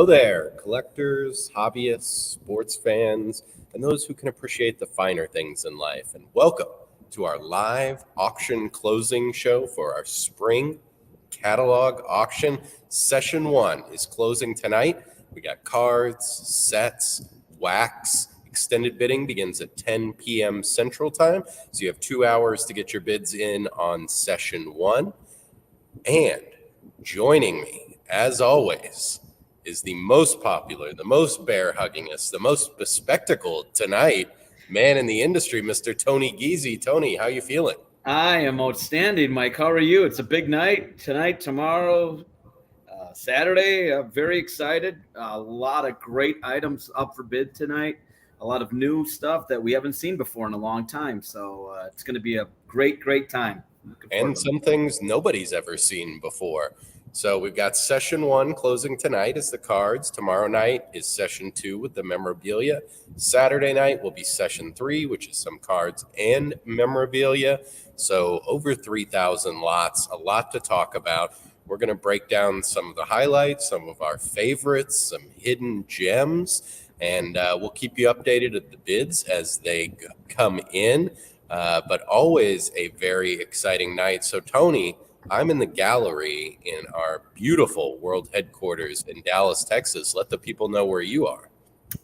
Hello there, collectors, hobbyists, sports fans, and those who can appreciate the finer things in life. And welcome to our live auction closing show for our spring catalog auction. Session 1 is closing tonight. We got cards, sets, wax. Extended bidding begins at 10 p.m. Central Time. So you have 2 hours to get your bids in on Session 1. And joining me, as always, is the most popular, the most bear-huggingest, the most bespectacled tonight man in the industry, Mr. Tony Giese. Tony, how you feeling? I am outstanding, Mike. How are you? It's a big night tonight, tomorrow, Saturday. I'm very excited. A lot of great items up for bid tonight. A lot of new stuff that we haven't seen before in a long time. So it's going to be a great, great time. And some things nobody's ever seen before. So we've got Session 1 closing tonight is the cards. Tomorrow night is Session 2 with the memorabilia. Saturday night will be Session 3, which is some cards and memorabilia. So over 3,000 lots, a lot to talk about. We're going to break down some of the highlights, some of our favorites, some hidden gems, and we'll keep you updated at the bids as they come in. But always a very exciting night. So, Tony, I'm in the gallery in our beautiful world headquarters in Dallas, Texas. Let the people know where you are.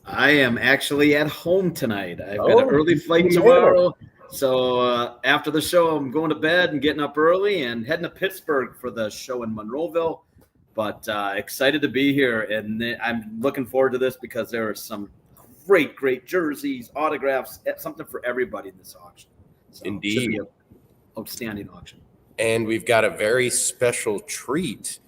I am actually at home tonight. I've got an early flight tomorrow. So after the show, I'm going to bed and getting up early and heading to Pittsburgh for the show in Monroeville. But excited to be here. And I'm looking forward to this because there are some great, great jerseys, autographs, something for everybody in this auction. So Indeed. It should be an outstanding auction. And we've got a very special treat.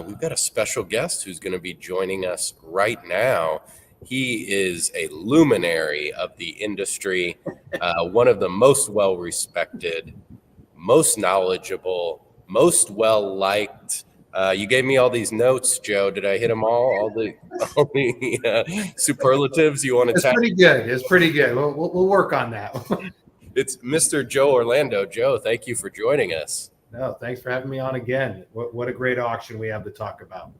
We've got a special guest who's going to be joining us right now. He is a luminary of the industry, one of the most well-respected, most knowledgeable, most well-liked. You gave me all these notes, Joe. Did I hit them all? All the superlatives you want to tap? It's pretty good. We'll work on that. It's Mr. Joe Orlando. Joe, thank you for joining us. No, thanks for having me on again. What a great auction we have to talk about.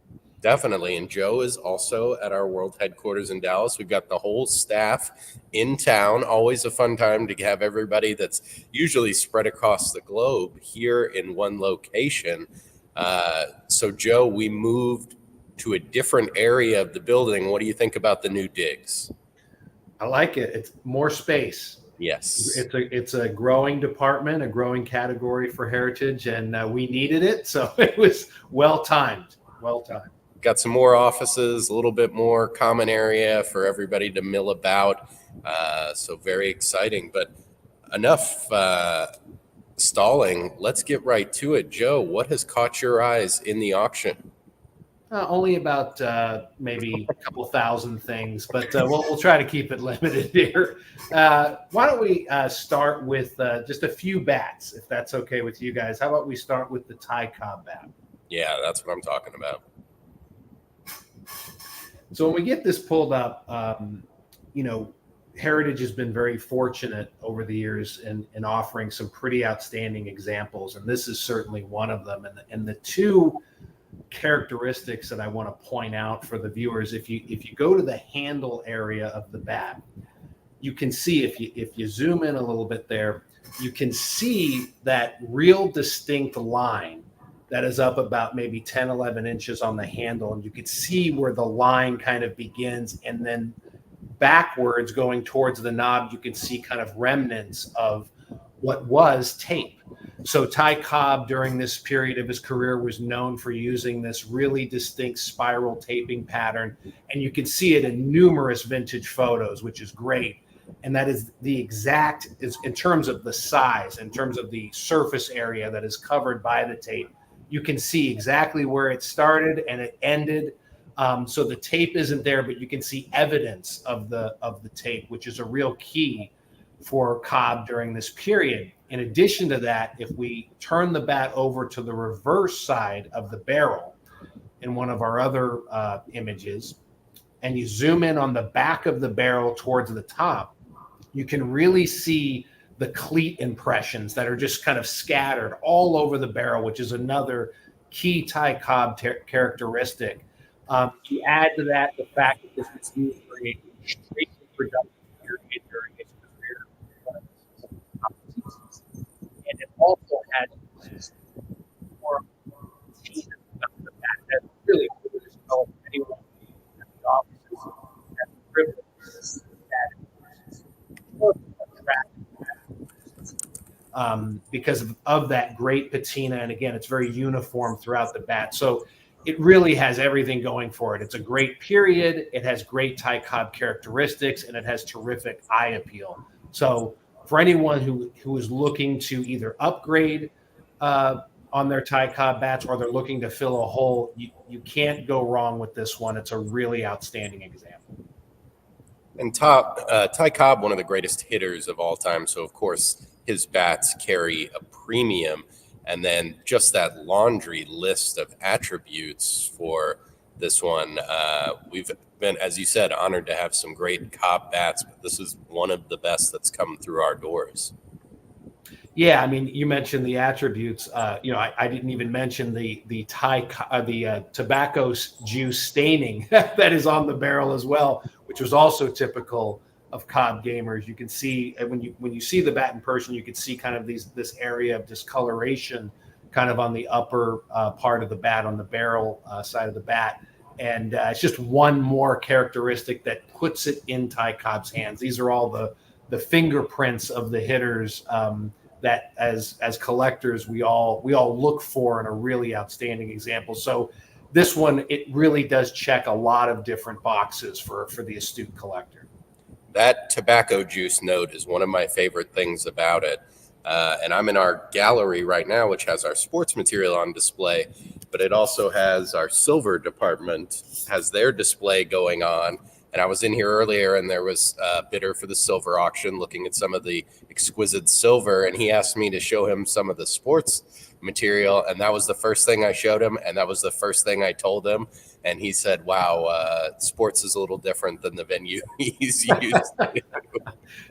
Definitely. And Joe is also at our world headquarters in Dallas. We've got the whole staff in town. Always a fun time to have everybody that's usually spread across the globe here in one location. So, Joe, we moved to a different area of the building. What do you think about the new digs? I like it. It's more space. Yes. It's a growing department, a growing category for heritage, and we needed it. So it was well-timed. Got some more offices, a little bit more common area for everybody to mill about. So very exciting. But enough stalling. Let's get right to it. Joe, what has caught your eyes in the auction? Only about maybe a couple thousand things, but we'll try to keep it limited here. Why don't we start with just a few bats, if that's okay with you guys? How about we start with the Ty Cobb bat? Yeah, that's what I'm talking about. So when we get this pulled up, Heritage has been very fortunate over the years in offering some pretty outstanding examples, and this is certainly one of them. And the two characteristics that I want to point out for the viewers, if you go to the handle area of the bat, you can see if you zoom in a little bit there, you can see that real distinct line that is up about maybe 10, 11 inches on the handle. And you can see where the line kind of begins, and then backwards going towards the knob, you can see kind of remnants of what was tape. So Ty Cobb, during this period of his career, was known for using this really distinct spiral taping pattern. And you can see it in numerous vintage photos, which is great. And that is the exact, in terms of the size, in terms of the surface area that is covered by the tape, you can see exactly where it started and it ended. So the tape isn't there, but you can see evidence of the tape, which is a real key for Cobb during this period. In addition to that, if we turn the bat over to the reverse side of the barrel in one of our other images, and you zoom in on the back of the barrel towards the top, you can really see the cleat impressions that are just kind of scattered all over the barrel, which is another key Ty Cobb characteristic. You add to that the fact that this was used for a straight production period during his career, and it also had more seasons of the fact that really would have felt anyone at the offices that privilege that because of that great patina, and again, it's very uniform throughout the bat. So it really has everything going for it. It's a great period. It has great Ty Cobb characteristics, and it has terrific eye appeal. So for anyone who is looking to either upgrade on their Ty Cobb bats or they're looking to fill a hole, you can't go wrong with this one. It's a really outstanding example. And Ty Cobb, one of the greatest hitters of all time. So, of course, his bats carry a premium. And then just that laundry list of attributes for this one. We've been, as you said, honored to have some great Cobb bats, but this is one of the best that's come through our doors. Yeah, I mean, you mentioned the attributes. I didn't even mention the tobacco juice staining that is on the barrel as well, which was also typical of Cobb gamers. You can see when you see the bat in person, you can see kind of this area of discoloration kind of on the upper part of the bat, on the barrel side of the bat. And it's just one more characteristic that puts it in Ty Cobb's hands. These are all the fingerprints of the hitters that as collectors we all look for in a really outstanding example. So this one, it really does check a lot of different boxes for the astute collector. That tobacco juice note is one of my favorite things about it. And I'm in our gallery right now, which has our sports material on display, but it also has our silver department, has their display going on. And I was in here earlier, and there was a bidder for the silver auction looking at some of the exquisite silver, and he asked me to show him some of the sports material, and that was the first thing I showed him, and that was the first thing I told him. And he said, wow, sports is a little different than the venue he's used to.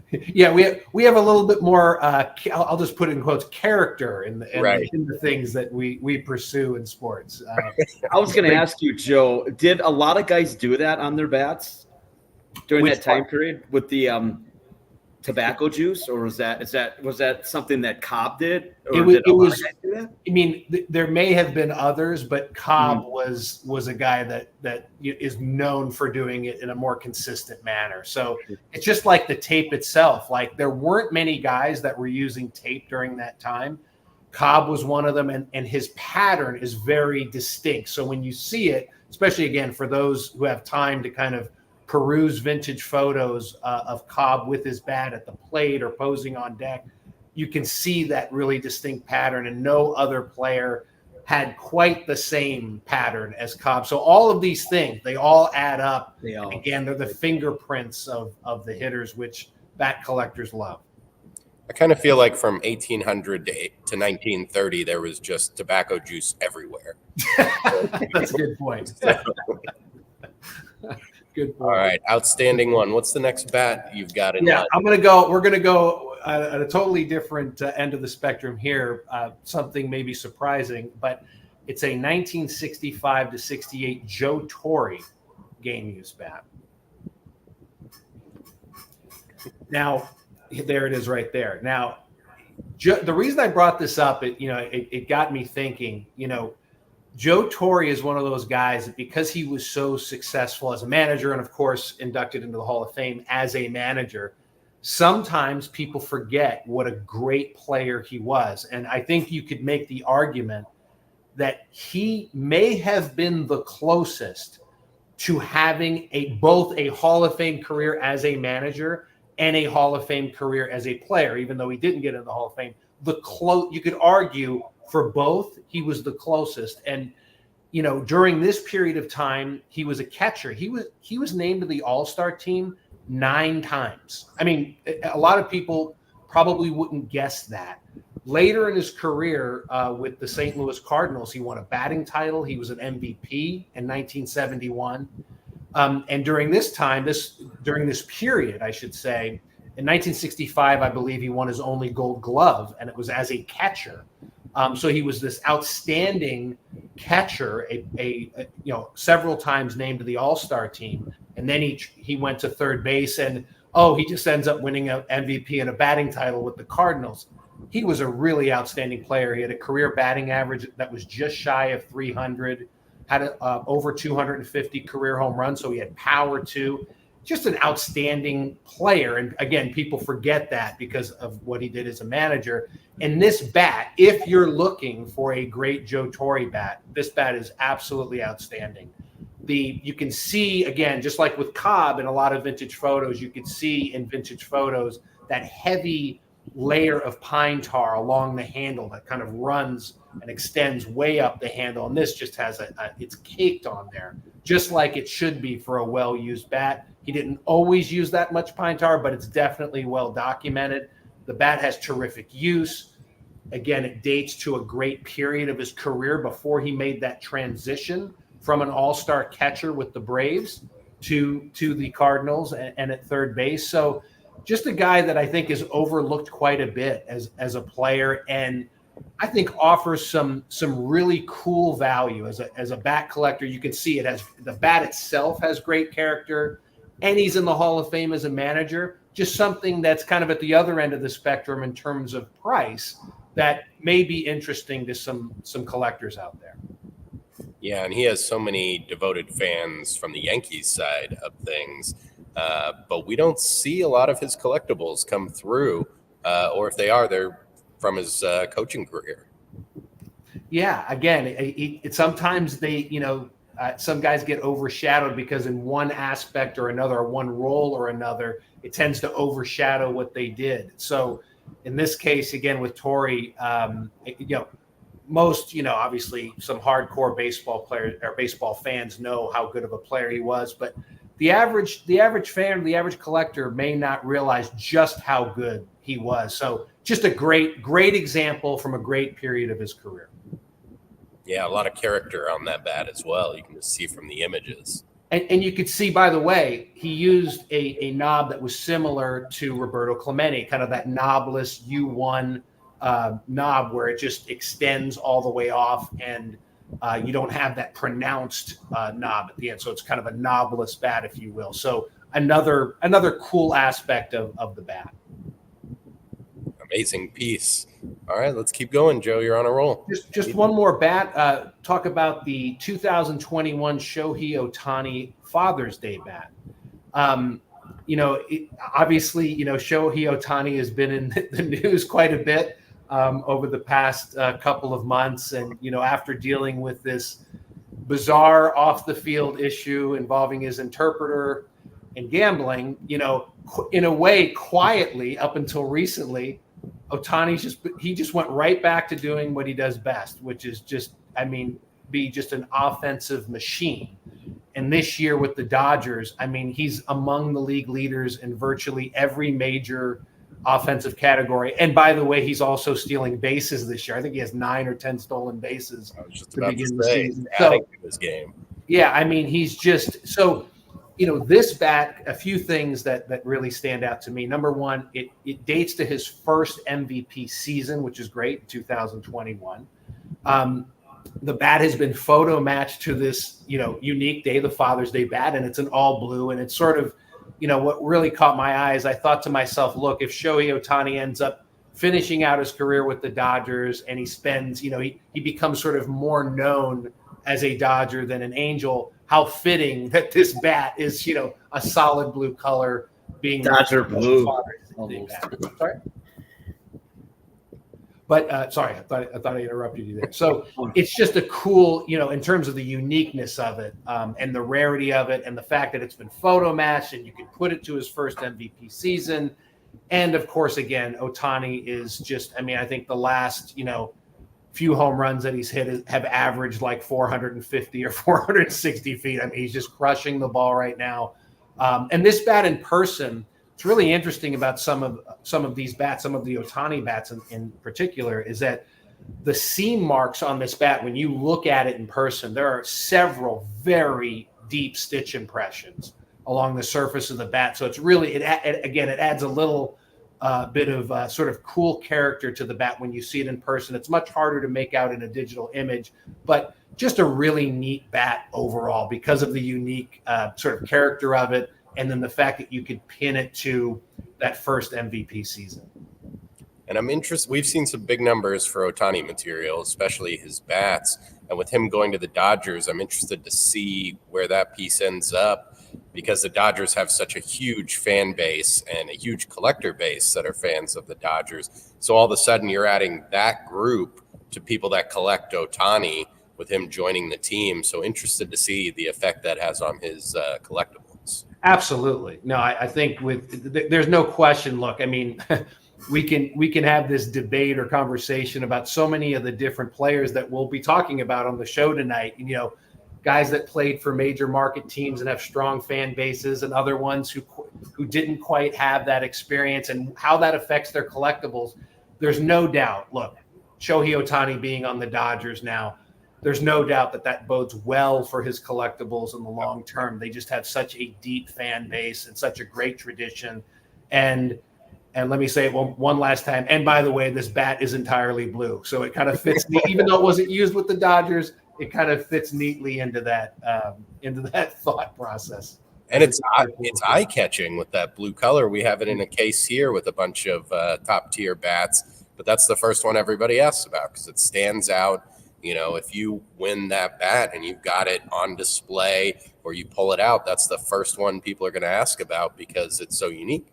Yeah, we have a little bit more, I'll just put it in quotes, character in the things that we pursue in sports. I was going to ask you, Joe, did a lot of guys do that on their bats during that time period with the tobacco juice, or was that something that Cobb did? Or did a lot of guys do that? I mean, there may have been others, but Cobb was a guy that is known for doing it in a more consistent manner. So it's just like the tape itself. Like there weren't many guys that were using tape during that time. Cobb was one of them, and his pattern is very distinct. So when you see it, especially again for those who have time to kind of peruse vintage photos of Cobb with his bat at the plate or posing on deck, you can see that really distinct pattern, and no other player had quite the same pattern as Cobb. So all of these things, they all add up. Again, they're the fingerprints of the hitters, which bat collectors love. I kind of feel like from 1800 to 1930, there was just tobacco juice everywhere. That's a good point. Good point. All right, outstanding one. What's the next bat you've got in mind? We're going to go at a totally different end of the spectrum here. Something maybe surprising, but it's a 1965 to 68 Joe Torre game use bat. Now, there it is right there. Now, the reason I brought this up, it got me thinking, Joe Torre is one of those guys that because he was so successful as a manager and, of course, inducted into the Hall of Fame as a manager, sometimes people forget what a great player he was. And I think you could make the argument that he may have been the closest to having both a Hall of Fame career as a manager and a Hall of Fame career as a player, even though he didn't get into the Hall of Fame. You could argue for both, he was the closest. And, during this period of time, he was a catcher. He was named to the All-Star team 9 times. I mean, a lot of people probably wouldn't guess that. Later in his career with the St. Louis Cardinals, he won a batting title. He was an MVP in 1971. And during this time, during this period, I should say, in 1965, I believe he won his only Gold Glove, and it was as a catcher. So he was this outstanding catcher, several times named to the All-Star team, and then he went to third base, and he just ends up winning an MVP and a batting title with the Cardinals. He was a really outstanding player. He had a career batting average that was just shy of 300, had over 250 career home runs, so he had power too. Just an outstanding player. And again, people forget that because of what he did as a manager. And this bat, if you're looking for a great Joe Torre bat, this bat is absolutely outstanding. You can see, again, just like with Cobb in a lot of vintage photos, you can see in vintage photos that heavy layer of pine tar along the handle that kind of runs and extends way up the handle. And this just has it's caked on there, just like it should be for a well-used bat. He didn't always use that much pine tar, but it's definitely well documented. The bat has terrific use. Again, it dates to a great period of his career before he made that transition from an all-star catcher with the Braves to the Cardinals and at third base. So just a guy that I think is overlooked quite a bit as a player, and I think offers some really cool value as a bat collector. You can see the bat itself has great character, and he's in the Hall of Fame as a manager. Just something that's kind of at the other end of the spectrum in terms of price that may be interesting to some collectors out there. Yeah, and he has so many devoted fans from the Yankees side of things, but we don't see a lot of his collectibles come through, or if they are, they're from his coaching career. Yeah, again, sometimes some guys get overshadowed because in one aspect or another, or one role or another, it tends to overshadow what they did. So in this case, again, with Torre, most, obviously some hardcore baseball players or baseball fans know how good of a player he was, but the average fan, the average collector may not realize just how good he was. So just a great example from a great period of his career. Yeah, a lot of character on that bat as well. You can just see from the images. And you could see, by the way, he used a knob that was similar to Roberto Clemente, kind of that knobless U1 knob where it just extends all the way off, and you don't have that pronounced knob at the end. So it's kind of a knobless bat, if you will. So another cool aspect of the bat. Amazing piece. All right, let's keep going, Joe. You're on a roll. Just one more bat. Talk about the 2021 Shohei Ohtani Father's Day bat. Obviously, Shohei Ohtani has been in the news quite a bit over the past couple of months. And, after dealing with this bizarre off the field issue involving his interpreter and gambling, in a way, quietly up until recently, Ohtani just went right back to doing what he does best, which is be just an offensive machine. And this year with the Dodgers, he's among the league leaders in virtually every major offensive category. And by the way, he's also stealing bases this year. I think he has 9 or 10 stolen bases to begin the season. Adding to this game. Yeah, he's just so. This bat, a few things that really stand out to me. Number one, it dates to his first MVP season, which is great, 2021. The bat has been photo matched to this, unique day, the Father's Day bat, and it's an all blue. And it's sort of, what really caught my eye is I thought to myself, look, if Shohei Ohtani ends up finishing out his career with the Dodgers and he spends, he becomes sort of more known as a Dodger than an Angel, how fitting that this bat is, a solid blue color being Dodger blue. Sorry. But sorry, I thought I interrupted you there. So it's just a cool, in terms of the uniqueness of it and the rarity of it and the fact that it's been photo matched and you can put it to his first MVP season. And of course, again, Ohtani is just, I think the last, few home runs that he's hit have averaged like 450 or 460 feet. He's just crushing the ball right now. And this bat in person, it's really interesting about some of these bats, some of the Ohtani bats in particular, is that the seam marks on this bat, when you look at it in person, there are several very deep stitch impressions along the surface of the bat. So it's really, it adds a little bit of sort of cool character to the bat when you see it in person. It's much harder to make out in a digital image, but just a really neat bat overall because of the unique sort of character of it, and then the fact that you could pin it to that first MVP season. And I'm interested. We've seen some big numbers for Ohtani material, especially his bats. And with him going to the Dodgers, I'm interested to see where that piece ends up, because the Dodgers have such a huge fan base and a huge collector base that are fans of the Dodgers. So all of a sudden, you're adding that group to people that collect Ohtani with him joining the team. So interested to see the effect that has on his collectibles. Absolutely. No, I think there's no question. Look, I mean, we can have this debate or conversation about so many of the different players that we'll be talking about on the show tonight. You know, guys that played for major market teams and have strong fan bases, and other ones who didn't quite have that experience, and how that affects their collectibles. There's no doubt. Look, Shohei Ohtani being on the Dodgers now, there's no doubt that bodes well for his collectibles in the long term. They just have such a deep fan base and such a great tradition. And let me say it one last time. And by the way, this bat is entirely blue, so it kind of fits. Even though it wasn't used with the Dodgers, it kind of fits neatly into that thought process. And it's eye catching with that blue color. We have it in a case here with a bunch of top tier bats, but that's the first one everybody asks about because it stands out. You know, if you win that bat and you've got it on display or you pull it out, that's the first one people are going to ask about because it's so unique.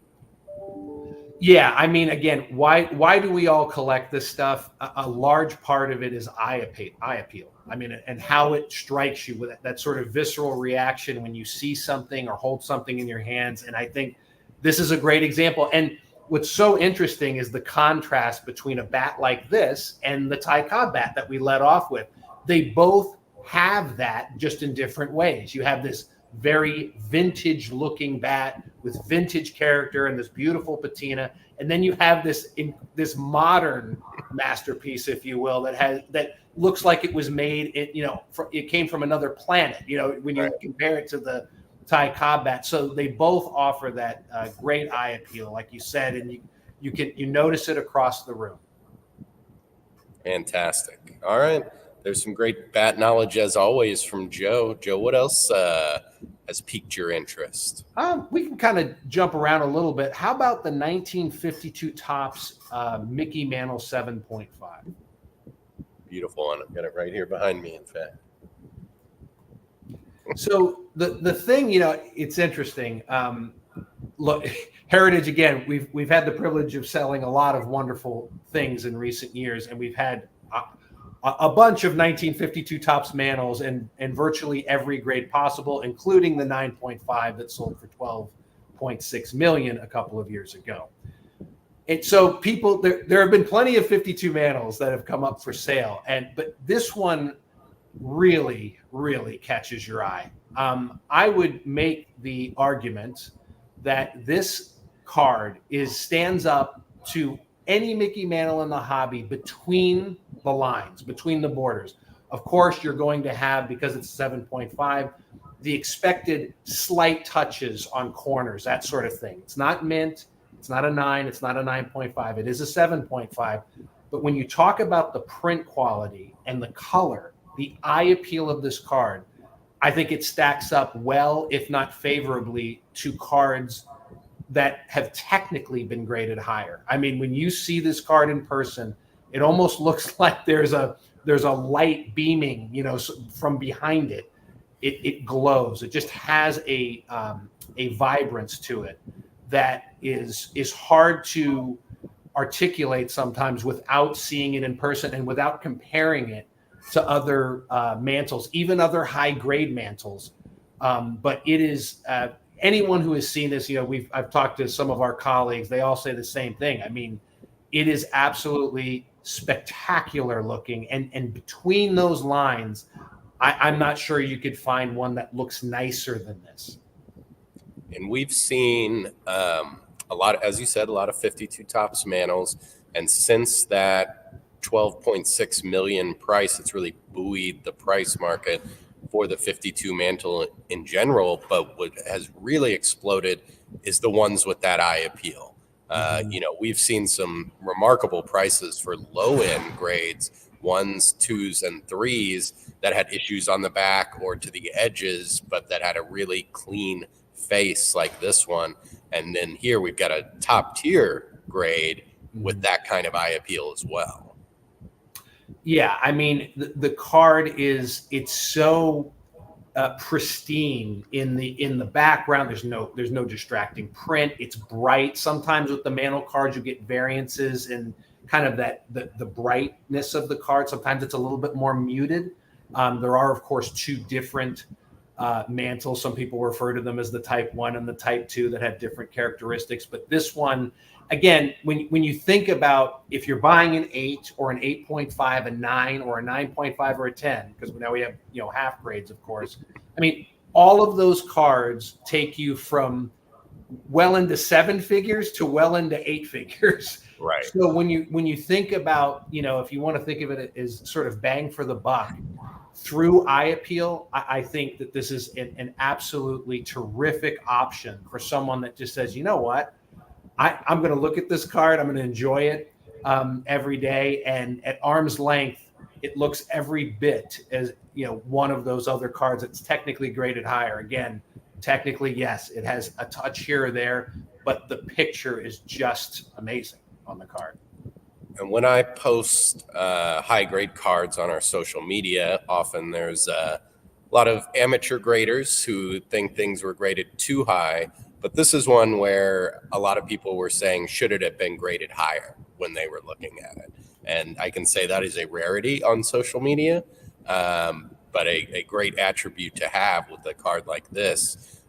Yeah, I mean, again, why do we all collect this stuff? A large part of it is eye appeal. I mean, and how it strikes you with that sort of visceral reaction when you see something or hold something in your hands. And I think this is a great example. And what's so interesting is the contrast between a bat like this and the Ty Cobb bat that we led off with. They both have that, just in different ways. You have this very vintage looking bat with vintage character and this beautiful patina, and then you have this modern masterpiece, if you will, that looks like it was made it came from another planet, when you compare it to the Ty Cobb bat. So they both offer that great eye appeal, like you said, and you notice it across the room. Fantastic. All right. There's some great bat knowledge as always from Joe. Joe, what else has piqued your interest? We can kind of jump around a little bit. How about the 1952 Topps Mickey Mantle 7.5? Beautiful one. I've got it right here behind me, in fact. So the thing, it's interesting. Look, Heritage, again, we've had the privilege of selling a lot of wonderful things in recent years, and we've had a bunch of 1952 Topps Mantles and virtually every grade possible, including the 9.5 that sold for $12.6 million a couple of years ago. And so people, there have been plenty of 52 Mantles that have come up for sale, but this one really, really catches your eye. I would make the argument that this card stands up to any Mickey Mantle in the hobby between the lines, between the borders. Of course, you're going to have, because it's 7.5, the expected slight touches on corners, that sort of thing. It's not mint. It's not a 9. It's not a 9.5. It is a 7.5. But when you talk about the print quality and the color, the eye appeal of this card, I think it stacks up well, if not favorably, to cards that have technically been graded higher. I mean, when you see this card in person, it almost looks like there's a light beaming, from behind it. It glows. It just has a vibrance to it that is hard to articulate sometimes without seeing it in person and without comparing it to other mantles, even other high grade mantles. But it is anyone who has seen this, I've talked to some of our colleagues. They all say the same thing. I mean, it is absolutely spectacular looking. And between those lines, I'm not sure you could find one that looks nicer than this. And we've seen a lot, as you said, a lot of 52 Topps Mantles. And since that 12.6 million price, it's really buoyed the price market for the 52 Mantle in general. But what has really exploded is the ones with that eye appeal. We've seen some remarkable prices for low end grades ones, twos, and threes that had issues on the back or to the edges, but that had a really clean face like this one. And then here we've got a top tier grade with that kind of eye appeal as well. Yeah, I mean, the card it's so pristine in the background. There's no distracting print. It's bright. Sometimes with the mantle cards, you get variances in kind of the brightness of the card. Sometimes it's a little bit more muted. There are, of course, two different mantles. Some people refer to them as the Type 1 and the Type 2 that have different characteristics. But this one, again, when you think about if you're buying an 8 or an 8.5, a 9 or a 9.5 or a 10, because now we have half grades, of course. I mean, all of those cards take you from well into 7 figures to well into 8 figures. Right. So when you think about, if you want to think of it as sort of bang for the buck through eye appeal, I think that this is an absolutely terrific option for someone that just says, you know what, I'm going to look at this card, I'm going to enjoy it every day, and at arm's length, it looks every bit as one of those other cards that's technically graded higher. Again, technically, yes, it has a touch here or there, but the picture is just amazing on the card. And when I post high grade cards on our social media, often there's a lot of amateur graders who think things were graded too high. But this is one where a lot of people were saying, should it have been graded higher when they were looking at it? And I can say that is a rarity on social media, but a great attribute to have with a card like this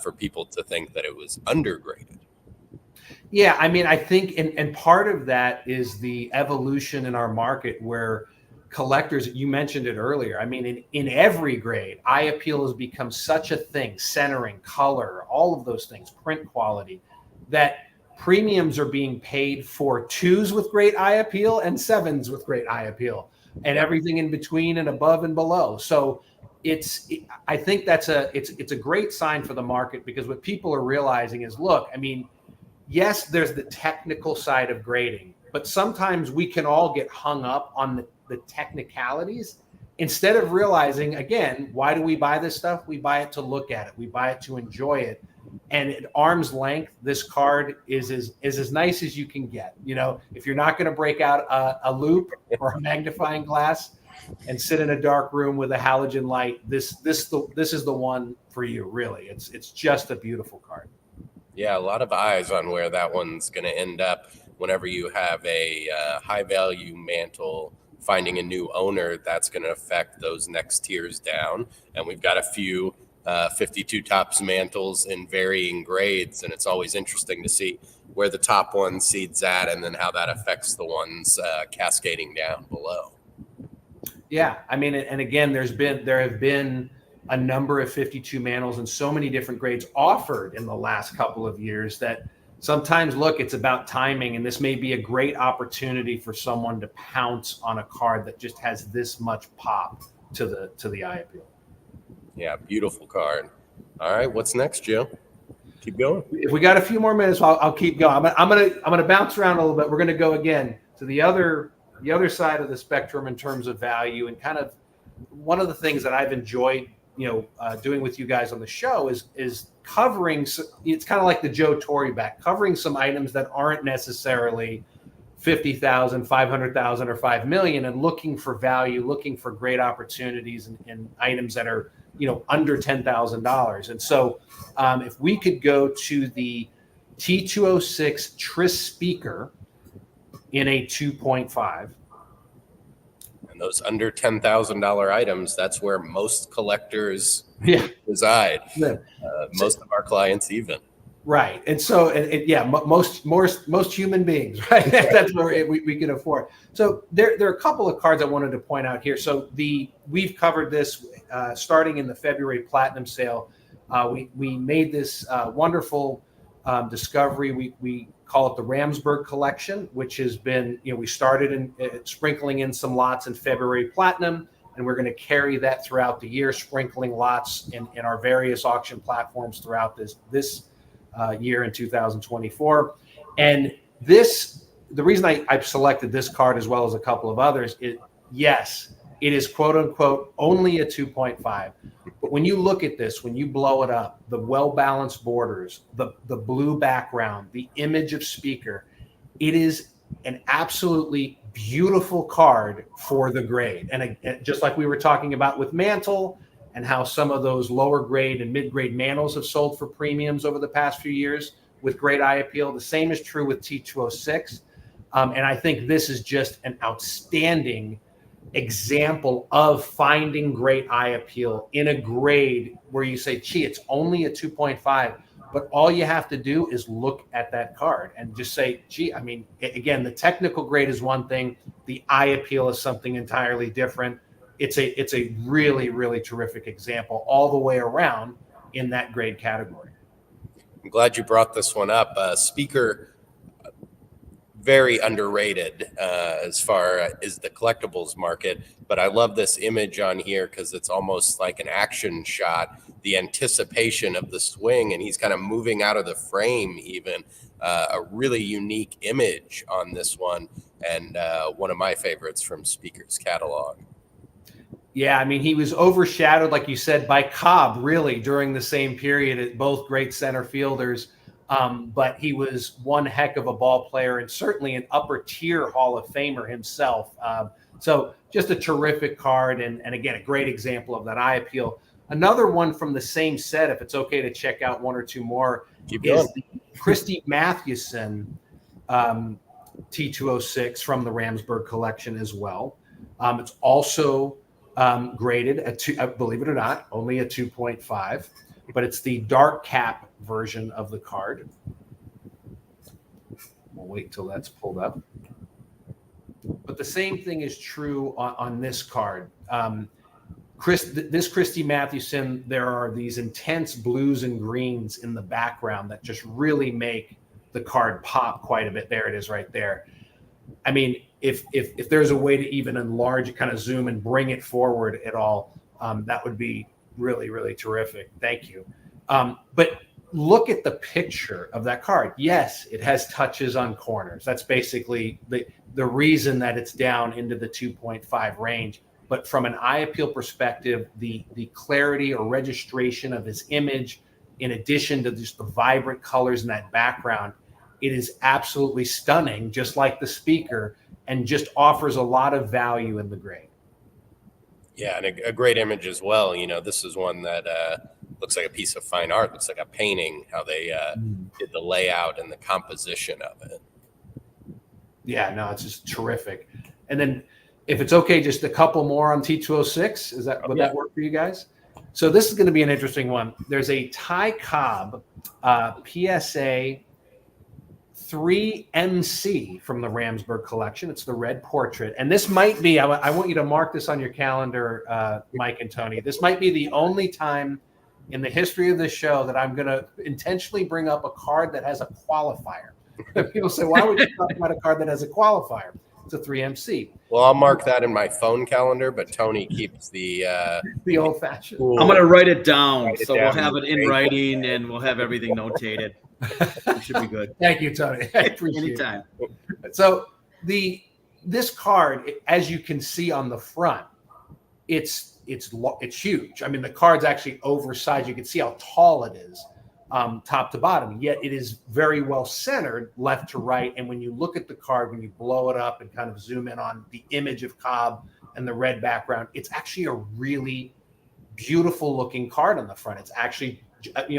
for people to think that it was undergraded. Yeah, I mean, I think, and part of that is the evolution in our market where collectors, you mentioned it earlier. I mean, in every grade, eye appeal has become such a thing, centering, color, all of those things, print quality, that premiums are being paid for 2s with great eye appeal and 7s with great eye appeal, and everything in between and above and below. So I think it's a great sign for the market, because what people are realizing is, look, I mean, yes, there's the technical side of grading, but sometimes we can all get hung up on the technicalities instead of realizing, again, why do we buy this stuff? We buy it to look at it. We buy it to enjoy it. And at arm's length, this card is as nice as you can get. If you're not going to break out a loop or a magnifying glass and sit in a dark room with a halogen light, this is the one for you, really. It's just a beautiful card. Yeah, a lot of eyes on where that one's going to end up whenever you have a high value mantle finding a new owner. That's going to affect those next tiers down. And we've got a few 52 tops mantles in varying grades, and it's always interesting to see where the top one seeds at and then how that affects the ones cascading down below. Yeah, I mean, and again, there have been a number of 52 mantles and so many different grades offered in the last couple of years that sometimes, look, it's about timing, and this may be a great opportunity for someone to pounce on a card that just has this much pop to the eye appeal. Yeah, beautiful card. All right, what's next, Joe? Keep going. If we got a few more minutes, I'll keep going. I'm gonna bounce around a little bit. We're gonna go again to the other side of the spectrum in terms of value, and kind of one of the things that I've enjoyed doing with you guys on the show is covering. It's kind of like the Joe Torre back, covering some items that aren't necessarily 50,000, 500,000, or 5 million, and looking for value, looking for great opportunities in items that are under $10,000. And so, if we could go to the T206 Tris speaker in a 2.5. Those under $10,000 items, that's where most collectors reside. Yeah. Most of our clients even. Right. And so, most human beings, right? That's where we can afford. So there are a couple of cards I wanted to point out here. So we've covered this starting in the February Platinum sale. We made this wonderful discovery. We call it the Ramsburg collection, which has been, we started in sprinkling in some lots in February Platinum, and we're going to carry that throughout the year, sprinkling lots in our various auction platforms throughout this year in 2024. And the reason I've selected this card as well as a couple of others, yes, it is quote unquote only a 2.5. But when you look at this, when you blow it up, the well-balanced borders, the blue background, the image of speaker, it is an absolutely beautiful card for the grade. And just like we were talking about with Mantle and how some of those lower grade and mid-grade Mantles have sold for premiums over the past few years with great eye appeal, the same is true with T206. And I think this is just an outstanding example of finding great eye appeal in a grade where you say, gee, it's only a 2.5, but all you have to do is look at that card and just say, gee, I mean, again, the technical grade is one thing, the eye appeal is something entirely different. It's a really, really terrific example all the way around in that grade category. I'm glad you brought this one up. Speaker, very underrated as far as the collectibles market, but I love this image on here because it's almost like an action shot, the anticipation of the swing, and he's kind of moving out of the frame even. A really unique image on this one, and one of my favorites from Speaker's catalog. Yeah, I mean, he was overshadowed, like you said, by Cobb, really, during the same period at both great center fielders. But he was one heck of a ball player and certainly an upper tier Hall of Famer himself. So just a terrific card. And again, a great example of that eye appeal. Another one from the same set, if it's okay to check out one or two more, is the Christy Mathewson T206 from the Ramsburg collection as well. It's also graded at believe it or not, only a 2.5. But it's the dark cap version of the card. We'll wait till that's pulled up. But the same thing is true on this card. This Christy Mathewson, there are these intense blues and greens in the background that just really make the card pop quite a bit. There it is right there. I mean, if there's a way to even enlarge it, kind of zoom and bring it forward at all, that would be really, really terrific. Thank you. But look at the picture of that card. Yes, it has touches on corners. That's basically the reason that it's down into the 2.5 range. But from an eye appeal perspective, the clarity or registration of his image, in addition to just the vibrant colors in that background, it is absolutely stunning, just like the speaker, and just offers a lot of value in the grade. Yeah, and a great image as well. You know, this is one that looks like a piece of fine art, looks like a painting, how they did the layout and the composition of it. Yeah, no, it's just terrific. And then if it's okay, just a couple more on T206. Would that work for you guys? So this is going to be an interesting one. There's a Ty Cobb PSA 3MC from the Ramsburg collection. It's the red portrait. And this might be, I want you to mark this on your calendar, Mike and Tony. This might be the only time in the history of this show that I'm going to intentionally bring up a card that has a qualifier. People say, why would you talk about a card that has a qualifier? It's a 3MC. Well, I'll mark that in my phone calendar, but Tony keeps the old-fashioned. Cool. I'm going to write it down, we'll have it in writing and we'll have everything notated. It should be good. Thank you, Tony. I appreciate Anytime. it. So this card, as you can see on the front, it's huge. I mean, the card's actually oversized. You can see how tall it is, top to bottom. Yet it is very well centered, left to right. And when you look at the card, when you blow it up and kind of zoom in on the image of Cobb and the red background, it's actually a really beautiful looking card on the front. It's actually,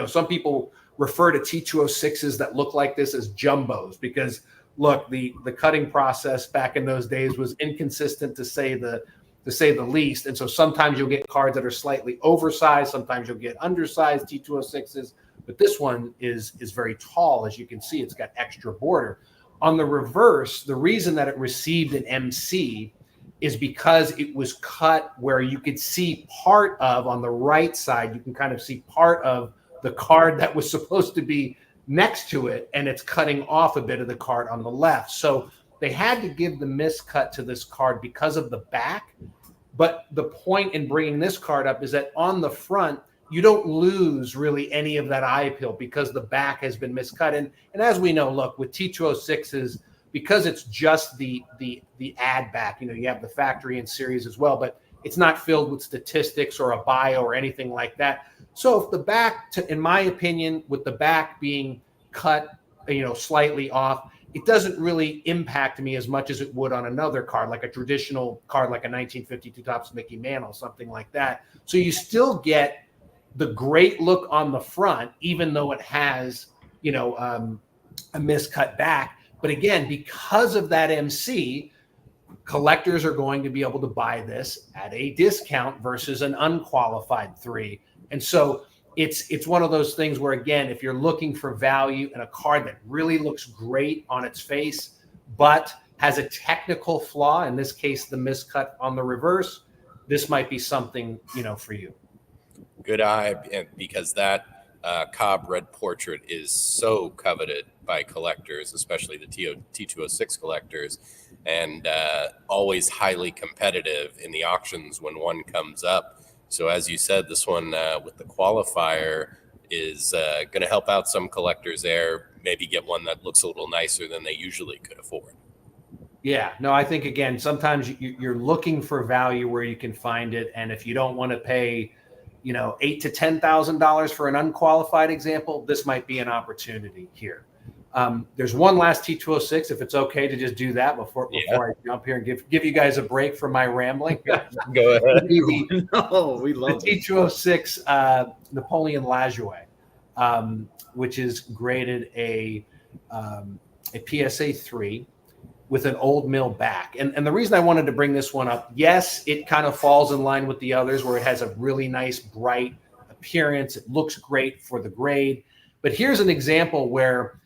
some people refer to T206s that look like this as jumbos because, look, the cutting process back in those days was inconsistent to say the least. And so sometimes you'll get cards that are slightly oversized. Sometimes you'll get undersized T206s. But this one is very tall. As you can see, it's got extra border. On the reverse, the reason that it received an MC is because it was cut where you could see part of, on the right side, you can kind of see part of the card that was supposed to be next to it, and it's cutting off a bit of the card on the left. So they had to give the miscut to this card because of the back. But the point in bringing this card up is that on the front, you don't lose really any of that eye appeal because the back has been miscut. And as we know, look, with T206s, because it's just the ad back. You have the factory and series as well, but it's not filled with statistics or a bio or anything like that. So if the back, in my opinion, with the back being cut, slightly off, it doesn't really impact me as much as it would on another card, like a traditional card, like a 1952 Topps Mickey Mantle, something like that. So you still get the great look on the front, even though it has, a miscut back. But again, because of that MC, collectors are going to be able to buy this at a discount versus an unqualified 3. And so it's one of those things where, again, if you're looking for value in a card that really looks great on its face, but has a technical flaw, in this case, the miscut on the reverse, this might be something, for you. Good eye, because that Cobb red portrait is so coveted by collectors, especially the T206 collectors, and always highly competitive in the auctions when one comes up. So as you said, this one with the qualifier is going to help out some collectors there, maybe get one that looks a little nicer than they usually could afford. Yeah, no, I think, again, sometimes you're looking for value where you can find it. And if you don't want to pay, $8,000 to $10,000 for an unqualified example, this might be an opportunity here. There's one last T206, if it's okay to just do that before I jump here and give you guys a break from my rambling. Go ahead. No, we love the T206 Napoleon Lajoie, which is graded a PSA 3 with an old mill back. And the reason I wanted to bring this one up, yes, it kind of falls in line with the others where it has a really nice, bright appearance. It looks great for the grade. But here's an example where,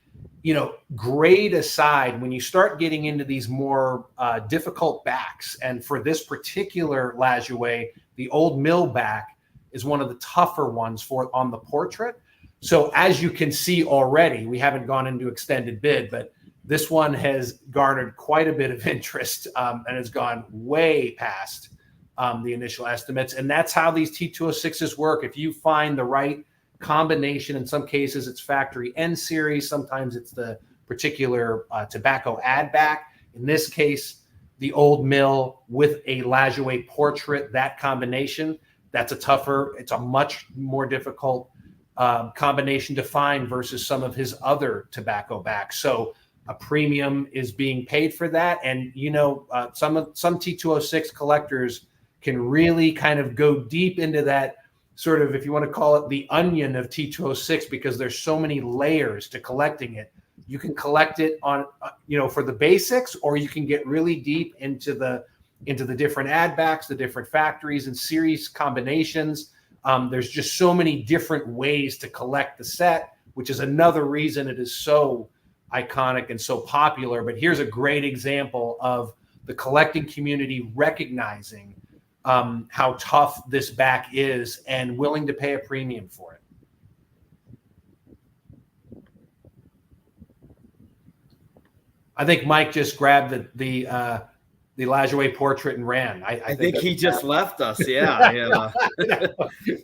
grade aside, when you start getting into these more difficult backs, and for this particular Lajoie, the old mill back is one of the tougher ones on the portrait. So as you can see already, we haven't gone into extended bid, but this one has garnered quite a bit of interest and has gone way past the initial estimates. And that's how these T206s work. If you find the right combination, in some cases it's factory N series, sometimes it's the particular tobacco ad back. In this case, the old mill with a Lajoie portrait, that combination, it's a much more difficult combination to find versus some of his other tobacco backs. So a premium is being paid for that. And, some T206 collectors can really kind of go deep into that sort of, if you want to call it the onion of T206, because there's so many layers to collecting it. You can collect it on, for the basics, or you can get really deep into the different ad backs, the different factories and series combinations. There's just so many different ways to collect the set, which is another reason it is so iconic and so popular. But here's a great example of the collecting community recognizing how tough this back is and willing to pay a premium for it. I think Mike just grabbed the Lajoie portrait and ran. I think he just left us. Yeah.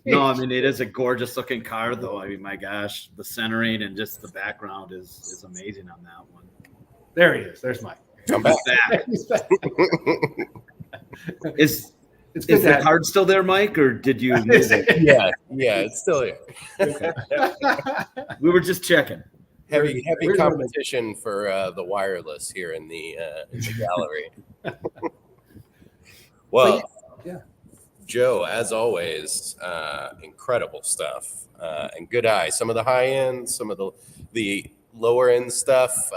No, I mean, it is a gorgeous looking car, though. I mean, my gosh, the centering and just the background is amazing on that one. There he is. There's Mike. Come back. He's back. Is the card still there, Mike, or did you move it? Yeah, it's still here. Okay. We were just checking. Heavy competition for the wireless here in the gallery. Well, yeah. Joe, as always, incredible stuff and good eye. Some of the high end, some of the lower end stuff.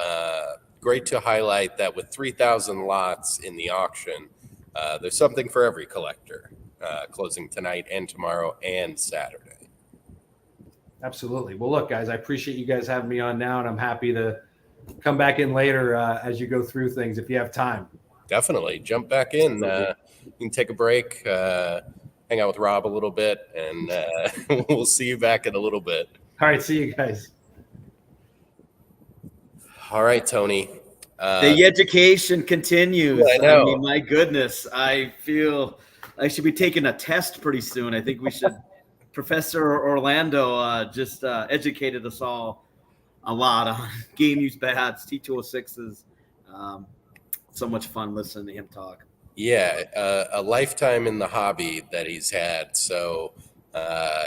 Great to highlight that with 3,000 lots in the auction, there's something for every collector. Closing tonight and tomorrow and Saturday. Absolutely. Well, look, guys, I appreciate you guys having me on now, and I'm happy to come back in later as you go through things if you have time. Definitely. Jump back in. You can take a break, hang out with Rob a little bit, and we'll see you back in a little bit. All right. See you guys. All right, Tony. The education continues. I know. I mean, my goodness, I feel I should be taking a test pretty soon. I think we should. Professor Orlando just educated us all a lot on game use bats, T206s. So much fun listening to him talk. Yeah, a lifetime in the hobby that he's had. So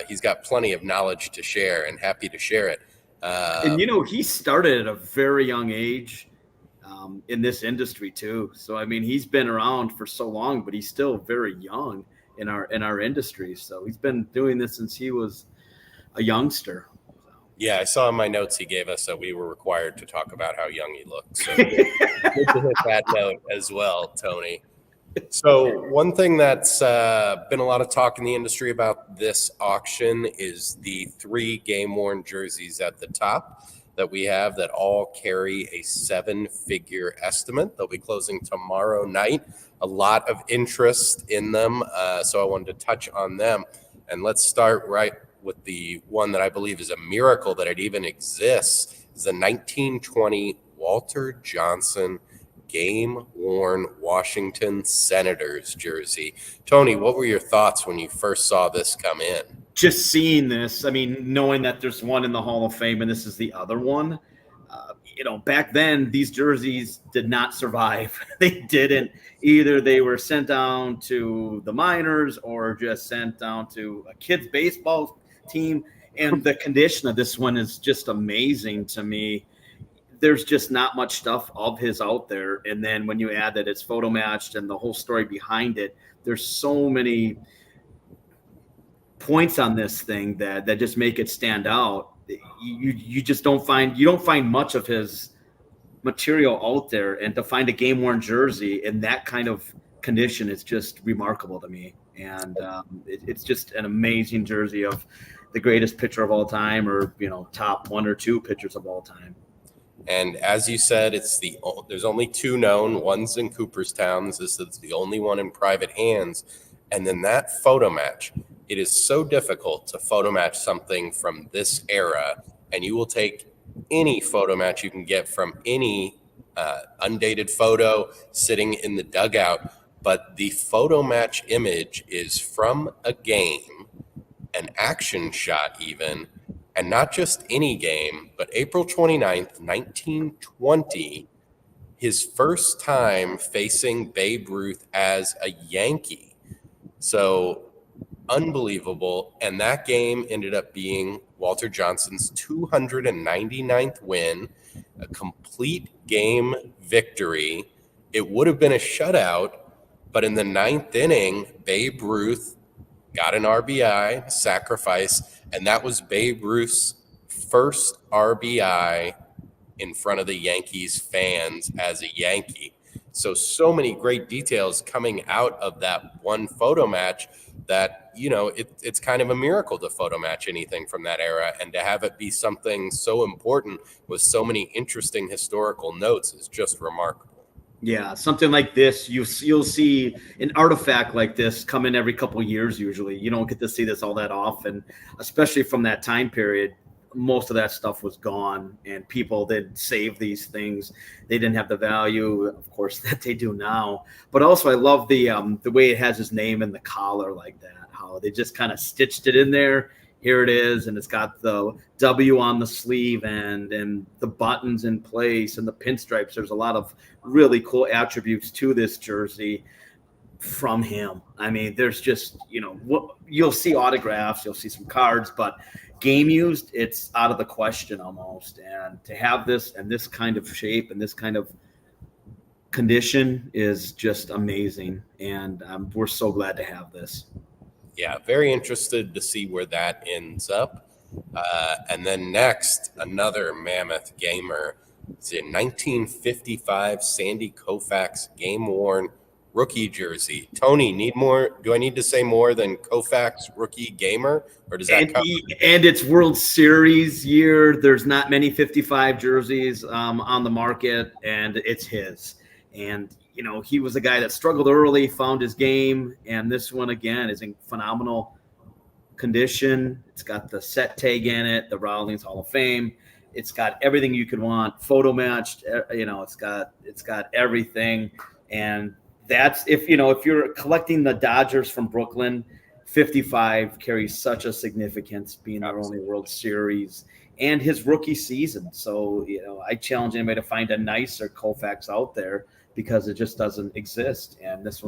he's got plenty of knowledge to share, and happy to share it. And he started at a very young age in this industry too. So I mean, he's been around for so long, but he's still very young in our industry. So he's been doing this since he was a youngster. Yeah, I saw in my notes he gave us that we were required to talk about how young he looked. So good to hit that note as well, Tony. So one thing that's been a lot of talk in the industry about this auction is the 3 game-worn jerseys at the top that we have that all carry a 7-figure estimate. They'll be closing tomorrow night. A lot of interest in them, so I wanted to touch on them. And let's start right with the one that I believe is a miracle that it even exists, is the 1920 Walter Johnson game-worn Washington Senators jersey. Tony, what were your thoughts when you first saw this come in? Just seeing this, I mean, knowing that there's one in the Hall of Fame and this is the other one, back then these jerseys did not survive. They didn't. Either they were sent down to the minors or just sent down to a kids' baseball team. And the condition of this one is just amazing to me. There's just not much stuff of his out there. And then when you add that it's photo matched and the whole story behind it, there's so many points on this thing that just make it stand out. You just don't find much of his material out there, and to find a game worn jersey in that kind of condition is just remarkable to me. And it's just an amazing jersey of the greatest pitcher of all time, or top 1 or 2 pitchers of all time. And as you said, there's only 2 known. One's in Cooperstown. This is the only one in private hands. And then that photo match, it is so difficult to photo match something from this era. And you will take any photo match you can get from any undated photo sitting in the dugout. But the photo match image is from a game, an action shot even, and not just any game, but April 29th, 1920, his first time facing Babe Ruth as a Yankee. So unbelievable. And that game ended up being Walter Johnson's 299th win, a complete game victory. It would have been a shutout, but in the 9th inning, Babe Ruth got an RBI sacrifice, and that was Babe Ruth's first RBI in front of the Yankees fans as a Yankee. So many great details coming out of that one photo match that, it's kind of a miracle to photo match anything from that era, and to have it be something so important with so many interesting historical notes is just remarkable. Yeah, something like this, you'll see an artifact like this come in every couple of years. Usually, you don't get to see this all that often, especially from that time period. Most of that stuff was gone, and people didn't save these things. They didn't have the value, of course, that they do now. But also, I love the way it has his name in the collar like that. How they just kind of stitched it in there. Here it is, and it's got the W on the sleeve and the buttons in place and the pinstripes. There's a lot of really cool attributes to this jersey from him. I mean, there's just, you'll see autographs, you'll see some cards, but game used, it's out of the question almost. And to have this and this kind of shape and this kind of condition is just amazing. And we're so glad to have this. Yeah, very interested to see where that ends up. And then next, another mammoth gamer. It's a 1955 Sandy Koufax game-worn rookie jersey. Tony, do I need to say more than Koufax rookie gamer, or does that cover? And it's World Series year. There's not many 55 jerseys on the market, and it's his. And he was a guy that struggled early, found his game, and this one again is in phenomenal condition. It's got the set tag in it, the Rawlings Hall of Fame. It's got everything you could want, photo matched. It's got everything, and that's if you're collecting the Dodgers from Brooklyn, 55 carries such a significance, being their only World Series and his rookie season. So, I challenge anybody to find a nicer Koufax out there because it just doesn't exist. And this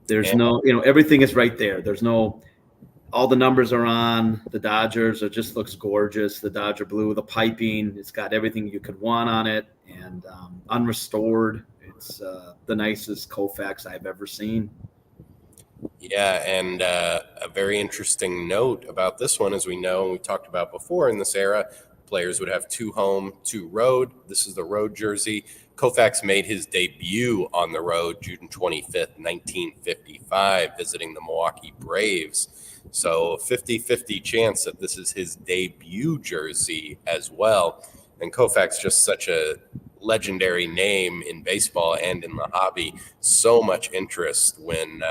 there's no, everything is right there. There's no, all the numbers are on the Dodgers. It just looks gorgeous. The Dodger blue, the piping, it's got everything you could want on it, and unrestored. It's the nicest Koufax I've ever seen. Yeah, and a very interesting note about this one, as we know, and we talked about before in this era, players would have 2 home, 2 road. This is the road jersey. Koufax made his debut on the road June 25th, 1955, visiting the Milwaukee Braves. So 50-50 chance that this is his debut jersey as well. And Koufax, just such a legendary name in baseball and in the hobby. So much interest when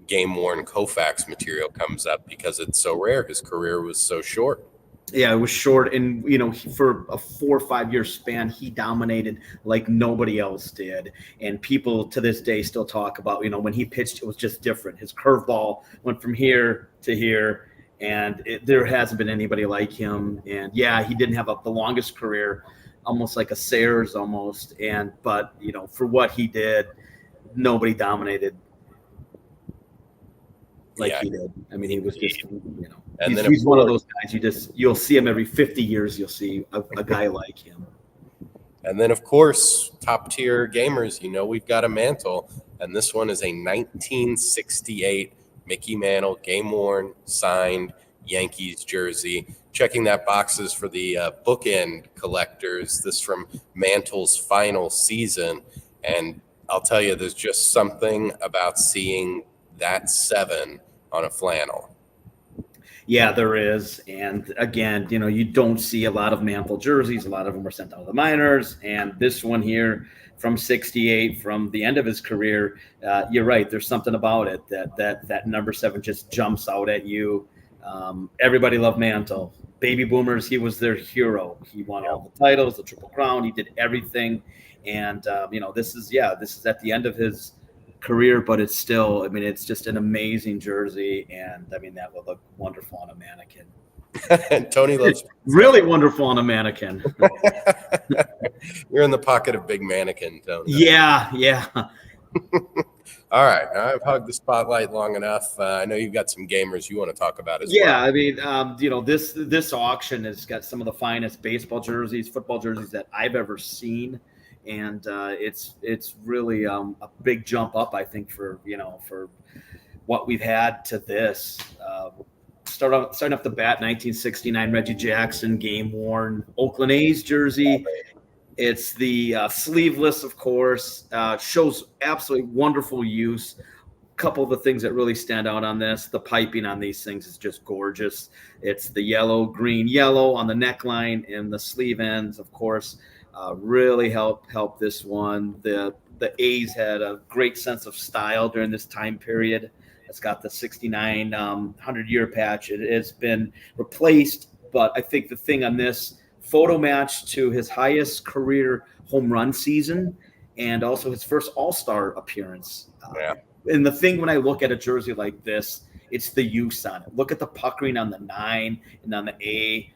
game-worn Koufax material comes up because it's so rare. His career was so short. Yeah, it was short, and for a 4 or 5 year span, he dominated like nobody else did. And people to this day still talk about, when he pitched, it was just different. His curveball went from here to here, and there hasn't been anybody like him. And yeah, he didn't have the longest career, almost like a Sayers almost. But for what he did, nobody dominated like he did. I mean, he was just, and he's one of those guys you'll see him every 50 years. You'll see a guy like him. And then, of course, top tier gamers, we've got a Mantle, and this one is a 1968 Mickey Mantle game worn signed Yankees jersey. Checking that boxes for the bookend collectors. This from Mantle's final season, and I'll tell you, there's just something about seeing that 7 on a flannel. Yeah, there is. And again, you don't see a lot of Mantle jerseys. A lot of them were sent out of the minors. And this one here from 68, from the end of his career, you're right. There's something about it that number 7 just jumps out at you. Everybody loved Mantle. Baby boomers, he was their hero. He won all the titles, the Triple Crown. He did everything. And, this is at the end of his career, but it's still, it's just an amazing jersey, and that would look wonderful on a mannequin. And Tony loves really wonderful on a mannequin. You're in the pocket of big mannequin, Tony. Yeah. All right, now I've hugged the spotlight long enough. I know you've got some gamers you want to talk about as well. This auction has got some of the finest baseball jerseys, football jerseys that I've ever seen. And it's really a big jump up, I think, for what we've had to this. Starting off the bat, 1969 Reggie Jackson game worn Oakland A's jersey. It's the sleeveless, of course. Shows absolutely wonderful use. A couple of the things that really stand out on this, the piping on these things is just gorgeous. It's the yellow, green, yellow on the neckline, and the sleeve ends, of course. Really help this one. The A's had a great sense of style during this time period. It's got the 69 100-year patch. It has been replaced, but I think the thing on this, photo match to his highest career home run season and also his first All-Star appearance. And the thing when I look at a jersey like this, it's the use on it. Look at the puckering on the 9 and on the A.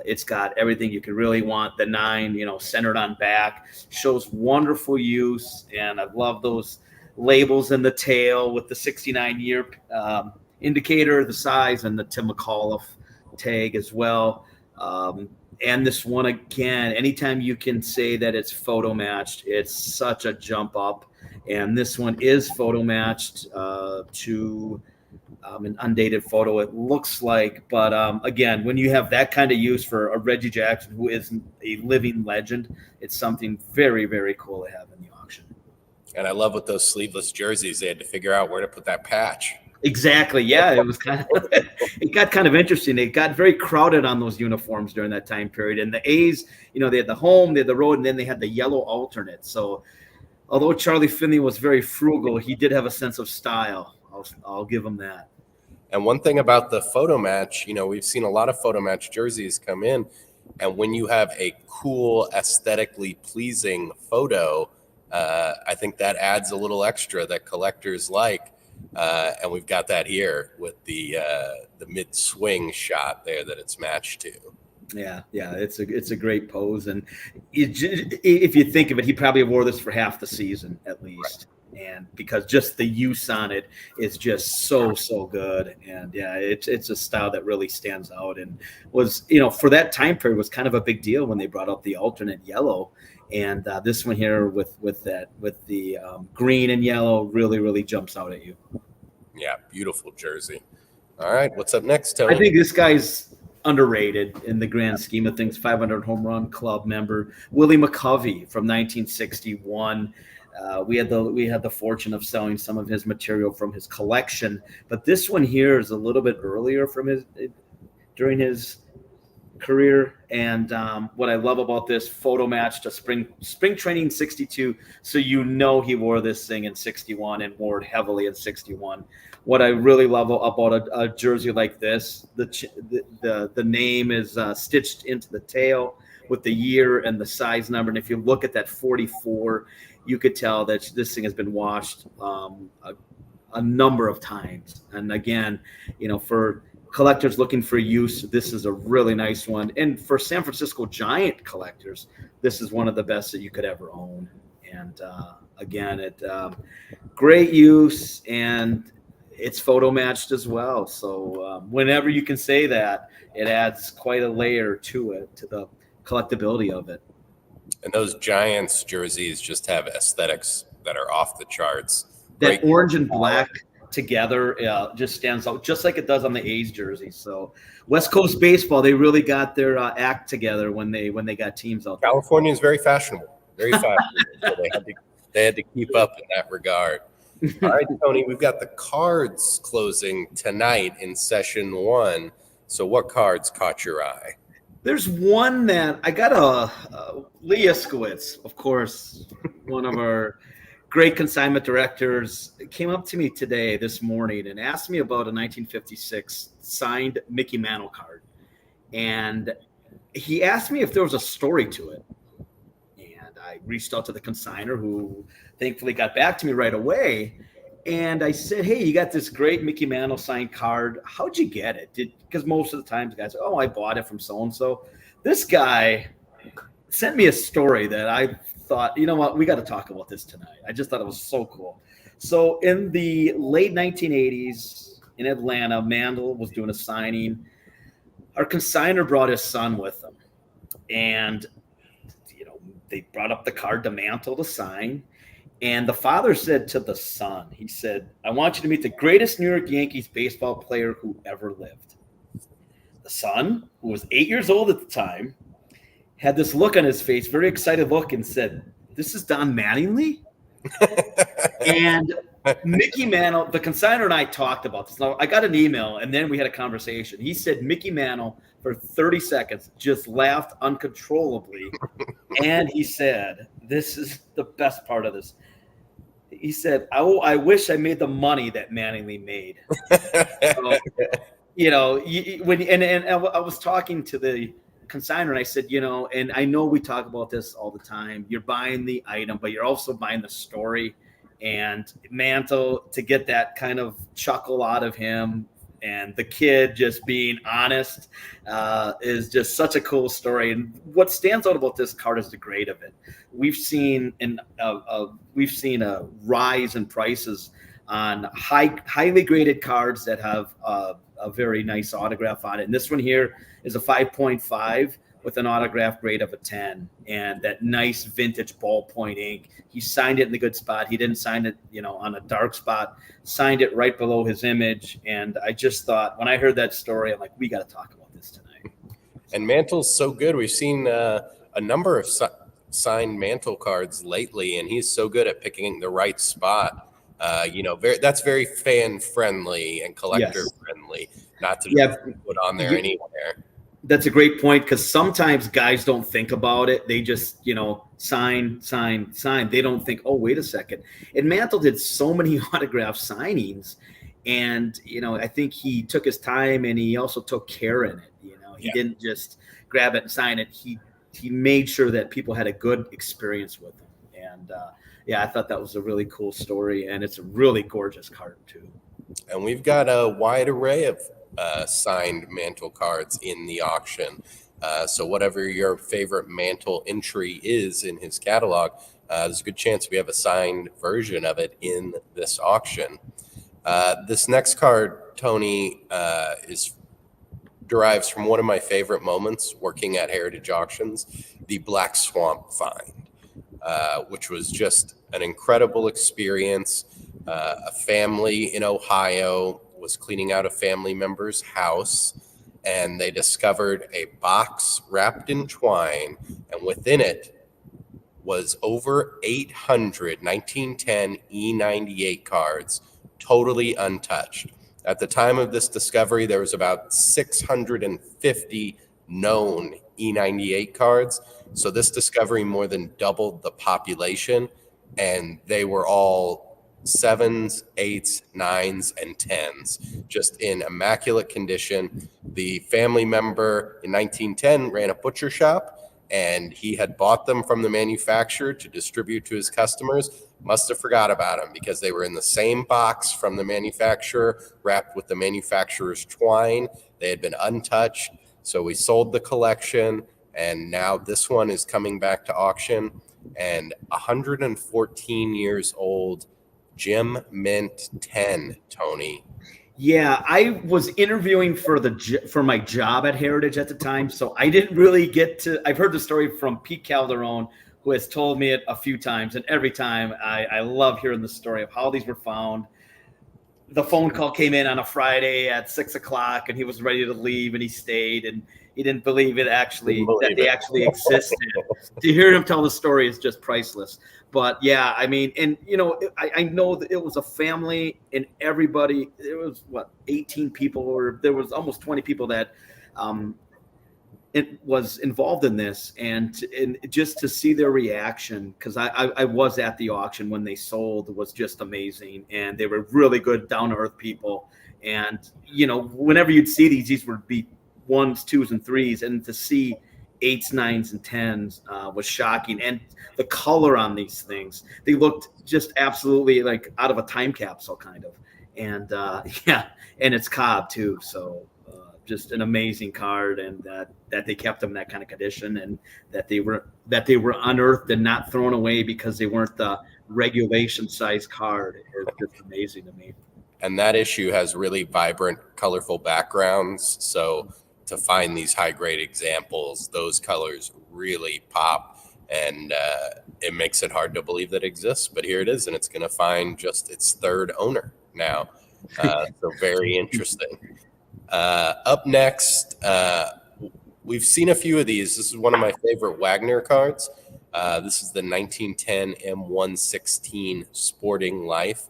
It's got everything you could really want. The 9, centered on back, shows wonderful use. And I love those labels in the tail with the 69-year indicator, the size, and the Tim McAuliffe tag as well. And this one, again, anytime you can say that it's photo matched, it's such a jump up. And this one is photo matched to an undated photo, it looks like. But again, when you have that kind of use for a Reggie Jackson, who is a living legend, it's something very, very cool to have in the auction. And I love with those sleeveless jerseys, they had to figure out where to put that patch. Exactly. Yeah, it was it got kind of interesting. It got very crowded on those uniforms during that time period. And the A's, they had the home, they had the road, and then they had the yellow alternate. So although Charlie Finney was very frugal, he did have a sense of style. I'll give him that. And one thing about the photo match, we've seen a lot of photo match jerseys come in, and when you have a cool, aesthetically pleasing photo, I think that adds a little extra that collectors like. And we've got that here with the mid swing shot there that it's matched to. Yeah, it's a great pose, and if you think of it, he probably wore this for half the season at least, and because just the use on it is just so good, and yeah, it's a style that really stands out, and was for that time period was kind of a big deal when they brought out the alternate yellow, and this one here with the green and yellow really jumps out at you. Yeah, beautiful jersey. All right, what's up next, Tony? I think this guy's underrated in the grand scheme of things. 500 home run club member Willie McCovey from 1961. We had the fortune of selling some of his material from his collection, but this one here is a little bit earlier during his career. And what I love about this photo match to spring training 62, so he wore this thing in 61 and wore it heavily in 61. What I really love about a jersey like this, the name is stitched into the tail with the year and the size number. And if you look at that 44, you could tell that this thing has been washed a number of times. And again, for collectors looking for use, this is a really nice one. And for San Francisco Giant collectors, this is one of the best that you could ever own. And again, it great use, and it's photo matched as well. So whenever you can say that, it adds quite a layer to it, to the collectability of it. And those Giants jerseys just have aesthetics that are off the charts. That orange and black together just stands out, just like it does on the A's jersey. So West Coast baseball, they really got their act together when they got teams out there. California is very fashionable, very fashionable. So they had to keep up in that regard. All right, Tony, we've got the cards closing tonight in session 1. So what cards caught your eye? There's one that I got Lee Iskowitz, of course, one of our great consignment directors, came up to me this morning, and asked me about a 1956 signed Mickey Mantle card. And he asked me if there was a story to it. And I reached out to the consignor, who thankfully got back to me right away. And I said, hey, you got this great Mickey Mantle signed card. How'd you get it? Because most of the time, guys say, I bought it from so-and-so. This guy sent me a story that I thought, you know what, we got to talk about this tonight. I just thought it was so cool. So in the late 1980s in Atlanta, Mantle was doing a signing. Our consignor brought his son with him. And, they brought up the card to Mantle to sign. And the father said to the son, he said, I want you to meet the greatest New York Yankees baseball player who ever lived. The son, who was 8 years old at the time, had this look on his face, very excited look, and said, this is Don Mattingly? And Mickey Mantle, the consignor and I talked about this. Now, I got an email, and then we had a conversation. He said Mickey Mantle, for 30 seconds, just laughed uncontrollably. And he said, this is the best part of this. He said, I wish I made the money that Mattingly made. So, I was talking to the consignor, and I said, and I know we talk about this all the time. You're buying the item, but you're also buying the story. And Mantle, to get that kind of chuckle out of him, and the kid just being honest, is just such a cool story. And what stands out about this card is the grade of it. We've seen a rise in prices on highly graded cards that have a very nice autograph on it. And this one here is a 5.5 with an autograph grade of a 10, and that nice vintage ballpoint ink. He signed it in the good spot. He didn't sign it, on a dark spot, signed it right below his image. And I just thought, when I heard that story, I'm like, we got to talk about this tonight. And Mantle's so good. We've seen a number of signed Mantle cards lately, and he's so good at picking the right spot. That's very fan friendly and collector friendly, not to just put on there anywhere. That's a great point, because sometimes guys don't think about it. They just, sign. They don't think, oh, wait a second. And Mantle did so many autograph signings, and, I think he took his time, and he also took care in it. He didn't just grab it and sign it. He made sure that people had a good experience with him. And yeah, I thought that was a really cool story, and it's a really gorgeous card too. And we've got a wide array of signed Mantle cards in the auction. So whatever your favorite Mantle entry is in his catalog, there's a good chance we have a signed version of it in this auction. This next card, Tony, derives from one of my favorite moments working at Heritage Auctions, the Black Swamp find, which was just an incredible experience. A family in Ohio was cleaning out a family member's house, and they discovered a box wrapped in twine, and within it was over 800 1910 E98 cards, totally untouched. At the time of this discovery, there was about 650 known E98 cards. So this discovery more than doubled the population, and they were all 7s, 8s, 9s, and 10s, just in immaculate condition. The family member in 1910 ran a butcher shop, and he had bought them from the manufacturer to distribute to his customers. Must have forgot about them because they were in the same box from the manufacturer, wrapped with the manufacturer's twine. They had been untouched. So we sold the collection, and now this one is coming back to auction. And 114 years old, Jim Mint 10, Tony. Yeah, I was interviewing for my job at Heritage at the time, so I didn't really get to. I've heard the story from Pete Calderon, who has told me it a few times, and every time I love hearing the story of how these were found. The phone call came in on a Friday at 6:00, and he was ready to leave, and he stayed, and he didn't believe they actually existed. To hear him tell the story is just priceless. But yeah, I mean, and I know that it was a family, and everybody. There was 18 people, or there was almost 20 people that it was involved in this, and just to see their reaction, because I was at the auction when they sold, was just amazing, and they were really good, down to earth people. And whenever you'd see these would be 1s, 2s, and 3s, and to see 8s, 9s, and 10s was shocking. And the color on these things, they looked just absolutely like out of a time capsule, kind of. And and it's Cobb too, so just an amazing card, and that they kept them in that kind of condition, and that they were unearthed and not thrown away because they weren't the regulation size card. It's just amazing to me. And that issue has really vibrant, colorful backgrounds. So to find these high grade examples, those colors really pop, and it makes it hard to believe that it exists. But here it is, and it's going to find just its third owner now. So very interesting. Up next, we've seen a few of these. This is one of my favorite Wagner cards. This is the 1910 M116 Sporting Life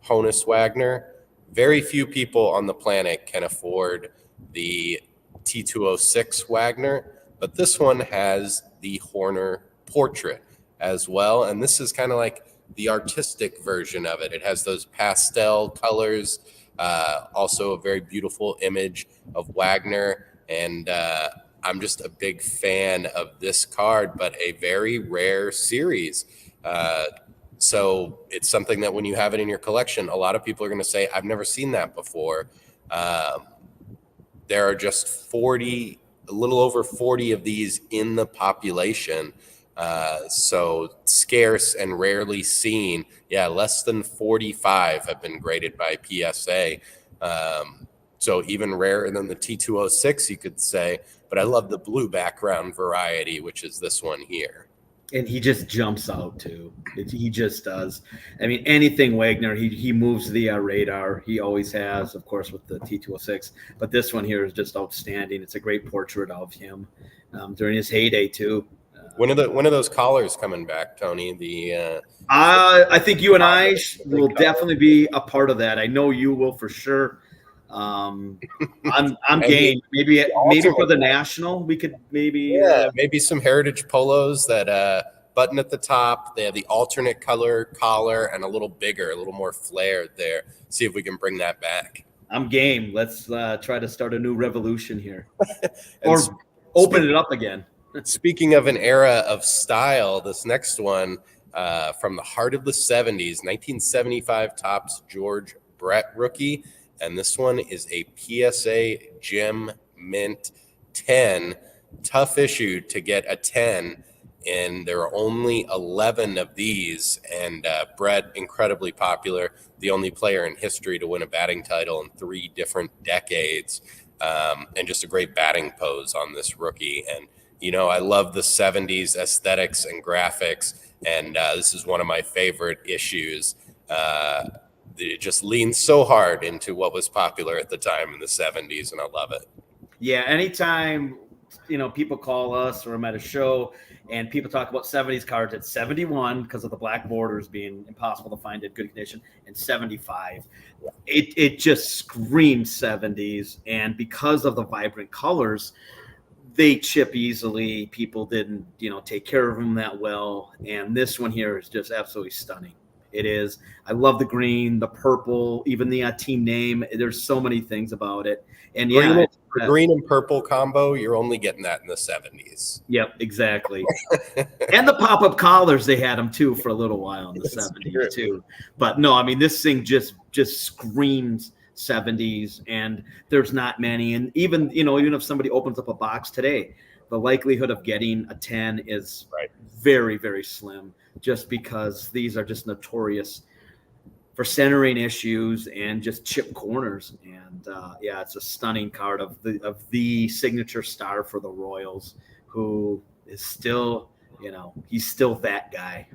Honus Wagner. Very few people on the planet can afford the T206 Wagner, but this one has the Horner portrait as well. And this is kind of like the artistic version of it. It has those pastel colors, also a very beautiful image of Wagner. And I'm just a big fan of this card, but a very rare series. So it's something that when you have it in your collection, a lot of people are going to say, I've never seen that before. There are just a little over 40 of these in the population. So scarce and rarely seen. Yeah, less than 45 have been graded by PSA. So even rarer than the T206, you could say. But I love the blue background variety, which is this one here. And he just jumps out too. He just does. I mean, anything Wagner, he moves the radar. He always has, of course, with the T206. But this one here is just outstanding. It's a great portrait of him during his heyday too. When are those collars coming back, Tony? I think you and I will definitely be a part of that. I know you will for sure. I'm game. Maybe for the national, we could maybe maybe some heritage polos that button at the top. They have the alternate color collar and a little bigger, a little more flared there. See if we can bring that back. I'm game. Let's try to start a new revolution here, or open it up again. Speaking of an era of style, this next one from the heart of the 70s, 1975 Topps George Brett rookie. And this one is a PSA Gem Mint 10. Tough issue to get a 10, and there are only 11 of these. And Brett, incredibly popular, the only player in history to win a batting title in 3 different decades, and just a great batting pose on this rookie. And, you know, I love the 70s aesthetics and graphics, and this is one of my favorite issues. It just leans so hard into what was popular at the time in the 70s, and I love it. Yeah, anytime, you know, people call us or I'm at a show and people talk about 70s cards, at 71 because of the black borders being impossible to find in good condition, and 75. It just screams 70s. And because of the vibrant colors, they chip easily. People didn't, you know, take care of them that well. And this one here is just absolutely stunning. It is. I love the green, the purple, even the team name. There's so many things about it. And yeah, the green and purple combo, you're only getting that in the 70s. Yep, exactly. And the pop-up collars, they had them too for a little while in the 70s too. But no, I mean, this thing just screams 70s, and there's not many. And even, you know, even if somebody opens up a box today, the likelihood of getting a 10 is very, very slim, just because these are just notorious for centering issues and just chip corners. And yeah, it's a stunning card of the signature star for the Royals, who is still, you know, he's still that guy.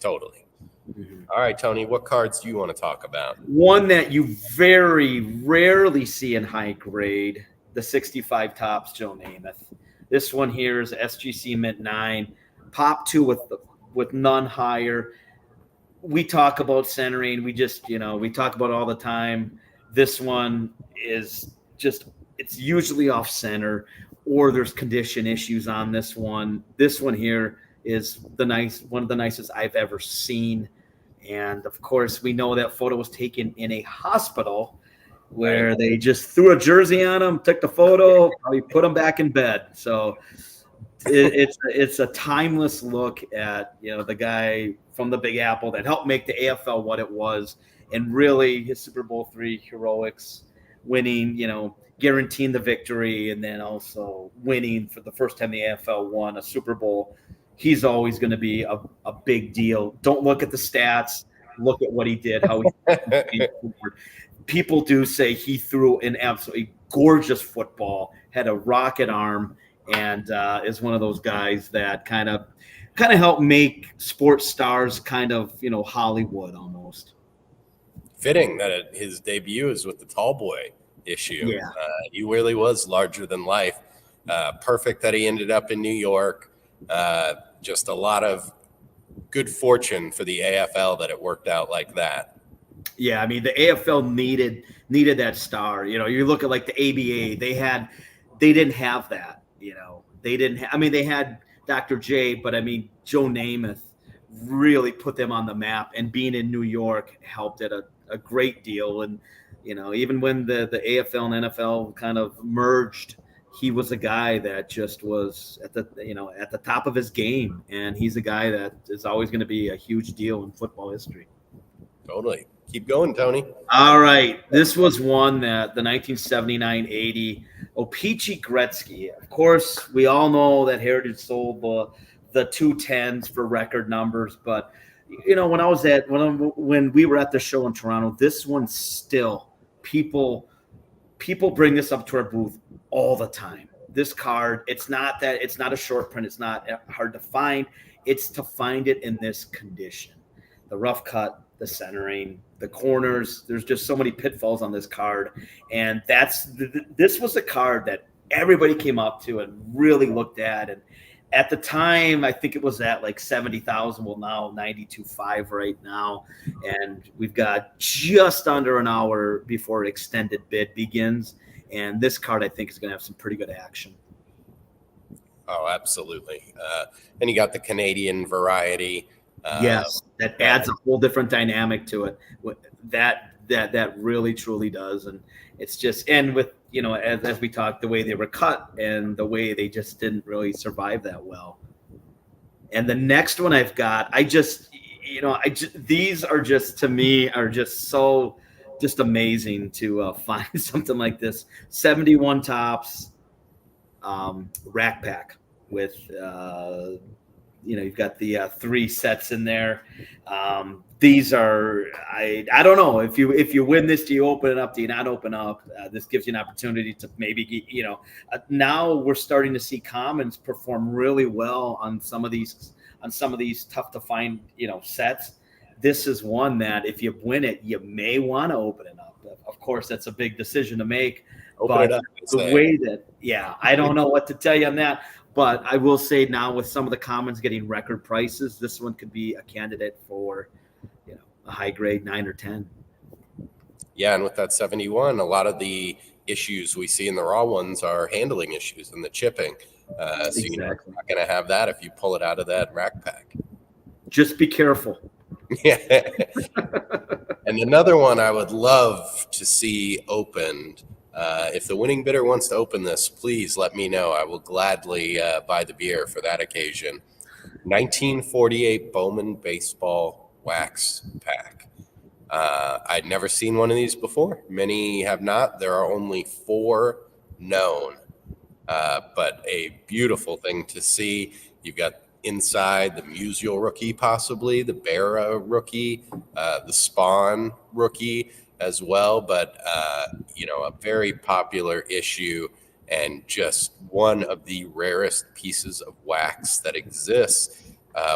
Totally. Mm-hmm. All right, Tony, what cards do you want to talk about? One that you very rarely see in high grade, the 65 Topps Joe Namath. This one here is SGC Mint 9, Pop 2 with none higher. We talk about centering. We just, you know, we talk about it all the time. This one is just, it's usually off center, or there's condition issues on this one. This one here is one of the nicest I've ever seen. And of course, we know that photo was taken in a hospital where they just threw a jersey on him, took the photo, probably put him back in bed. So it's a timeless look at, you know, the guy from the Big Apple that helped make the AFL what it was, and really his Super Bowl III heroics, winning, you know, guaranteeing the victory, and then also winning for the first time the AFL won a Super Bowl. He's always going to be a big deal. Don't look at the stats. Look at what he did, how he people do say he threw an absolutely gorgeous football, had a rocket arm, and is one of those guys that kind of helped make sports stars kind of, you know, Hollywood almost. Fitting that his debut is with the tall boy issue. Yeah. He really was larger than life. Perfect that he ended up in New York. Just a lot of good fortune for the AFL that it worked out like that. Yeah, I mean, the AFL needed that star. You know, you look at like the ABA, they didn't have that, you know. They had Dr. J, but I mean, Joe Namath really put them on the map, and being in New York helped it a great deal. And, you know, even when the AFL and NFL kind of merged, he was a guy that just was at the top of his game. And he's a guy that is always going to be a huge deal in football history. Totally. Keep going, Tony. All right. This was one that the 1979-80 O-Pee-Chee Gretzky. Of course, we all know that Heritage sold the 210s for record numbers. But, you know, when we were at the show in Toronto, this one still, people bring this up to our booth all the time. This card, it's not a short print. It's not hard to find. It's to find it in this condition. The rough cut, the centering, the corners. There's just so many pitfalls on this card. And this was a card that everybody came up to and really looked at. And at the time, I think it was at like 70,000. Well, now 92.5 right now. And we've got just under an hour before extended bid begins. And this card, I think, is going to have some pretty good action. Oh, absolutely. And you got the Canadian variety. Yes, that adds a whole different dynamic to it. That really truly does. And it's just, and with, you know, as we talked, the way they were cut and the way they just didn't really survive that well. And the next one I've got, these are just, to me, are just so just amazing to find something like this. 71 tops, rack pack with, you've got the 3 sets in there. These are, I don't know if you win this, do you open it up? Do you not open up? This gives you an opportunity to maybe, now we're starting to see commons perform really well on some of these tough to find, sets. This is one that if you win it, you may want to open it up. Of course, that's a big decision to make. Open it up. The way that, I don't know what to tell you on that. But I will say now, with some of the commons getting record prices, this one could be a candidate for, a high grade 9 or 10. Yeah, and with that 71, a lot of the issues we see in the raw ones are handling issues and the chipping. So Exactly. you're not going to have that if you pull it out of that rack pack. Just be careful. Yeah. And another one I would love to see opened. If the winning bidder wants to open this, please let me know. I will gladly buy the beer for that occasion. 1948 Bowman Baseball Wax Pack. I'd never seen one of these before. Many have not. There are only 4 known, but a beautiful thing to see. You've got inside the Musial rookie, possibly the Berra rookie, the Spawn rookie as well, but a very popular issue and just one of the rarest pieces of wax that exists.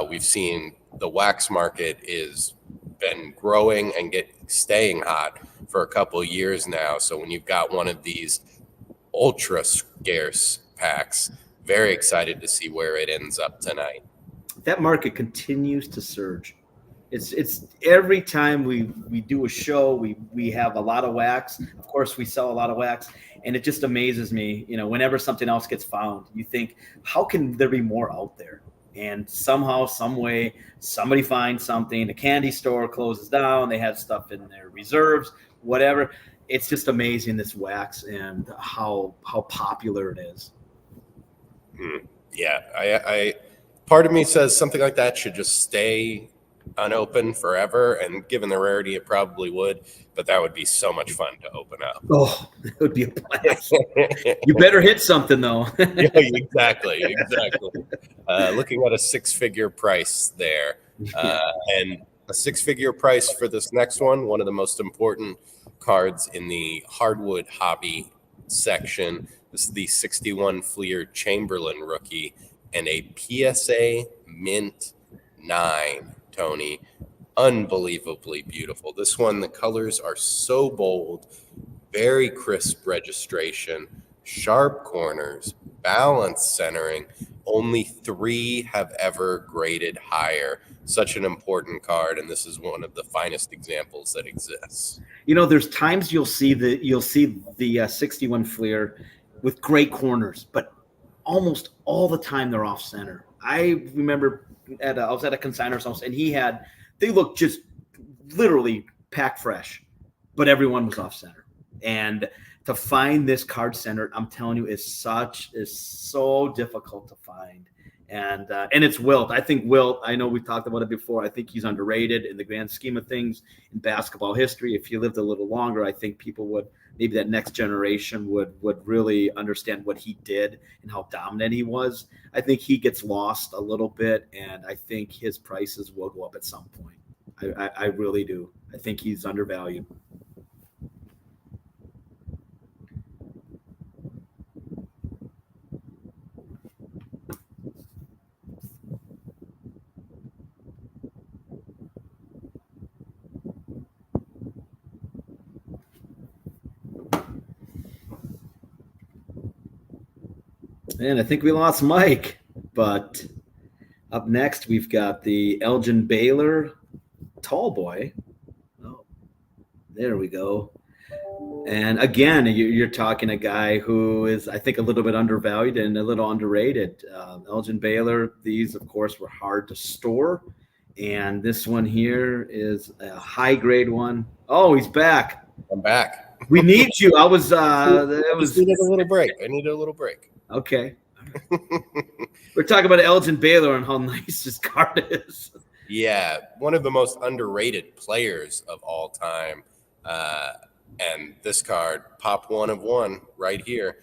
We've seen the wax market is been growing and staying hot for a couple of years now. So when you've got one of these ultra scarce packs, very excited to see where it ends up tonight. That market continues to surge. It's every time we do a show, we have a lot of wax. Of course, we sell a lot of wax, and it just amazes me. Whenever something else gets found, you think, how can there be more out there? And somehow, some way, somebody finds something. A candy store closes down. They have stuff in their reserves, whatever. It's just amazing, this wax, and how popular it is. Yeah, I part of me says something like that should just stay unopened forever, and given the rarity, it probably would, but that would be so much fun to open up. Oh, it would be a blast. You better hit something, though. Yeah, exactly. Looking at a 6-figure price there, and a 6-figure price for this next one of the most important cards in the hardwood hobby section. This is the 61 Fleer Chamberlain rookie and a PSA Mint 9. Tony, unbelievably beautiful. This one, the colors are so bold, very crisp registration, sharp corners, balanced centering. Only 3 have ever graded higher. Such an important card, and this is one of the finest examples that exists. There's times you'll see the 61 Fleer with great corners, but almost all the time they're off center. I remember I was at a consignor's house, and they looked just literally pack fresh, but everyone was off center. And to find this card centered, I'm telling you, is so difficult to find. And it's Wilt. I think Wilt, I know we've talked about it before. I think he's underrated in the grand scheme of things in basketball history. If he lived a little longer, I think people would, maybe that next generation would really understand what he did and how dominant he was. I think he gets lost a little bit, and I think his prices will go up at some point. I really do. I think he's undervalued. And I think we lost Mike, but up next we've got the Elgin Baylor Tall Boy. Oh, there we go. And again, you're talking a guy who is, I think, a little bit undervalued and a little underrated. Elgin Baylor, these, of course, were hard to store. And this one here is a high-grade one. Oh, he's back. I'm back. We need you. I needed a little break. I needed a little break. Okay. We're talking about Elgin Baylor and how nice this card is. Yeah, one of the most underrated players of all time. And this card, pop 1 of 1 right here.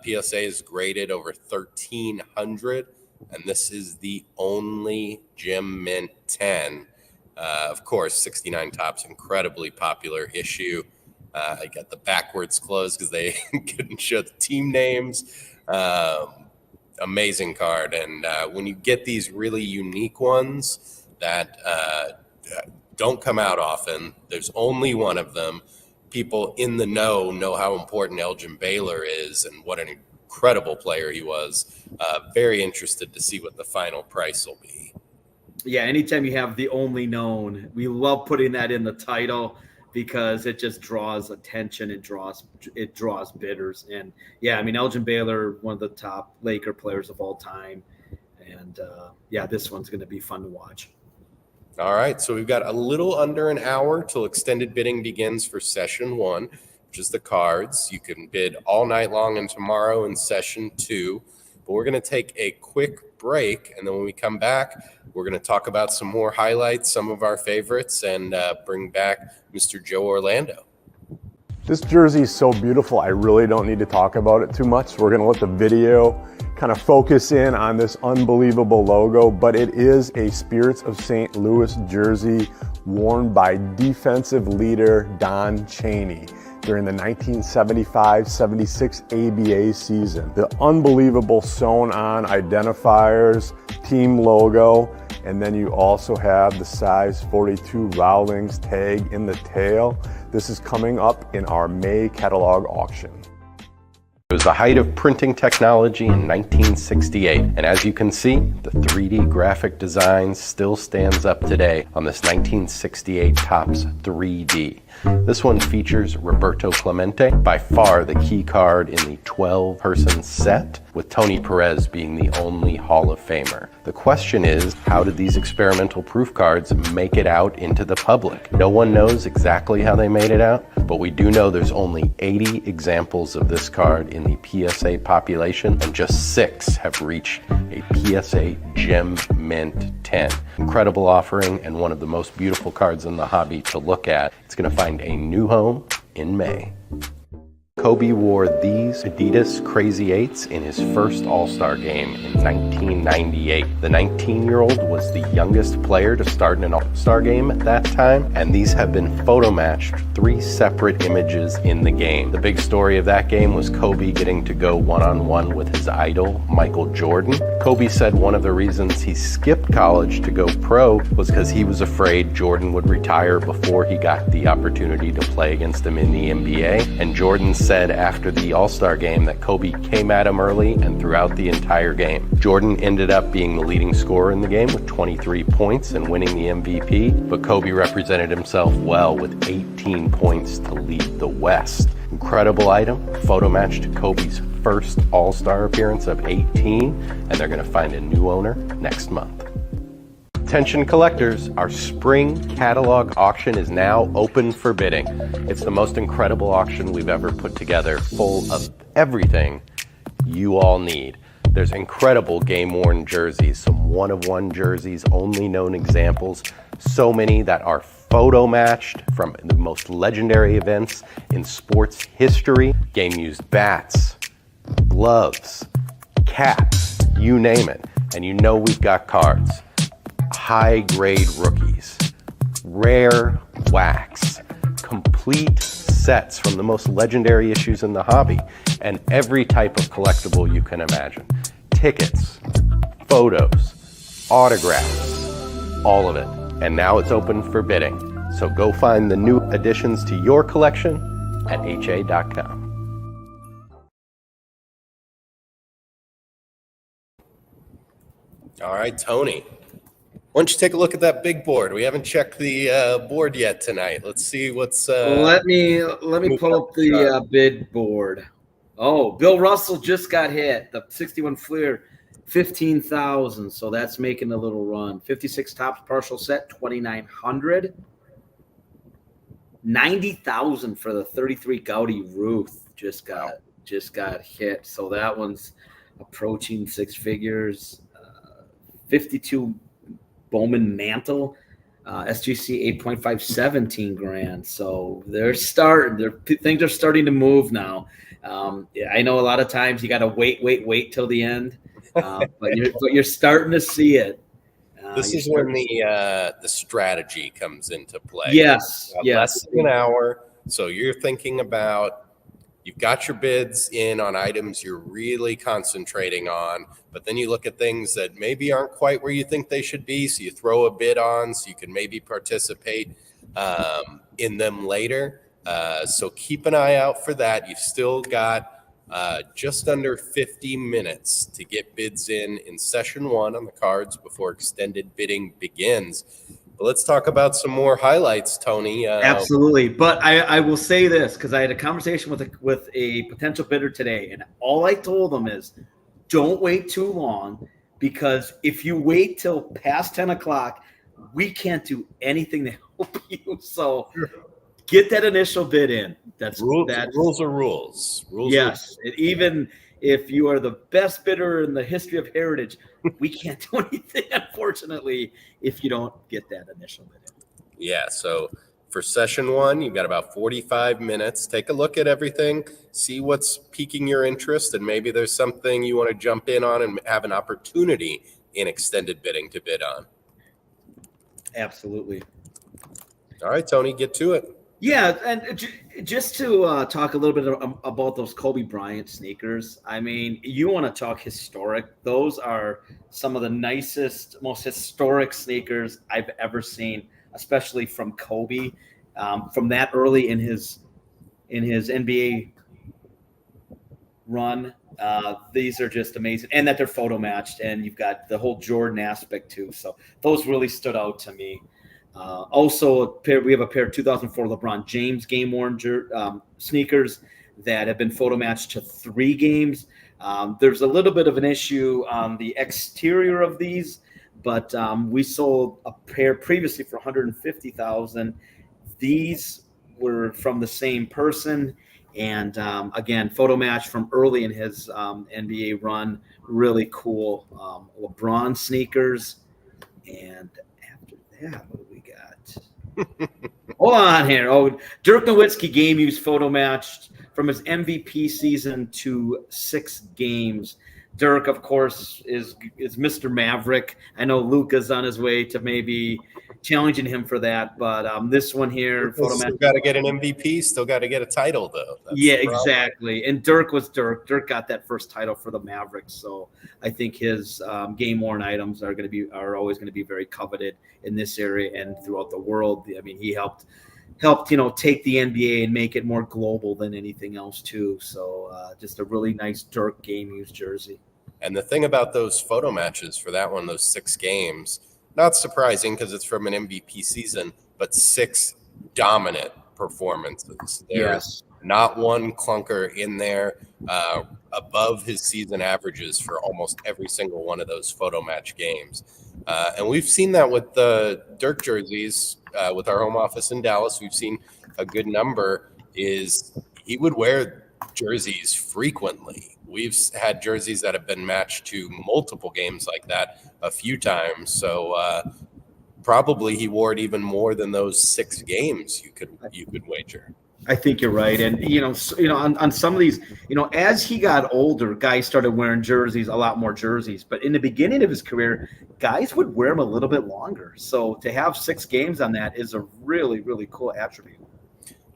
PSA is graded over 1,300, and this is the only Gem Mint 10. Of course, 69 Topps, incredibly popular issue. I got the backwards close because they couldn't show the team names. Amazing card. And when you get these really unique ones that don't come out often, there's only one of them. People in the know how important Elgin Baylor is and what an incredible player he was. Very interested to see what the final price will be. Yeah, anytime you have the only known, we love putting that in the title because it just draws attention. It draws bidders. And yeah, I mean, Elgin Baylor, one of the top Laker players of all time. And yeah, this one's going to be fun to watch. All right, so we've got a little under an hour till extended bidding begins for session 1, which is the cards. You can bid all night long and tomorrow in session 2. But we're going to take a quick break, and then when we come back, we're going to talk about some more highlights, some of our favorites, and bring back Mr. Joe Orlando. This jersey is so beautiful, I really don't need to talk about it too much. We're going to let the video kind of focus in on this unbelievable logo, but it is a Spirits of St. Louis jersey worn by defensive leader Don Chaney during the 1975-76 ABA season. The unbelievable sewn-on identifiers, team logo, and then you also have the size 42 Rowlings tag in the tail. This is coming up in our May catalog auction. It was the height of printing technology in 1968, and as you can see, the 3D graphic design still stands up today on this 1968 Topps 3D. This one features Roberto Clemente, by far the key card in the 12-person set, with Tony Perez being the only Hall of Famer. The question is, how did these experimental proof cards make it out into the public? No one knows exactly how they made it out, but we do know there's only 80 examples of this card in the PSA population, and just 6 have reached a PSA Gem Mint 10. Incredible offering and one of the most beautiful cards in the hobby to look at. It's going to find a new home in May. Kobe wore these Adidas Crazy 8s in his first All-Star game in 1998. The 19-year-old was the youngest player to start in an All-Star game at that time, and these have been photo-matched 3 separate images in the game. The big story of that game was Kobe getting to go one-on-one with his idol, Michael Jordan. Kobe said one of the reasons he skipped college to go pro was because he was afraid Jordan would retire before he got the opportunity to play against him in the NBA, and Jordan said after the All-Star game that Kobe came at him early and throughout the entire game. Jordan ended up being the leading scorer in the game with 23 points and winning the MVP, but Kobe represented himself well with 18 points to lead the West. Incredible item, photo match to Kobe's first All-Star appearance of 18, and they're going to find a new owner next month. Attention collectors, our spring catalog auction is now open for bidding. It's the most incredible auction we've ever put together, full of everything you all need. There's incredible game-worn jerseys, some one-of-one jerseys, only known examples, so many that are photo-matched from the most legendary events in sports history, game-used bats, gloves, caps, you name it. And you know we've got cards. High-grade rookies, rare wax, complete sets from the most legendary issues in the hobby, and every type of collectible you can imagine. Tickets, photos, autographs, all of it. And now it's open for bidding. So go find the new additions to your collection at ha.com. All right, Tony. Why don't you take a look at that big board? We haven't checked the board yet tonight. Let's see what's. Let me pull up the bid board. Oh, Bill Russell just got hit. The 61 Fleer, 15,000. So that's making a little run. 56 Topps partial set, 2,900. 90,000 for the 33 Gaudy Ruth. Just got hit. So that one's approaching 6 figures. 52 Bowman Mantle, SGC 8.5, 17 grand. So they're starting. Things are starting to move now. I know a lot of times you got to wait till the end, but you're starting to see it. This is when the strategy comes into play. Yes. Less than an hour. So you're thinking about, you've got your bids in on items you're really concentrating on, but then you look at things that maybe aren't quite where you think they should be. So you throw a bid on so you can maybe participate in them later. So keep an eye out for that. You've still got just under 50 minutes to get bids in session 1 on the cards before extended bidding begins. But let's talk about some more highlights, Tony. Absolutely. But I will say this, because I had a conversation with a potential bidder today, and all I told them is don't wait too long, because if you wait till past 10 o'clock, we can't do anything to help you. So get that initial bid in. Rules are rules. Yes. Even if you are the best bidder in the history of Heritage, we can't do anything, unfortunately, if you don't get that initial bid in. Yeah. So for session 1, you've got about 45 minutes. Take a look at everything, see what's piquing your interest, and maybe there's something you want to jump in on and have an opportunity in extended bidding to bid on. Absolutely. All right, Tony, get to it. Yeah, and just to talk a little bit about those Kobe Bryant sneakers. I mean, you want to talk historic. Those are some of the nicest, most historic sneakers I've ever seen, especially from Kobe, from that early in his NBA run. These are just amazing, and that they're photo matched, and you've got the whole Jordan aspect too. So those really stood out to me. Also, we have a pair of 2004 LeBron James game worn sneakers that have been photo matched to 3 games. There's a little bit of an issue on the exterior of these, but we sold a pair previously for $150,000. These were from the same person, and again, photo match from early in his NBA run. Really cool LeBron sneakers. And after that, what do we got? Hold on here. Oh, Dirk Nowitzki game used photo matched from his MVP season to 6 games. Dirk, of course, is Mr. Maverick. I know Luka's on his way to maybe challenging him for that, but this one here, photo match. Still got to get an MVP. Still got to get a title, though. That's exactly. And Dirk was Dirk. Dirk got that first title for the Mavericks, so I think his game worn items are always going to be very coveted in this area and throughout the world. I mean, he helped take the NBA and make it more global than anything else too. So just a really nice Dirk game used jersey. And the thing about those photo matches for that one, those 6 games, not surprising because it's from an MVP season, but 6 dominant performances. There's not one clunker in there, above his season averages for almost every single one of those photo match games. And we've seen that with the Dirk jerseys, with our home office in Dallas. We've seen a good number is he would wear jerseys frequently. We've had jerseys that have been matched to multiple games like that a few times. So probably he wore it even more than those 6 games you could wager. I think you're right. And, on some of these, as he got older, guys started wearing jerseys, a lot more jerseys. But in the beginning of his career, guys would wear them a little bit longer. So to have 6 games on that is a really, really cool attribute.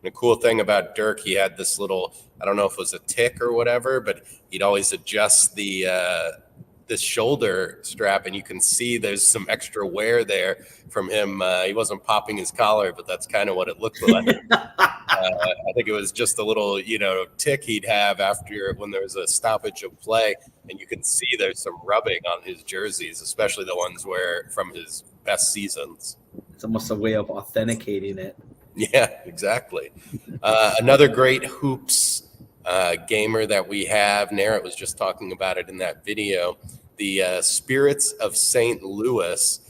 The cool thing about Dirk, he had this little, I don't know if it was a tick or whatever, but he'd always adjust this shoulder strap, and you can see there's some extra wear there from him. He wasn't popping his collar, but that's kind of what it looked like. I think it was just a little, tick he'd have after when there was a stoppage of play, and you can see there's some rubbing on his jerseys, especially the ones where from his best seasons. It's almost a way of authenticating it. Yeah, exactly. Another great hoops gamer that we have, Narrett was just talking about it in that video, the Spirits of St. Louis.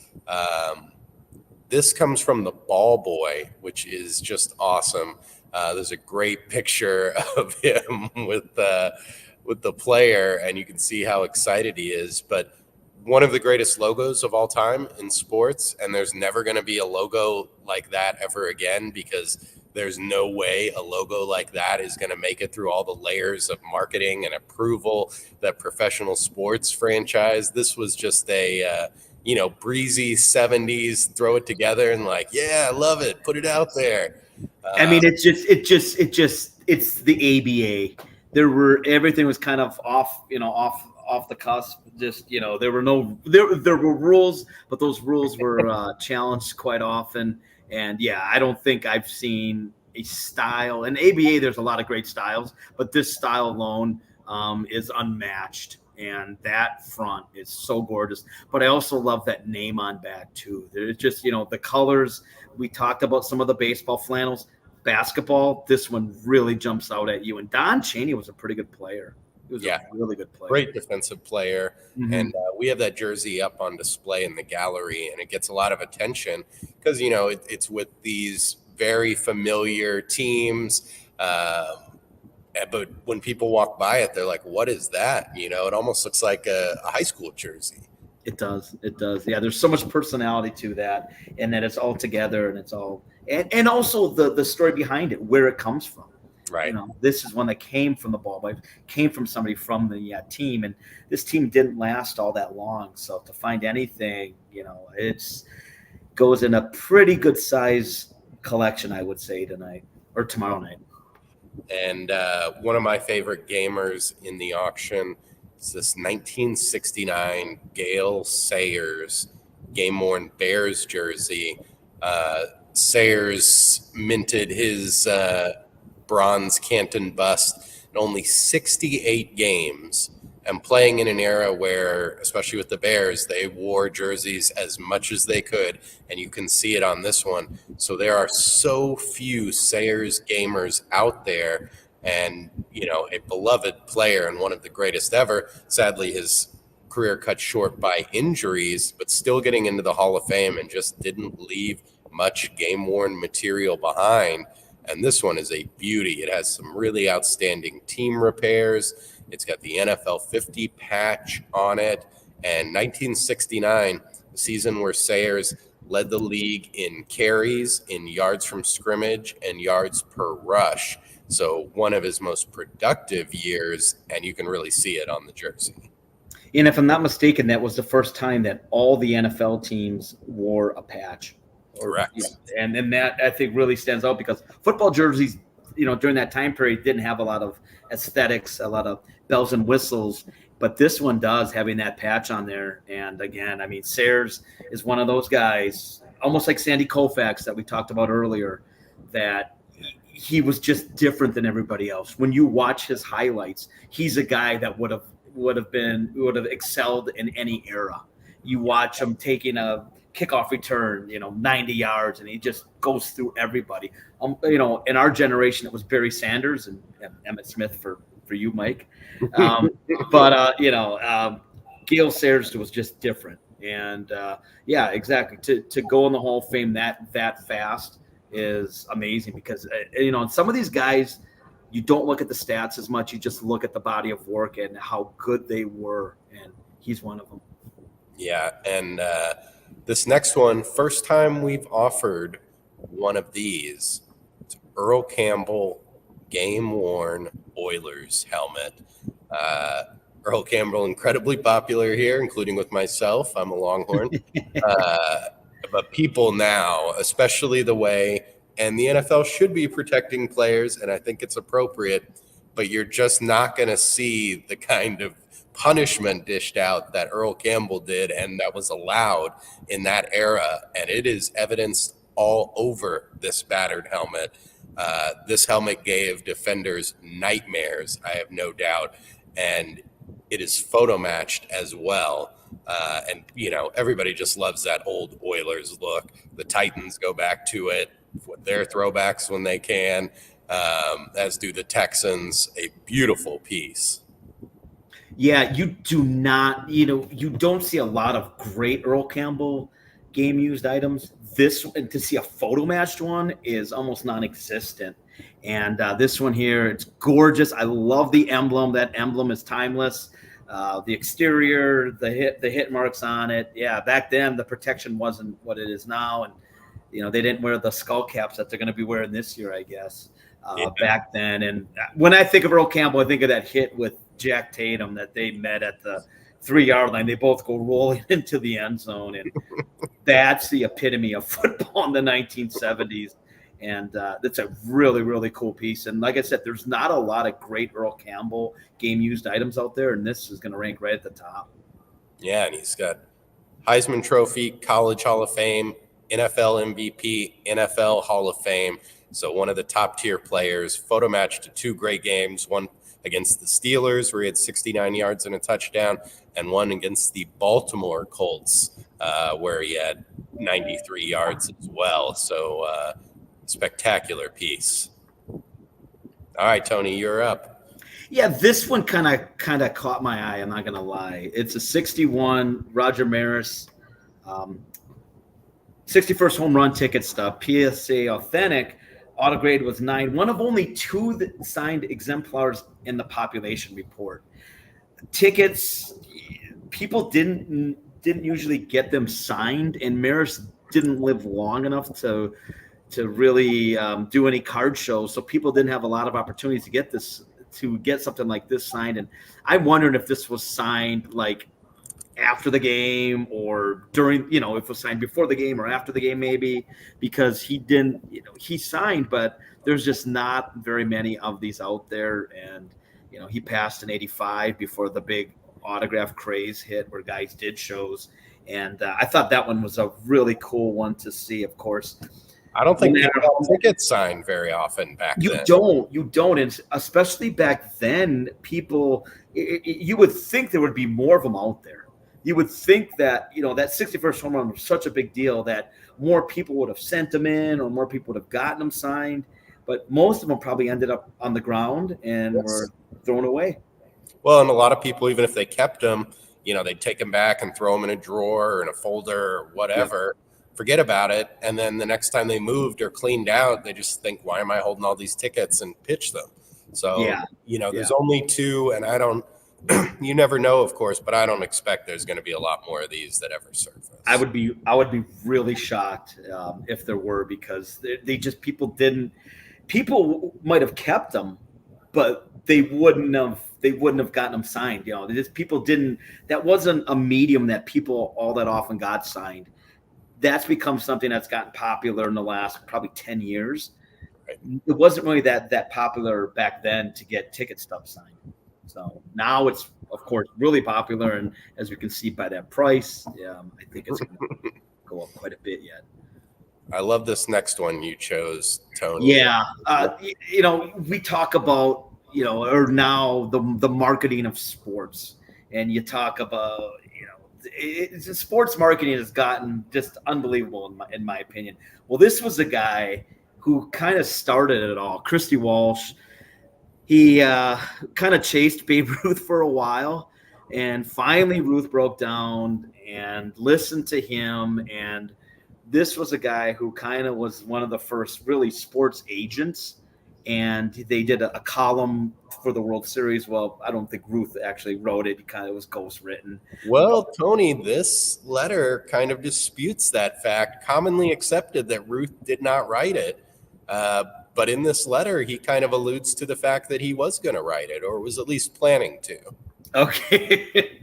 This comes from the Ball Boy, which is just awesome. There's a great picture of him with the player, and you can see how excited he is. But one of the greatest logos of all time in sports, and there's never going to be a logo like that ever again, because there's no way a logo like that is going to make it through all the layers of marketing and approval that professional sports franchise. This was just a breezy 70s, throw it together and like, yeah, I love it, put it out there. I mean, it's the ABA. Everything was kind of off the cusp. Just, there were rules, but those rules were challenged quite often. And yeah, I don't think I've seen a style. In ABA, there's a lot of great styles, but this style alone is unmatched. And that front is so gorgeous. But I also love that name on back too. There's just, the colors. We talked about some of the baseball flannels. Basketball, this one really jumps out at you. And Don Chaney was a pretty good player. He was a really good player. Great defensive player. Mm-hmm. And we have that jersey up on display in the gallery, and it gets a lot of attention because, it's with these very familiar teams. But when people walk by it, they're like, what is that? It almost looks like a high school jersey. It does. Yeah, there's so much personality to that, and that it's all together, and it's all and also the story behind it, where it comes from. Right. This is one that came from the ball boy, came from somebody from the team, and this team didn't last all that long. So to find anything, it's goes in a pretty good size collection, I would say, tonight or tomorrow night. And one of my favorite gamers in the auction is this 1969 Gale Sayers game-worn Bears jersey. Sayers minted his bronze Canton bust in only 68 games, and playing in an era where, especially with the Bears, they wore jerseys as much as they could, and you can see it on this one. So there are so few Sayers gamers out there, and, a beloved player and one of the greatest ever. Sadly, his career cut short by injuries, but still getting into the Hall of Fame and just didn't leave much game-worn material behind. And this one is a beauty. It has some really outstanding team repairs. It's got the NFL 50 patch on it. And 1969, the season where Sayers led the league in carries, in yards from scrimmage, and yards per rush. So one of his most productive years, and you can really see it on the jersey. And if I'm not mistaken, that was the first time that all the NFL teams wore a patch. Correct. And then that, I think, really stands out because football jerseys, during that time period didn't have a lot of aesthetics, a lot of bells and whistles, but this one does, having that patch on there. And again, I mean, Sayers is one of those guys, almost like Sandy Koufax that we talked about earlier, that he was just different than everybody else. When you watch his highlights, he's a guy that would have excelled in any era. You watch him taking a kickoff return, 90 yards, and he just goes through everybody. In our generation, it was Barry Sanders and Emmitt Smith for you, Mike. Gale Sayers was just different. And exactly. To go in the Hall of Fame that fast is amazing because, some of these guys, you don't look at the stats as much. You just look at the body of work and how good they were. And he's one of them. Yeah. And, this next one, first time we've offered one of these. It's Earl Campbell game-worn Oilers helmet. Earl Campbell, incredibly popular here, including with myself. I'm a Longhorn. But people now, especially the way, and the NFL should be protecting players, and I think it's appropriate, but you're just not going to see the kind of punishment dished out that Earl Campbell did and that was allowed in that era. And it is evidenced all over this battered helmet. This helmet gave defenders nightmares, I have no doubt. And it is photo matched as well. And everybody just loves that old Oilers look. The Titans go back to it with their throwbacks when they can, as do the Texans. A beautiful piece. Yeah, you do not, you don't see a lot of great Earl Campbell game used items. To see a photo matched one is almost non-existent. And this one here, it's gorgeous. I love the emblem. That emblem is timeless. The exterior, the hit marks on it. Yeah, back then the protection wasn't what it is now, and they didn't wear the skull caps that they're going to be wearing this year, I guess. Back then, and when I think of Earl Campbell, I think of that hit with Jack Tatum that they met at the 3-yard line. They both go rolling into the end zone, and that's the epitome of football in the 1970s. And that's a really, really cool piece. And like I said, there's not a lot of great Earl Campbell game-used items out there, and this is going to rank right at the top. Yeah, and he's got Heisman Trophy, College Hall of Fame, NFL MVP, NFL Hall of Fame. So one of the top-tier players, photo matched to 2 great games, one against the Steelers where he had 69 yards and a touchdown, and one against the Baltimore Colts where he had 93 yards as well. So spectacular piece. All right, Tony, you're up. Yeah, this one kind of caught my eye. I'm not gonna lie. It's a 61 Roger Maris, 61st home run ticket stub, PSA authentic. Auto grade was 9. One of only 2 that signed exemplars in the population report. Tickets, people didn't usually get them signed, and Maris didn't live long enough to really do any card shows, so people didn't have a lot of opportunities to get something like this signed. And I'm wondering if this was signed like after the game or during, if it was signed before the game or after the game, maybe, because he didn't, he signed, but there's just not very many of these out there. And, he passed in 85 before the big autograph craze hit where guys did shows. And I thought that one was a really cool one to see, of course. I don't think they get signed very often back then. You don't. And especially back then, people, you would think there would be more of them out there. You would think that, that 61st home run was such a big deal that more people would have sent them in or more people would have gotten them signed. But most of them probably ended up on the ground and were thrown away. Well, and a lot of people, even if they kept them, they'd take them back and throw them in a drawer or in a folder or whatever, forget about it. And then the next time they moved or cleaned out, they just think, why am I holding all these tickets, and pitch them? So, there's only 2, and you never know, of course, but I don't expect there's going to be a lot more of these that ever surface. I would be really shocked if there were, because people might have kept them, but they wouldn't have gotten them signed. That wasn't a medium that people all that often got signed. That's become something that's gotten popular in the last probably 10 years. Right. It wasn't really that popular back then to get ticket stubs signed. So now it's, of course, really popular. And as we can see by that price, I think it's going to go up quite a bit yet. I love this next one you chose, Tony. Yeah. We talk about, or now the marketing of sports, and you talk about, sports marketing has gotten just unbelievable in my opinion. Well, this was a guy who kind of started it all. Christy Walsh. He kind of chased Babe Ruth for a while, and finally Ruth broke down and listened to him. And this was a guy who kind of was one of the first really sports agents. And they did a column for the World Series. Well, I don't think Ruth actually wrote it. It kind of was ghostwritten. Well, Tony, this letter kind of disputes that fact. Commonly accepted that Ruth did not write it. But in this letter, he kind of alludes to the fact that he was going to write it, or was at least planning to. Okay.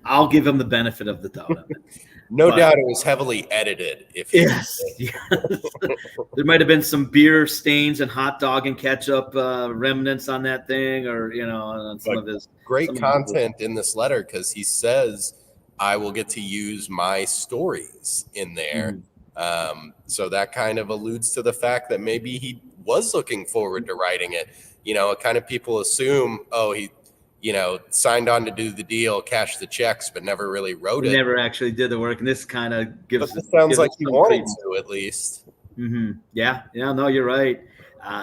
I'll give him the benefit of the doubt. No doubt it was heavily edited. Yes. There might have been some beer stains and hot dog and ketchup remnants on that thing, or, on some of his. Great content in this letter, because he says, I will get to use my stories in there. Mm-hmm. So that kind of alludes to the fact that maybe he was looking forward to writing it. Kind of people assume, he signed on to do the deal, cashed the checks, but never really wrote it. Never actually did the work. And this kind of gives. But it sounds like he wanted to, at least. Mm-hmm. Yeah. No, you're right.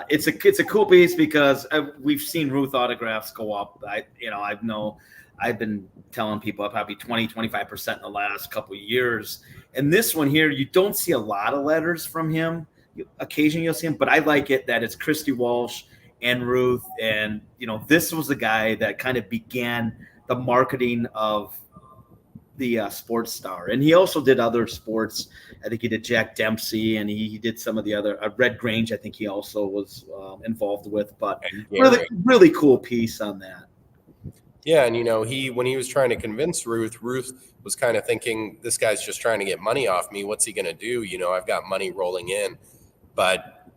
It's a cool piece because we've seen Ruth autographs go up. I've been telling people probably 20-25% in the last couple of years. And this one here, you don't see a lot of letters from him. Occasionally you'll see him, but I like it that it's Christy Walsh and Ruth. And, this was the guy that kind of began the marketing of the sports star. And he also did other sports. I think he did Jack Dempsey, and he did some of the other Red Grange. I think he also was involved with, but really cool piece on that. Yeah, and when he was trying to convince Ruth was kind of thinking, this guy's just trying to get money off me. What's he going to do? I've got money rolling in. But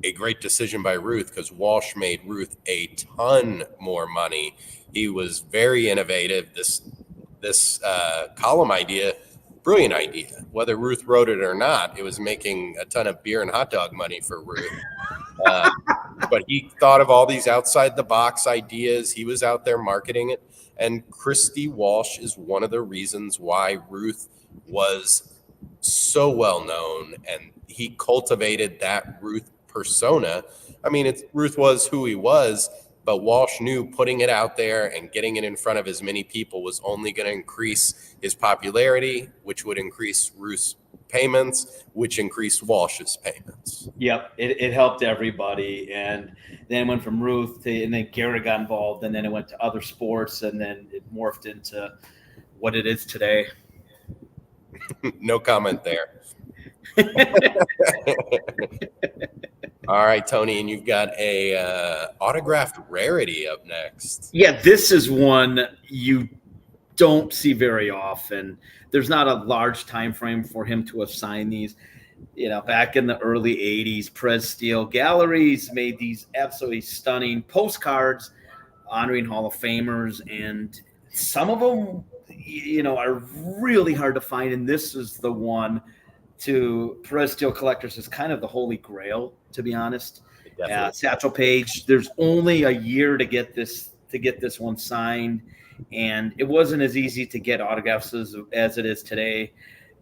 a great decision by Ruth, because Walsh made Ruth a ton more money. He was very innovative. This column idea, brilliant idea. Whether Ruth wrote it or not, it was making a ton of beer and hot dog money for Ruth. But he thought of all these outside the box ideas. He was out there marketing it. And Christy Walsh is one of the reasons why Ruth was so well known, and he cultivated that Ruth persona. I mean, Ruth was who he was, but Walsh knew putting it out there and getting it in front of as many people was only going to increase his popularity, which would increase Ruth's payments, which increased Walsh's payments. Yep, it helped everybody, and then it went from Ruth and then Garrett got involved, and then it went to other sports, and then it morphed into what it is today. No comment there. All right, Tony, and you've got a autographed rarity up next. Yeah, this is one you don't see very often. There's not a large time frame for him to have signed these. Back in the early 80s, Perez Steel Galleries made these absolutely stunning postcards honoring Hall of Famers, and some of them, are really hard to find, and this is the one to Perez Steel collectors is kind of the holy grail, to be honest. Satchel Paige, there's only a year to get this one signed, and it wasn't as easy to get autographs as it is today.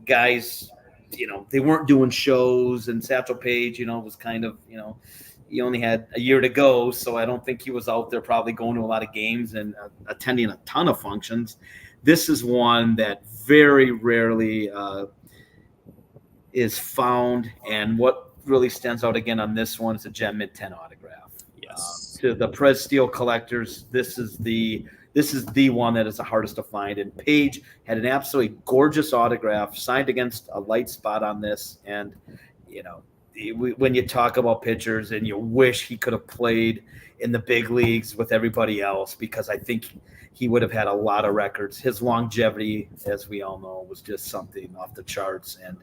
Guys, they weren't doing shows, and Satchel Paige, was kind of, he only had a year to go, so I don't think he was out there probably going to a lot of games and attending a ton of functions. This is one that very rarely is found, and what really stands out again on this one is a Gem Mint 10 autograph. Yes. To the Perez Steel collectors, this is the one that is the hardest to find. And Paige had an absolutely gorgeous autograph signed against a light spot on this. And, when you talk about pitchers and you wish he could have played in the big leagues with everybody else, because I think he would have had a lot of records. His longevity, as we all know, was just something off the charts. And,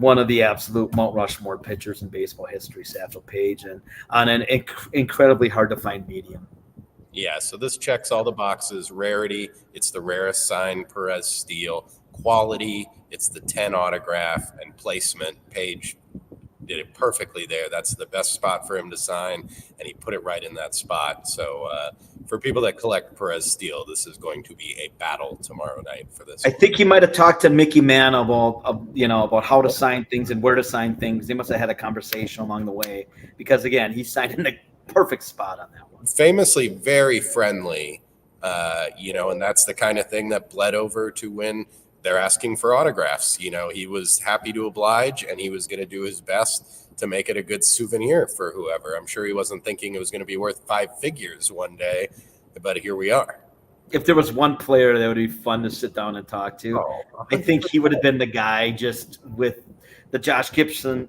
one of the absolute Mount Rushmore pitchers in baseball history, Satchel Paige, and on an incredibly hard to find medium. Yeah, so this checks all the boxes. Rarity, it's the rarest signed Perez Steel. Quality, it's the 10 autograph, and placement. Paige did it perfectly there. That's the best spot for him to sign, and he put it right in that spot. So for people that collect Perez Steel, this is going to be a battle tomorrow night for this. I think he might have talked to Mickey Mann about how to sign things and where to sign things. They must have had a conversation along the way, because again, he signed in the perfect spot on that one. Famously very friendly, and that's the kind of thing that bled over to when they're asking for autographs. He was happy to oblige, and he was going to do his best to make it a good souvenir for whoever. I'm sure he wasn't thinking it was going to be worth 5 figures one day, but here we are. If there was one player that would be fun to sit down and talk to, I think he would have been the guy, just with the Josh Gibson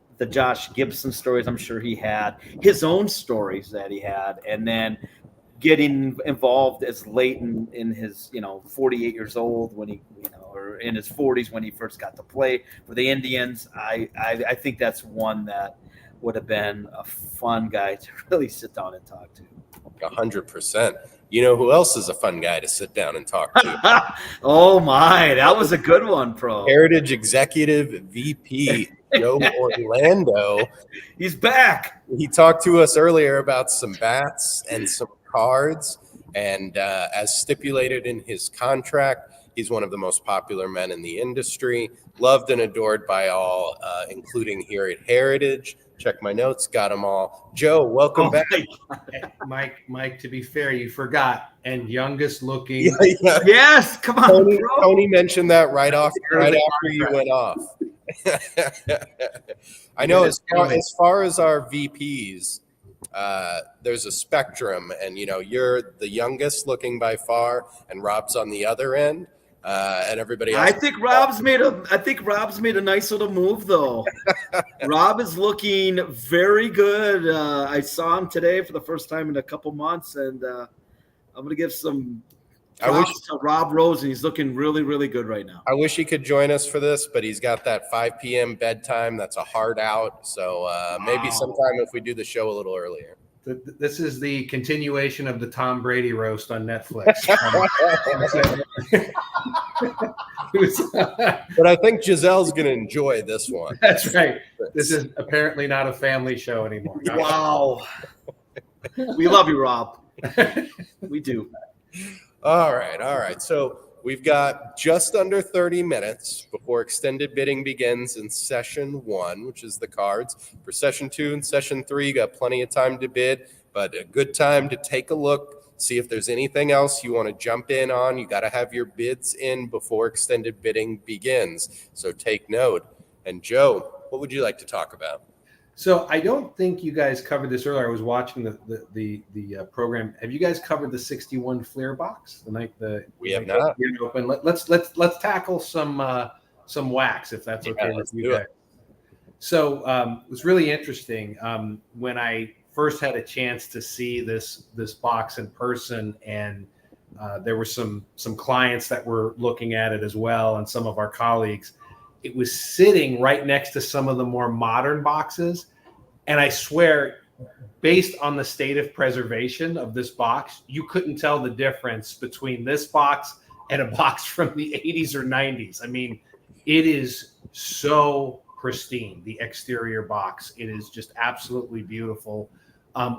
stories. I'm sure he had his own stories that he had, and then getting involved as late in his 48 years old when he or in his 40s when he first got to play for the Indians. I think that's one that would have been a fun guy to really sit down and talk to. 100%. Who else is a fun guy to sit down and talk to? Oh my, that was a good one, Pro. Heritage Executive VP Joe Orlando. He's back. He talked to us earlier about some bats and some cards, and as stipulated in his contract, he's one of the most popular men in the industry, loved and adored by all, including here at Heritage. Check my notes, got them all. Joe, welcome back. Mike, to be fair, you forgot, and youngest looking. Yeah. Yes, come on, Tony mentioned that right after you went off. I know as far as our VPs, there's a spectrum, and you're the youngest looking by far, and Rob's on the other end, and everybody else. I think Rob's made a nice little move though. Rob is looking very good. I saw him today for the first time in a couple months, and I'm going to give some props to Rob Rosen. He's looking really, really good right now. I wish he could join us for this, but he's got that 5 p.m. bedtime. That's a hard out. So maybe sometime if we do the show a little earlier. This is the continuation of the Tom Brady roast on Netflix. But I think Giselle's going to enjoy this one. That's right. This is apparently not a family show anymore. Wow. We love you, Rob. We do. All right. So we've got just under 30 minutes before extended bidding begins in session 1, which is the cards. For session 2 and session 3, you got plenty of time to bid, but a good time to take a look, see if there's anything else you want to jump in on. You got to have your bids in before extended bidding begins. So take note. And Joe, what would you like to talk about? So I don't think you guys covered this earlier. I was watching the program. Have you guys covered the 61 Fleer box the night we have not open? Let's tackle some wax if that's okay with you guys. So it was really interesting when I first had a chance to see this box in person, and there were some clients that were looking at it as well, and some of our colleagues. It was sitting right next to some of the more modern boxes. And I swear, based on the state of preservation of this box, you couldn't tell the difference between this box and a box from the 80s or 90s. I mean, it is so pristine, the exterior box. It is just absolutely beautiful.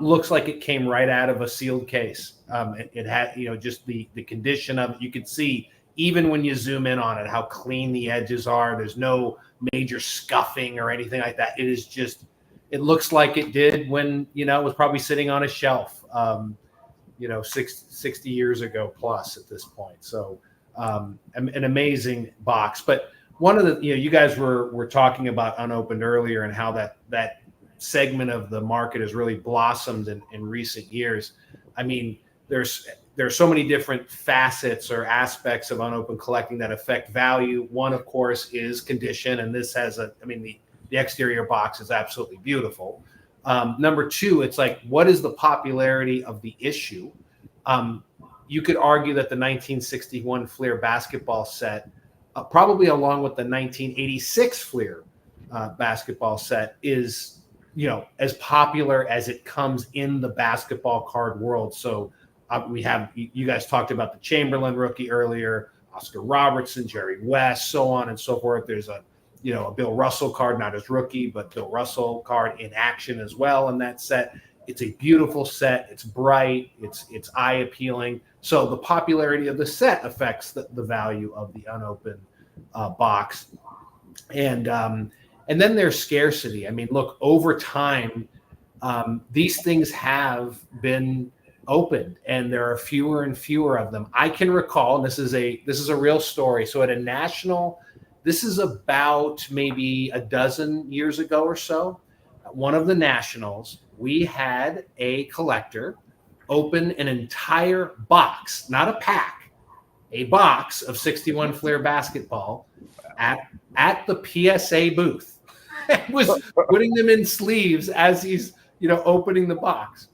Looks like it came right out of a sealed case. It had, just the condition of it. You could see, even when you zoom in on it, how clean the edges are. There's no major scuffing or anything like that. It is just, it looks like it did when, it was probably sitting on a shelf, 60 years ago plus at this point. So an amazing box. But one of the, you guys were talking about unopened earlier and how that segment of the market has really blossomed in recent years. I mean, there are so many different facets or aspects of unopened collecting that affect value. One, of course, is condition, and this has the exterior box is absolutely beautiful. Number 2, it's like, what is the popularity of the issue? You could argue that the 1961 Fleer basketball set, probably along with the 1986 Fleer basketball set, is as popular as it comes in the basketball card world. So we have, you guys talked about the Chamberlain rookie earlier, Oscar Robertson, Jerry West, so on and so forth. There's a Bill Russell card, not his rookie, but Bill Russell card in action as well in that set. It's a beautiful set. It's bright. It's eye appealing. So the popularity of the set affects the value of the unopened box. And then there's scarcity. I mean, look, over time, these things have been opened, and there are fewer and fewer of them. I can recall, and this is a real story. So at a national, this is about maybe a dozen years ago or so, at one of the nationals, we had a collector open an entire box, not a pack, a box of 61 Fleer basketball at the PSA booth. It was putting them in sleeves as he's, opening the box.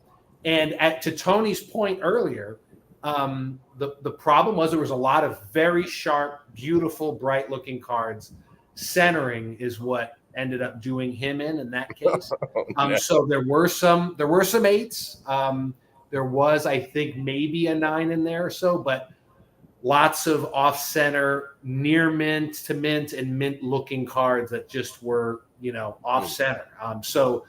And to Tony's point earlier, the problem was there was a lot of very sharp, beautiful, bright-looking cards. Centering is what ended up doing him in that case. So there were some 8s. There was, I think, maybe a 9 in there or so, but lots of off-center, near mint to mint and mint-looking cards that just were, off-center. So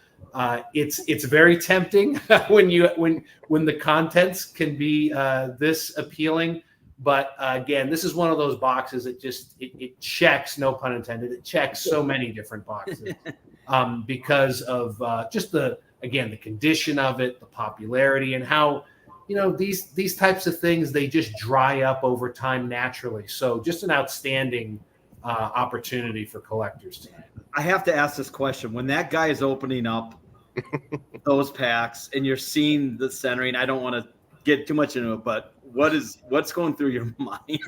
it's very tempting when the contents can be this appealing. But again, this is one of those boxes that it checks, no pun intended, it checks so many different boxes because of just the condition of it, the popularity, and how these types of things, they just dry up over time naturally. So just an outstanding opportunity for collectors tonight. I have to ask this question: when that guy is opening up those packs, and you're seeing the centering. I don't want to get too much into it, but what's going through your mind?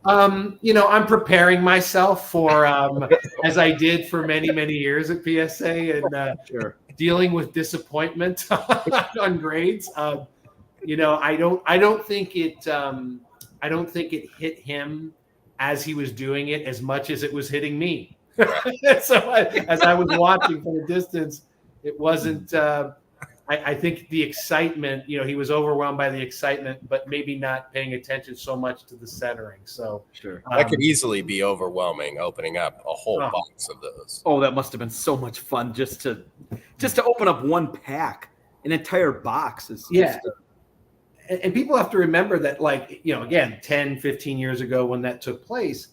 I'm preparing myself for, as I did for many, many years at PSA, and Sure. dealing with disappointment on grades. I don't think it hit him as he was doing it as much as it was hitting me. So as I was watching from a distance, it wasn't. I think the excitement, he was overwhelmed by the excitement, but maybe not paying attention so much to the centering. So Sure. That could easily be overwhelming, opening up a whole box of those. Oh, that must have been so much fun just to open up one pack, an entire box. And people have to remember that, again, 10, 15 years ago when that took place,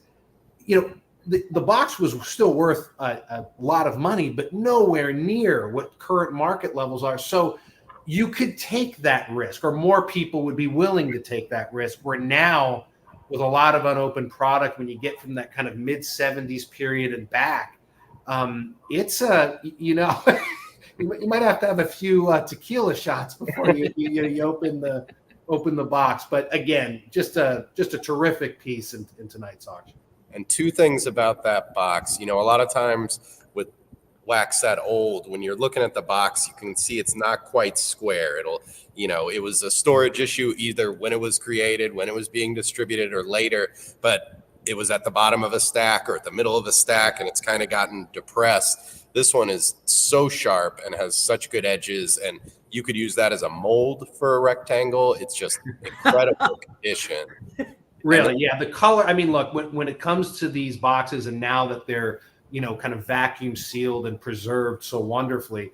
the box was still worth a lot of money, but nowhere near what current market levels are. So you could take that risk, or more people would be willing to take that risk, where now with a lot of unopened product, when you get from that kind of mid-70s period and back, it's you might have to have a few tequila shots before you open the box. But again, just a terrific piece in tonight's auction. And two things about that box. A lot of times with wax that old, when you're looking at the box, you can see it's not quite square. It was a storage issue either when it was created, when it was being distributed, or later, but it was at the bottom of a stack or at the middle of a stack, and it's kind of gotten depressed. This one is so sharp and has such good edges, and you could use that as a mold for a rectangle. It's just incredible condition. Really, yeah. The color. I mean, look, when it comes to these boxes, and now that they're kind of vacuum sealed and preserved so wonderfully,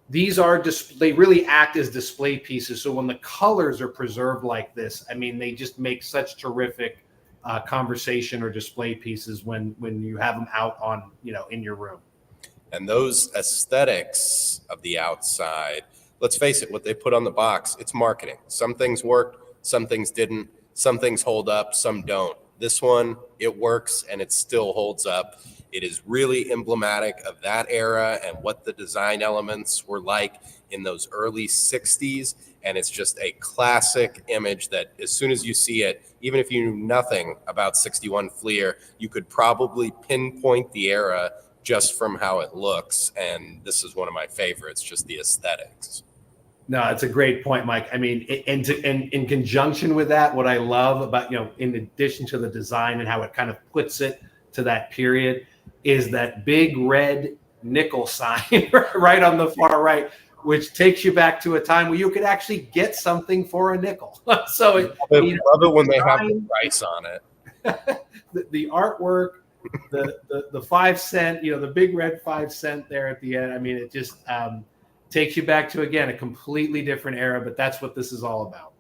these are they really act as display pieces. So when the colors are preserved like this, I mean, they just make such terrific conversation or display pieces when you have them out on in your room. And those aesthetics of the outside, let's face it, what they put on the box, it's marketing. Some things worked, some things didn't. Some things hold up, some don't. This one, it works and it still holds up. It is really emblematic of that era and what the design elements were like in those early 60s. And it's just a classic image that as soon as you see it, even if you knew nothing about 61 Fleer, you could probably pinpoint the era just from how it looks. And this is one of my favorites, just the aesthetics. No, it's a great point, Mike. I mean, and in conjunction with that, what I love about, in addition to the design and how it kind of puts it to that period, is that big red nickel sign right on the far right, which takes you back to a time where you could actually get something for a nickel. So I love it when they have the price on it. the artwork, the 5 cent, the big red 5 cent there at the end. I mean, it just takes you back to, again, a completely different era, but that's what this is all about.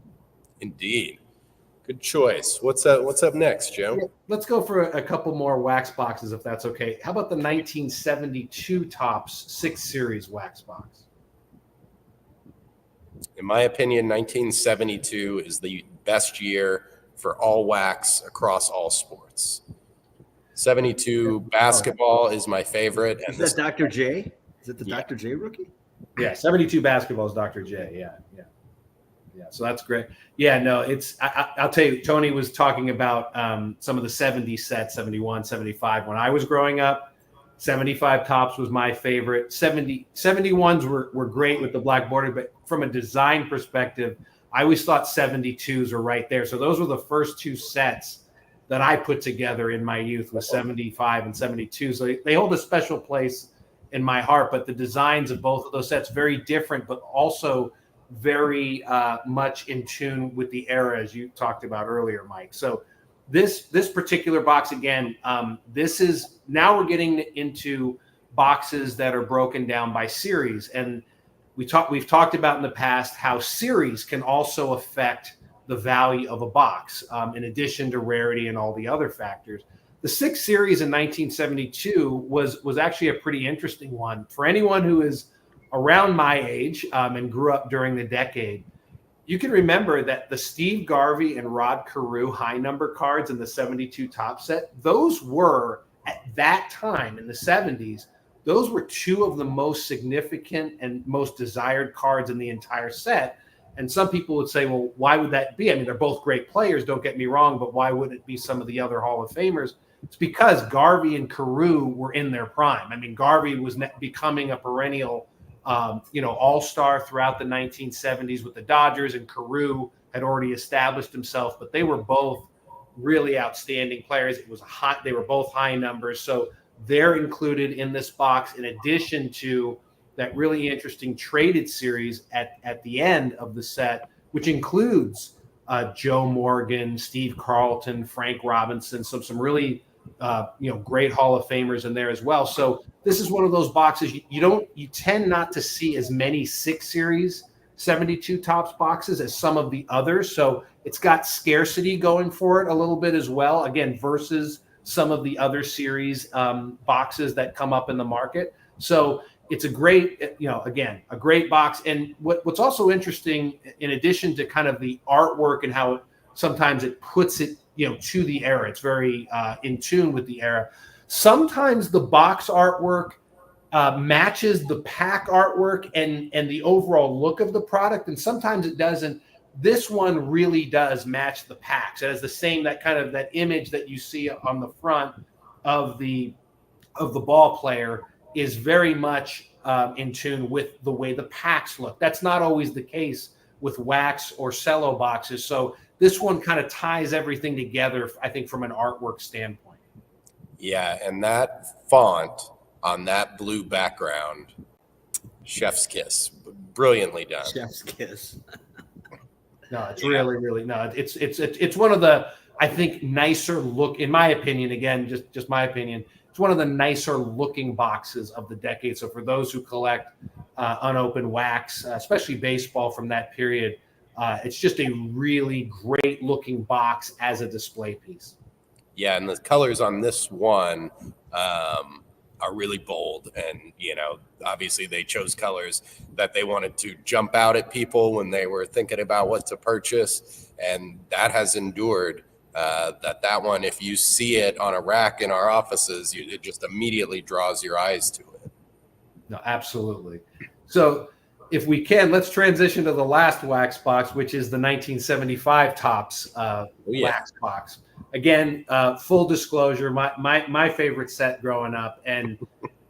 Indeed. Good choice. What's up next, Joe? Let's go for a couple more wax boxes, if that's okay. How about the 1972 Topps 6 Series wax box? In my opinion, 1972 is the best year for all wax across all sports. 72 basketball is my favorite. And is that Dr. J? Is it the Dr. J rookie? Yeah, 72 basketball is Dr. J. Yeah. So that's great. Yeah, no, I'll tell you, Tony was talking about some of the 70 sets, 71, 75. When I was growing up, 75 Topps was my favorite. 71s were great with the black border, but from a design perspective, I always thought 72s were right there. So those were the first two sets that I put together in my youth, with 75 and 72. So they hold a special place in my heart, but the designs of both of those sets, very different, but also very much in tune with the era, as you talked about earlier, Mike. So this particular box, again, this is, now we're getting into boxes that are broken down by series. And we've talked about in the past how series can also affect the value of a box, in addition to rarity and all the other factors. The 6 Series in 1972 was actually a pretty interesting one. For anyone who is around my age and grew up during the decade, you can remember that the Steve Garvey and Rod Carew high number cards in the 72 Topps set, those were, at that time in the 70s, those were two of the most significant and most desired cards in the entire set. And some people would say, well, why would that be? I mean, they're both great players, don't get me wrong, but why wouldn't it be some of the other Hall of Famers? It's because Garvey and Carew were in their prime. I mean, Garvey was becoming a perennial, all-star throughout the 1970s with the Dodgers, and Carew had already established himself, but they were both really outstanding players. They were both high numbers. So they're included in this box in addition to that really interesting traded series at the end of the set, which includes Joe Morgan, Steve Carlton, Frank Robinson, some really great Hall of Famers in there as well. So this is one of those boxes you tend not to see as many 6 Series 72 Topps boxes as some of the others. So it's got scarcity going for it a little bit as well, again, versus some of the other series boxes that come up in the market. So it's a great, a great box. And what's also interesting, in addition to kind of the artwork and how sometimes it puts it, to the era, it's very in tune with the era. Sometimes the box artwork matches the pack artwork and the overall look of the product, and sometimes it doesn't. This one really does match the packs. It has the same, that image that you see on the front of the ball player is very much in tune with the way the packs look. That's not always the case with wax or cello boxes. So this one kind of ties everything together, I think, from an artwork standpoint. Yeah, and that font on that blue background, chef's kiss, brilliantly done. Chef's kiss. No, it's really no. It's one of the, I think, nicer look, in my opinion. Again, just my opinion. It's one of the nicer looking boxes of the decade. So for those who collect unopened wax, especially baseball from that period, it's just a really great looking box as a display piece. Yeah, and the colors on this one are really bold, and obviously they chose colors that they wanted to jump out at people when they were thinking about what to purchase, and that has endured. That one, if you see it on a rack in our offices, it just immediately draws your eyes to it. No, absolutely. So if we can, let's transition to the last wax box, which is the 1975 Topps wax box. Again, full disclosure, my favorite set growing up. And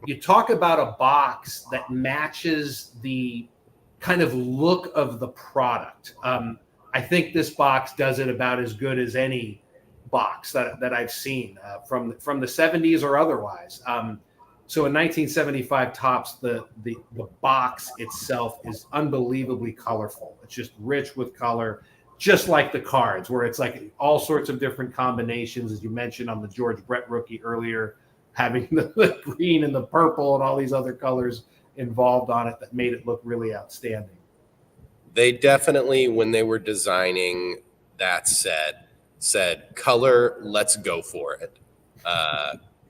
you talk about a box that matches the kind of look of the product. I think this box does it about as good as any box that I've seen from the 70s or otherwise. So in 1975 Topps, the box itself is unbelievably colorful. It's just rich with color, just like the cards, where it's like all sorts of different combinations, as you mentioned on the George Brett rookie earlier, having the green and the purple and all these other colors involved on it that made it look really outstanding. They definitely, when they were designing that set, said, color, let's go for it.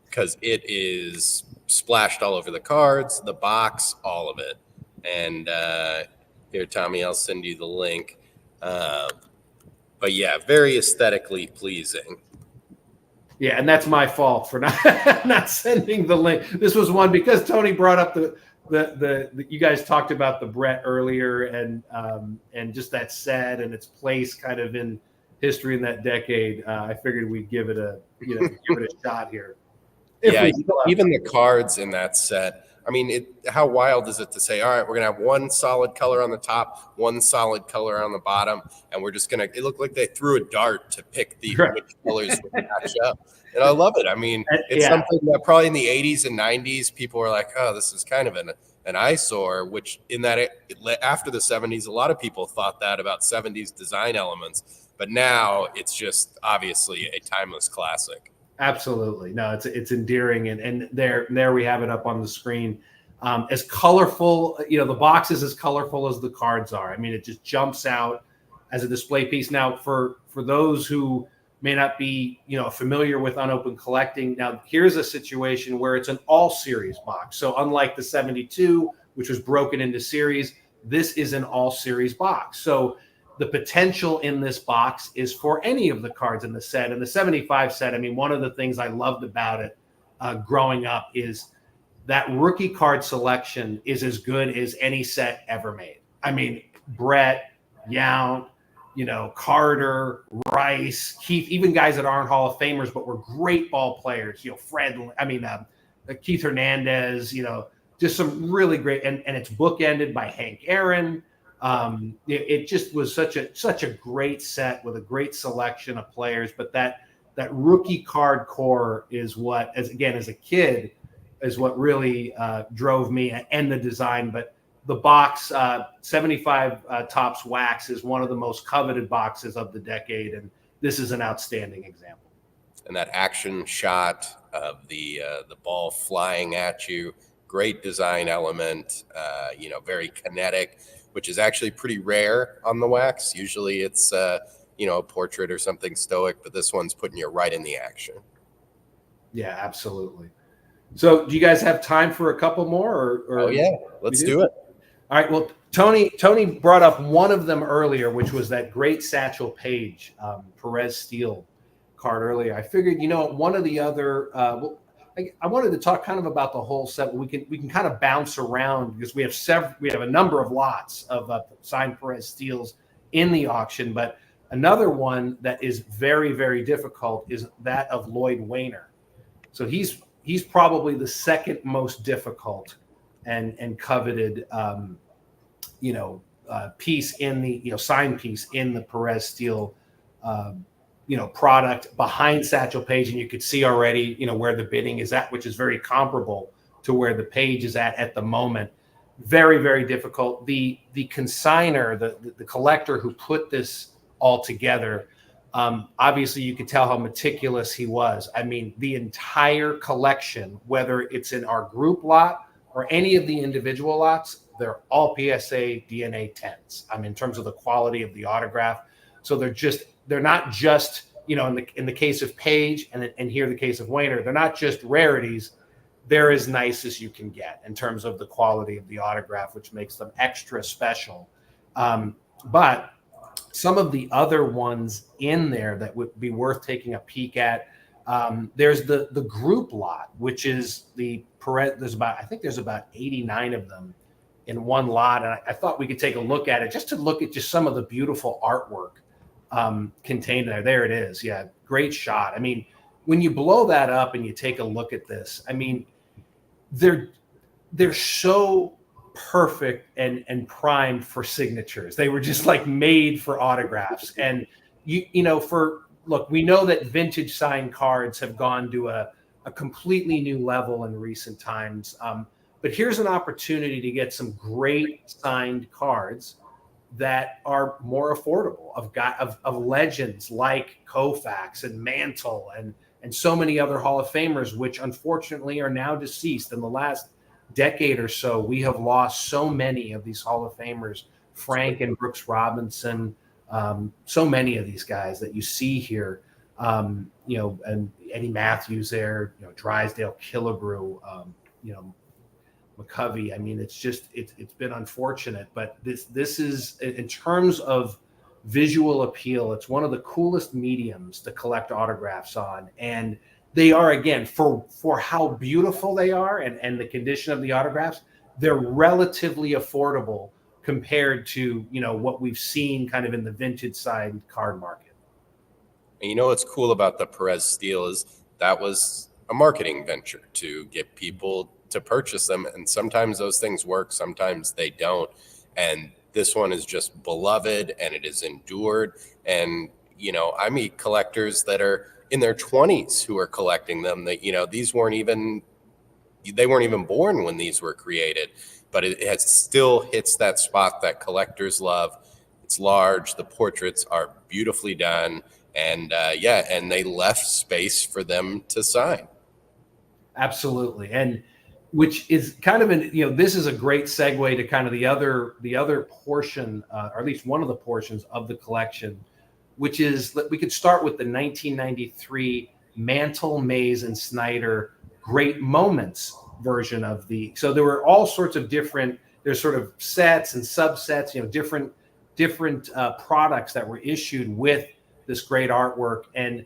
Because it is splashed all over the cards, the box, all of it. And here, Tommy, I'll send you the link. But yeah, very aesthetically pleasing. Yeah, and that's my fault for not sending the link. This was one because Tony brought up the you guys talked about the Brett earlier and just that set and its place kind of in history in that decade. I figured we'd give it a shot here. Yeah, even the cards in that set. I mean, how wild is it to say, all right, we're going to have one solid color on the top, one solid color on the bottom, and we're just going to – it looked like they threw a dart to pick which colors would match up. And I love it. I mean, it's something that probably in the 80s and 90s, people were like, oh, this is kind of an eyesore, which in that after the 70s, a lot of people thought that about 70s design elements. But now it's just obviously a timeless classic. Absolutely. No, it's endearing. And there we have it up on the screen. As colorful, the box is as colorful as the cards are. I mean, it just jumps out as a display piece. Now, for those who may not be, familiar with unopened collecting, now here's a situation where it's an all series box. So unlike the 72, which was broken into series, this is an all series box. So the potential in this box is for any of the cards in the set. And the 75 set, I mean, one of the things I loved about it growing up is that rookie card selection is as good as any set ever made. I mean, Brett, Yount, Carter, Rice, Keith, even guys that aren't Hall of Famers, but were great ball players, Keith Hernandez, just some really great, and it's bookended by Hank Aaron. It just was such a great set with a great selection of players, but that rookie card core is what, as a kid, is what really drove me, and the design. But the box 75 Topps Wax is one of the most coveted boxes of the decade, and this is an outstanding example. And that action shot of the ball flying at you, great design element, very kinetic, which is actually pretty rare on the wax. Usually it's a portrait or something stoic, but this one's putting you right in the action. Yeah, absolutely. So do you guys have time for a couple more? Or oh yeah, let's do it. All right. Well, Tony brought up one of them earlier, which was that great Satchel Paige Perez Steel card earlier. I figured, one of the other, I wanted to talk kind of about the whole set. We can kind of bounce around because we have a number of lots of signed Perez Steels in the auction, but another one that is very, very difficult is that of Lloyd Wainer. So he's probably the second most difficult and coveted piece in the signed piece in the Perez Steel product behind Satchel Paige, and you could see already where the bidding is at, which is very comparable to where the Page is at the moment. Very, very difficult. The consigner, the collector who put this all together, obviously you could tell how meticulous he was. I mean, the entire collection, whether it's in our group lot or any of the individual lots, they're all PSA DNA 10s. I mean, in terms of the quality of the autograph. So they're not just, in the case of Page and here the case of Wainer, they're not just rarities. They're as nice as you can get in terms of the quality of the autograph, which makes them extra special. But some of the other ones in there that would be worth taking a peek at, there's the group lot, which is the Perez. I think there's about 89 of them in one lot. And I thought we could take a look at it just to look at just some of the beautiful artwork contained there. There it is. Yeah. Great shot. I mean, when you blow that up and you take a look at this, I mean, they're so perfect and primed for signatures. They were just like made for autographs. And we know that vintage signed cards have gone to a completely new level in recent times. But here's an opportunity to get some great signed cards that are more affordable of legends like Koufax and Mantle and so many other Hall of Famers, which unfortunately are now deceased. In the last decade or so, we have lost so many of these Hall of Famers, Frank and Brooks Robinson, so many of these guys that you see here, and Eddie Matthews there, Drysdale, Killebrew, McCovey. I mean, it's been unfortunate, but this is, in terms of visual appeal, it's one of the coolest mediums to collect autographs on. And they are, again, for how beautiful they are and the condition of the autographs, they're relatively affordable compared to, what we've seen kind of in the vintage side card market. And what's cool about the Perez Steel is that was a marketing venture to get people to purchase them. And sometimes those things work, sometimes they don't. And this one is just beloved and it is endured. And, I meet collectors that are in their 20s who are collecting them that, they weren't even born when these were created, but it still hits that spot that collectors love. It's large. The portraits are beautifully done. And and they left space for them to sign. Absolutely. And which is kind of this is a great segue to kind of the other portion, or at least one of the portions of the collection, which is, we could start with the 1993 Mantle, Mays, and Snyder Great Moments version of so there were all sorts of different, there's sort of sets and subsets, different products that were issued with this great artwork. And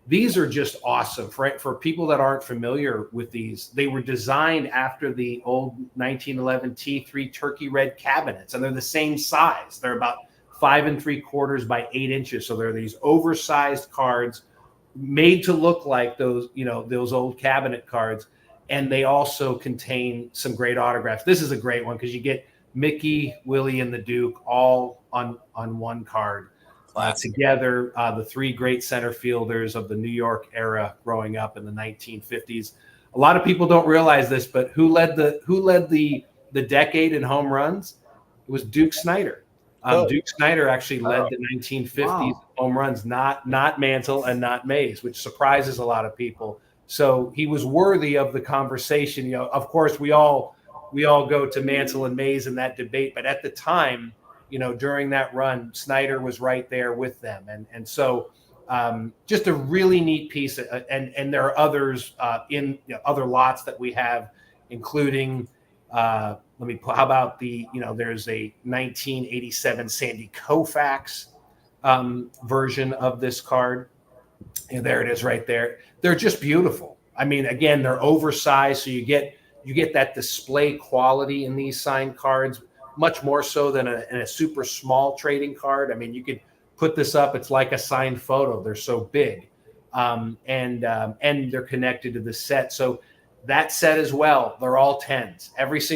These are just awesome for people that aren't familiar with these. They were designed after the old 1911 T3 turkey red cabinets, and they're the same size. They're about 5 3/4 by 8 inches. So they're these oversized cards made to look like those, those old cabinet cards. And they also contain some great autographs. This is a great one because you get Mickey, Willie, and the Duke all on one card. Together, the 3 great center fielders of the New York era growing up in the 1950s. A lot of people don't realize this, but who led the decade in home runs? It was Duke Snider. Duke Snider actually led the 1950s home runs, not Mantle and not Mays, which surprises a lot of people. So he was worthy of the conversation. Of course, we all go to Mantle and Mays in that debate, but at the time, during that run, Snider was right there with them. And so just a really neat piece. And there are others in other lots that we have, including, how about there's a 1987 Sandy Koufax version of this card. And there it is right there. They're just beautiful. I mean, again, they're oversized. So you get that display quality in these signed cards, much more so than in a super small trading card. I mean, you could put this up. It's like a signed photo. They're so big, and they're connected to the set. So that set as well, they're all 10s.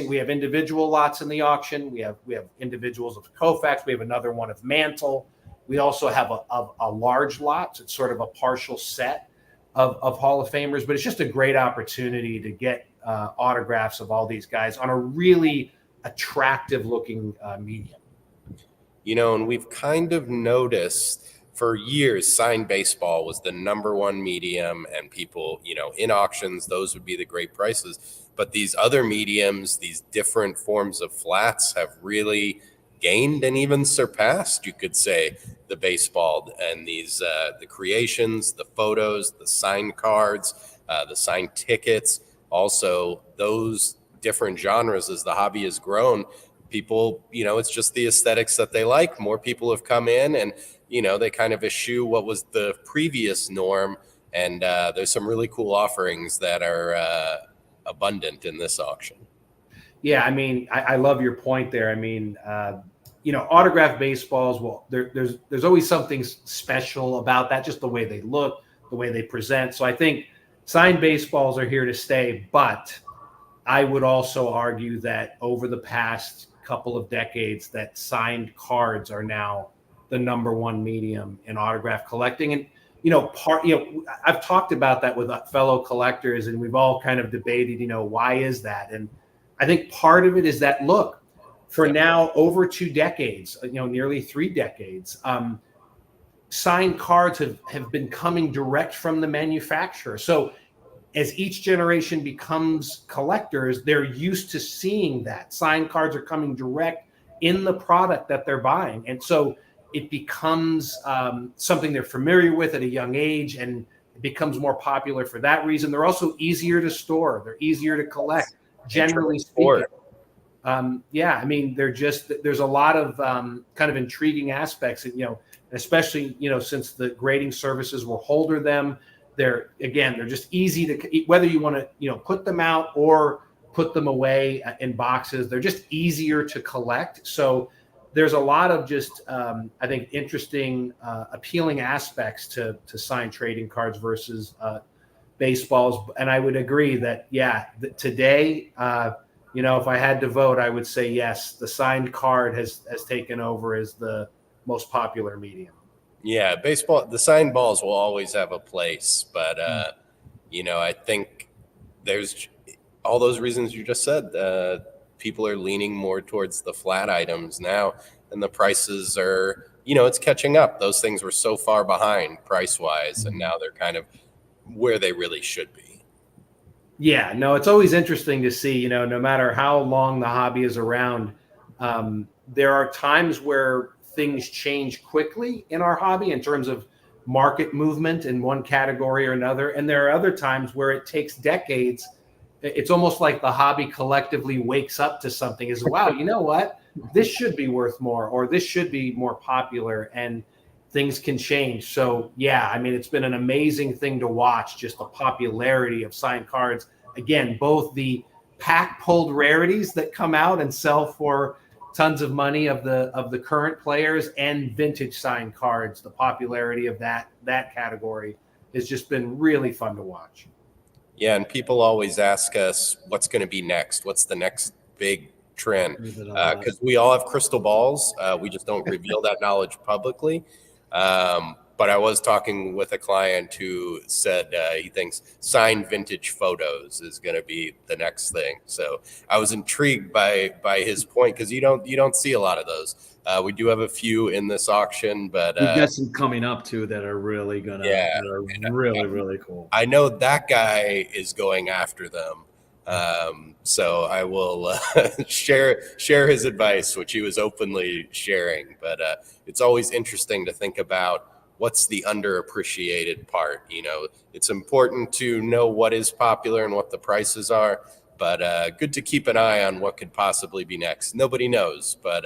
We have individual lots in the auction. We have individuals of Koufax. We have another one of Mantle. We also have a large lot. So it's sort of a partial set of Hall of Famers. But it's just a great opportunity to get autographs of all these guys on a really attractive looking medium. And we've kind of noticed for years signed baseball was the number one medium, and people, in auctions, those would be the great prices. But these other mediums, these different forms of flats, have really gained and even surpassed, you could say, the baseball. And these the creations, the photos, the signed cards, the signed tickets, also those different genres. As the hobby has grown, people, it's just the aesthetics that they like. More people have come in, and they kind of eschew what was the previous norm. And there's some really cool offerings that are abundant in this auction. Yeah, I mean, I love your point there. I mean, autographed baseballs, well, there's always something special about that, just the way they look, the way they present. So I think signed baseballs are here to stay, but I would also argue that over the past couple of decades, that signed cards are now the number one medium in autograph collecting. And I've talked about that with fellow collectors, and we've all kind of debated, why is that? And I think part of it is that, look, for now over 2 decades, nearly 3 decades, signed cards have been coming direct from the manufacturer. So as each generation becomes collectors, they're used to seeing that signed cards are coming direct in the product that they're buying. And so it becomes something they're familiar with at a young age, and it becomes more popular for that reason. They're also easier to store. They're easier to collect, generally speaking. I mean, there's a lot of kind of intriguing aspects, especially, since the grading services will holder them. They're just easy to, whether you want to, put them out or put them away in boxes, they're just easier to collect. So there's a lot of just, I think, interesting, appealing aspects to signed trading cards versus baseballs. And I would agree that, today, if I had to vote, I would say, yes, the signed card has taken over as the most popular medium. Yeah, baseball, the signed balls will always have a place, but I think there's all those reasons you just said. People are leaning more towards the flat items now, and the prices are, it's catching up. Those things were so far behind price-wise, and now they're kind of where they really should be. Yeah, no, it's always interesting to see, no matter how long the hobby is around, there are times where things change quickly in our hobby in terms of market movement in one category or another. And there are other times where it takes decades. It's almost like the hobby collectively wakes up to something as, wow, you know what? This should be worth more, or this should be more popular. And things can change. So yeah, I mean, it's been an amazing thing to watch, just the popularity of signed cards. Again, both the pack pulled rarities that come out and sell for tons of money of the current players, and vintage signed cards. The popularity of that category has just been really fun to watch. Yeah, and people always ask us, what's going to be next? What's the next big trend? Because we all have crystal balls. We just don't reveal that knowledge publicly. But I was talking with a client who said he thinks signed vintage photos is going to be the next thing. So I was intrigued by his point, because you don't see a lot of those. We do have a few in this auction, but we've got some coming up too that are really that are really cool. I know that guy is going after them. So I will share his advice, which he was openly sharing. But it's always interesting to think about what's the underappreciated part. You know, it's important to know what is popular and what the prices are, but good to keep an eye on what could possibly be next. Nobody knows, but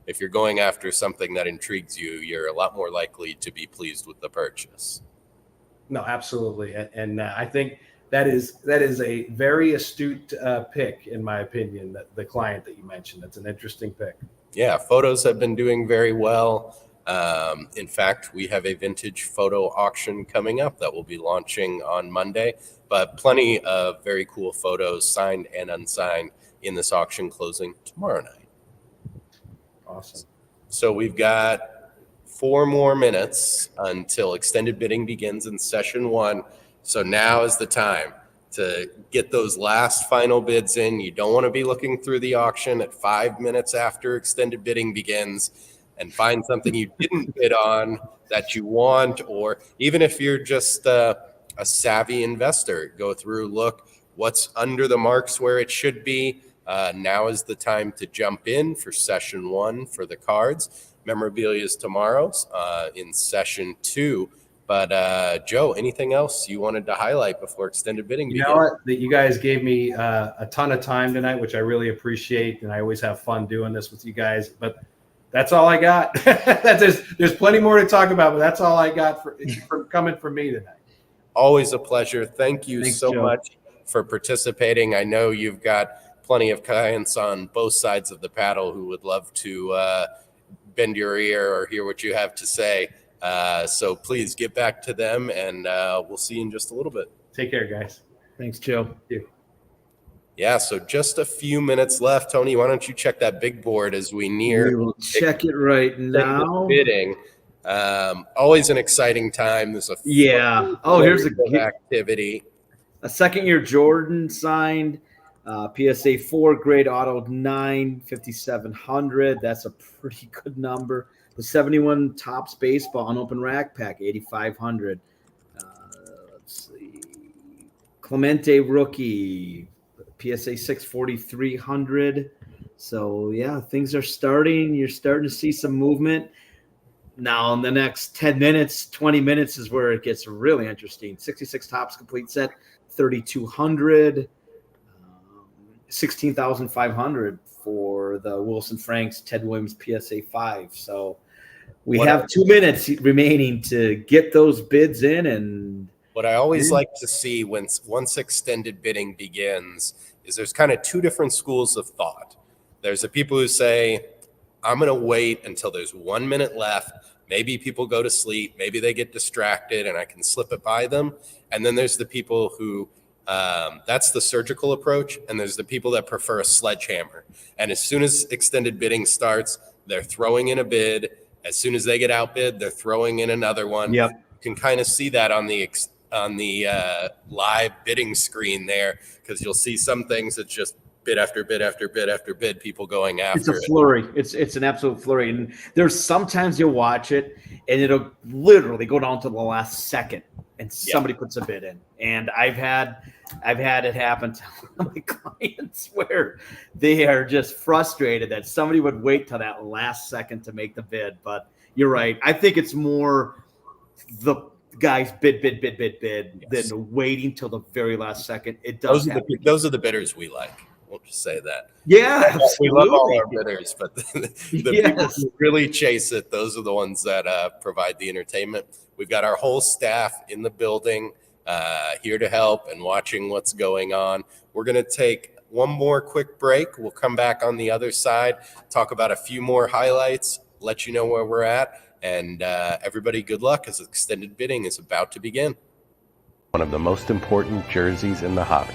if you're going after something that intrigues you, you're a lot more likely to be pleased with the purchase. No, absolutely. And I think that is a very astute pick, in my opinion, that the client that you mentioned. That's an interesting pick. Yeah, photos have been doing very well. In fact, we have a vintage photo auction coming up that will be launching on Monday, but plenty of very cool photos, signed and unsigned, in this auction closing tomorrow night. Awesome. So we've got 4 more minutes until extended bidding begins in session 1. So now is the time to get those last final bids in. You don't want to be looking through the auction at 5 minutes after extended bidding begins and find something you didn't bid on that you want, or even if you're just a savvy investor, go through, look what's under the marks where it should be. Now is the time to jump in for session 1 for the cards. Memorabilia is tomorrow in session 2. But Joe, anything else you wanted to highlight before extended bidding begins? You know what? That you guys gave me a ton of time tonight, which I really appreciate, and I always have fun doing this with you guys. But that's all I got. There's plenty more to talk about, but that's all I got for coming from me tonight. Always a pleasure. Thank you Thanks, so Joe. much for participating. I know you've got plenty of clients on both sides of the paddle who would love to bend your ear or hear what you have to say. So please get back to them, and we'll see you in just a little bit. Take care, guys. Thanks, Joe. Yeah, so just a few minutes left. Tony, why don't you check that big board as we near? We will check it right now. Bidding. Always an exciting time. There's a here's activity. A second-year Jordan signed. PSA 4 grade auto 9 5700. That's a pretty good number. The 71 Topps baseball unopened rack pack 8500. Let's see. Clemente rookie PSA 6 4300. So yeah, things are starting. You're starting to see some movement. Now in the next 10 minutes, 20 minutes is where it gets really interesting. 66 Topps complete set 3200. 16,500 for the Wilson Franks Ted Williams PSA 5. So we have 2 minutes remaining to get those bids in. And what I always like to see once extended bidding begins is there's kind of 2 different schools of thought. There's the people who say, I'm going to wait until there's 1 minute left. Maybe people go to sleep. Maybe they get distracted and I can slip it by them. And then there's the people who that's the surgical approach. And there's the people that prefer a sledgehammer. And as soon as extended bidding starts, they're throwing in a bid. As soon as they get outbid, they're throwing in another one. Yep. You can kind of see that on the live bidding screen there, because you'll see some things that's just bid after bid after bid after bid, people going after it. It's a flurry. It's an absolute flurry. And there's sometimes you'll watch it and it'll literally go down to the last second and somebody puts a bid in. And I've had it happen to my clients where they are just frustrated that somebody would wait till that last second to make the bid. But you're right. I think it's more the guys bid than waiting till the very last second. It does. Those are the bidders we like. We'll just say that. Yeah, absolutely. We love all our bidders, but the people Yes. who really chase it, those are the ones that provide the entertainment. We've got our whole staff in the building here to help and watching what's going on. We're going to take one more quick break. We'll come back on the other side, talk about a few more highlights, let you know where we're at, and everybody good luck as extended bidding is about to begin. One of the most important jerseys in the hobby,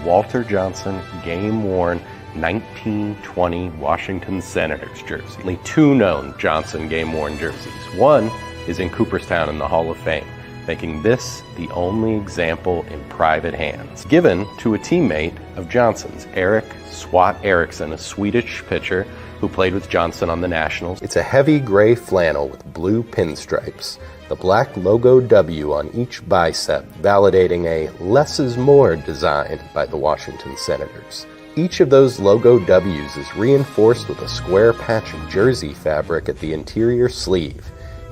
Walter Johnson game-worn 1920 Washington Senators jersey. Only two known Johnson game-worn jerseys. One is in Cooperstown in the Hall of Fame, making this the only example in private hands. Given to a teammate of Johnson's, Eric Swat Eriksson, a Swedish pitcher who played with Johnson on the Nationals. It's a heavy gray flannel with blue pinstripes, the black logo W on each bicep, validating a less is more design by the Washington Senators. Each of those logo W's is reinforced with a square patch of jersey fabric at the interior sleeve,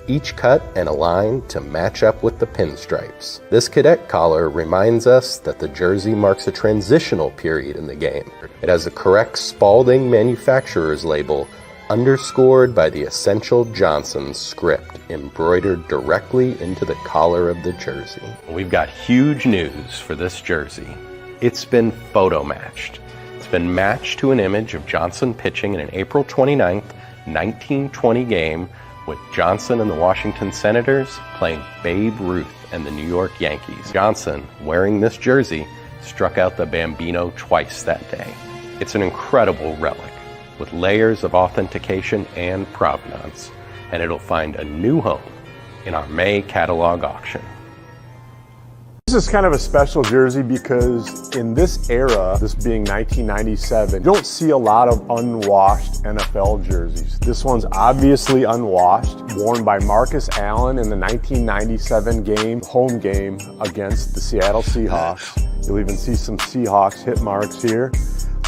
each cut and aligned to match up with the pinstripes. This cadet collar reminds us that the jersey marks a transitional period in the game. It has the correct Spalding manufacturer's label, underscored by the essential Johnson script embroidered directly into the collar of the jersey. We've got huge news for this jersey. It's been photo matched. It's been matched to an image of Johnson pitching in an April 29th, 1920 game with Johnson and the Washington Senators playing Babe Ruth and the New York Yankees. Johnson, wearing this jersey, struck out the Bambino twice that day. It's an incredible relic with layers of authentication and provenance, and it'll find a new home in our May catalog auction. This is kind of a special jersey because in this era, this being 1997, you don't see a lot of unwashed NFL jerseys. This one's obviously unwashed, worn by Marcus Allen in the 1997 home game against the Seattle Seahawks. You'll even see some Seahawks hit marks here.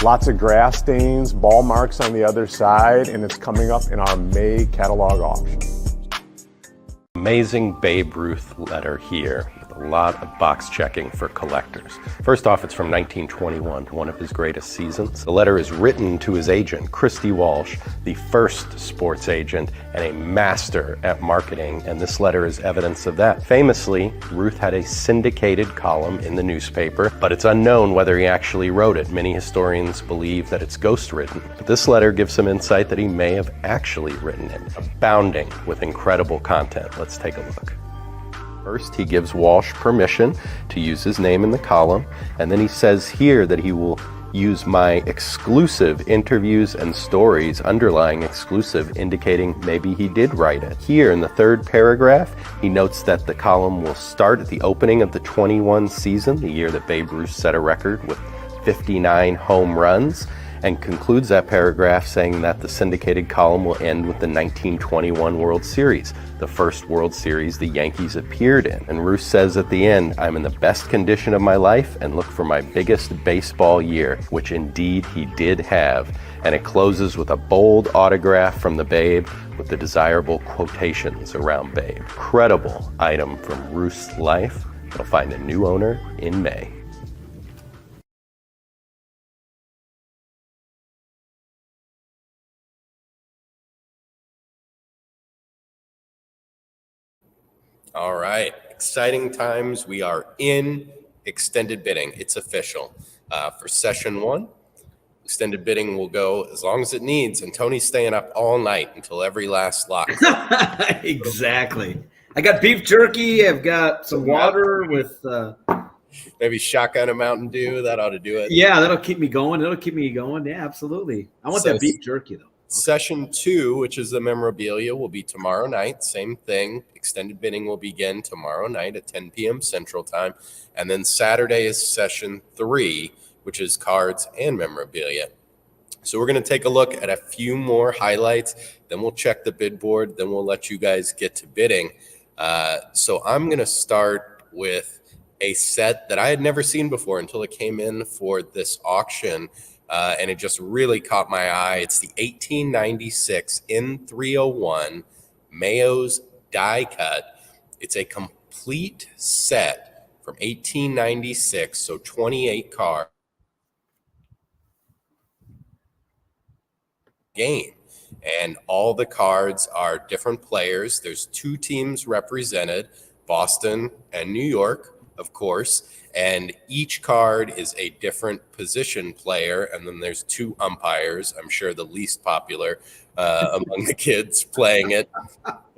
Lots of grass stains, ball marks on the other side, and it's coming up in our May catalog auction. Amazing Babe Ruth letter here. A lot of box checking for collectors. First off, it's from 1921, one of his greatest seasons. The letter is written to his agent, Christy Walsh, the first sports agent and a master at marketing, and this letter is evidence of that. Famously, Ruth had a syndicated column in the newspaper, but it's unknown whether he actually wrote it. Many historians believe that it's ghostwritten. But this letter gives some insight that he may have actually written it, abounding with incredible content. Let's take a look. First, he gives Walsh permission to use his name in the column, and then he says here that he will use my exclusive interviews and stories, underlying exclusive, indicating maybe he did write it. Here in the third paragraph, he notes that the column will start at the opening of the 21 season, the year that Babe Ruth set a record with 59 home runs, and concludes that paragraph saying that the syndicated column will end with the 1921 World Series, the first World Series the Yankees appeared in. And Ruth says at the end, I'm in the best condition of my life and look for my biggest baseball year, which indeed he did have. And it closes with a bold autograph from the Babe with the desirable quotations around Babe. Incredible item from Ruth's life. It'll find a new owner in May. All right, exciting times. We are in extended bidding. It's official. For session 1, extended bidding will go as long as it needs, and Tony's staying up all night until every last lock. Exactly. I got beef jerky. I've got some water with maybe shotgun a Mountain Dew. That ought to do it. Yeah, that'll keep me going. Yeah, absolutely. I want that beef jerky though. Session 2, which is the memorabilia, will be tomorrow night. Same thing. Extended bidding will begin tomorrow night at 10 p.m. Central Time. And then Saturday is session 3, which is cards and memorabilia. So we're going to take a look at a few more highlights. Then we'll check the bid board. Then we'll let you guys get to bidding. So I'm going to start with a set that I had never seen before until it came in for this auction. And it just really caught my eye. It's the 1896 N301 Mayo's die cut. It's a complete set from 1896, so 28 cards. game. And all the cards are different players. There's 2 teams represented, Boston and New York, of course. And each card is a different position player. And then there's 2 umpires. I'm sure the least popular among the kids playing it.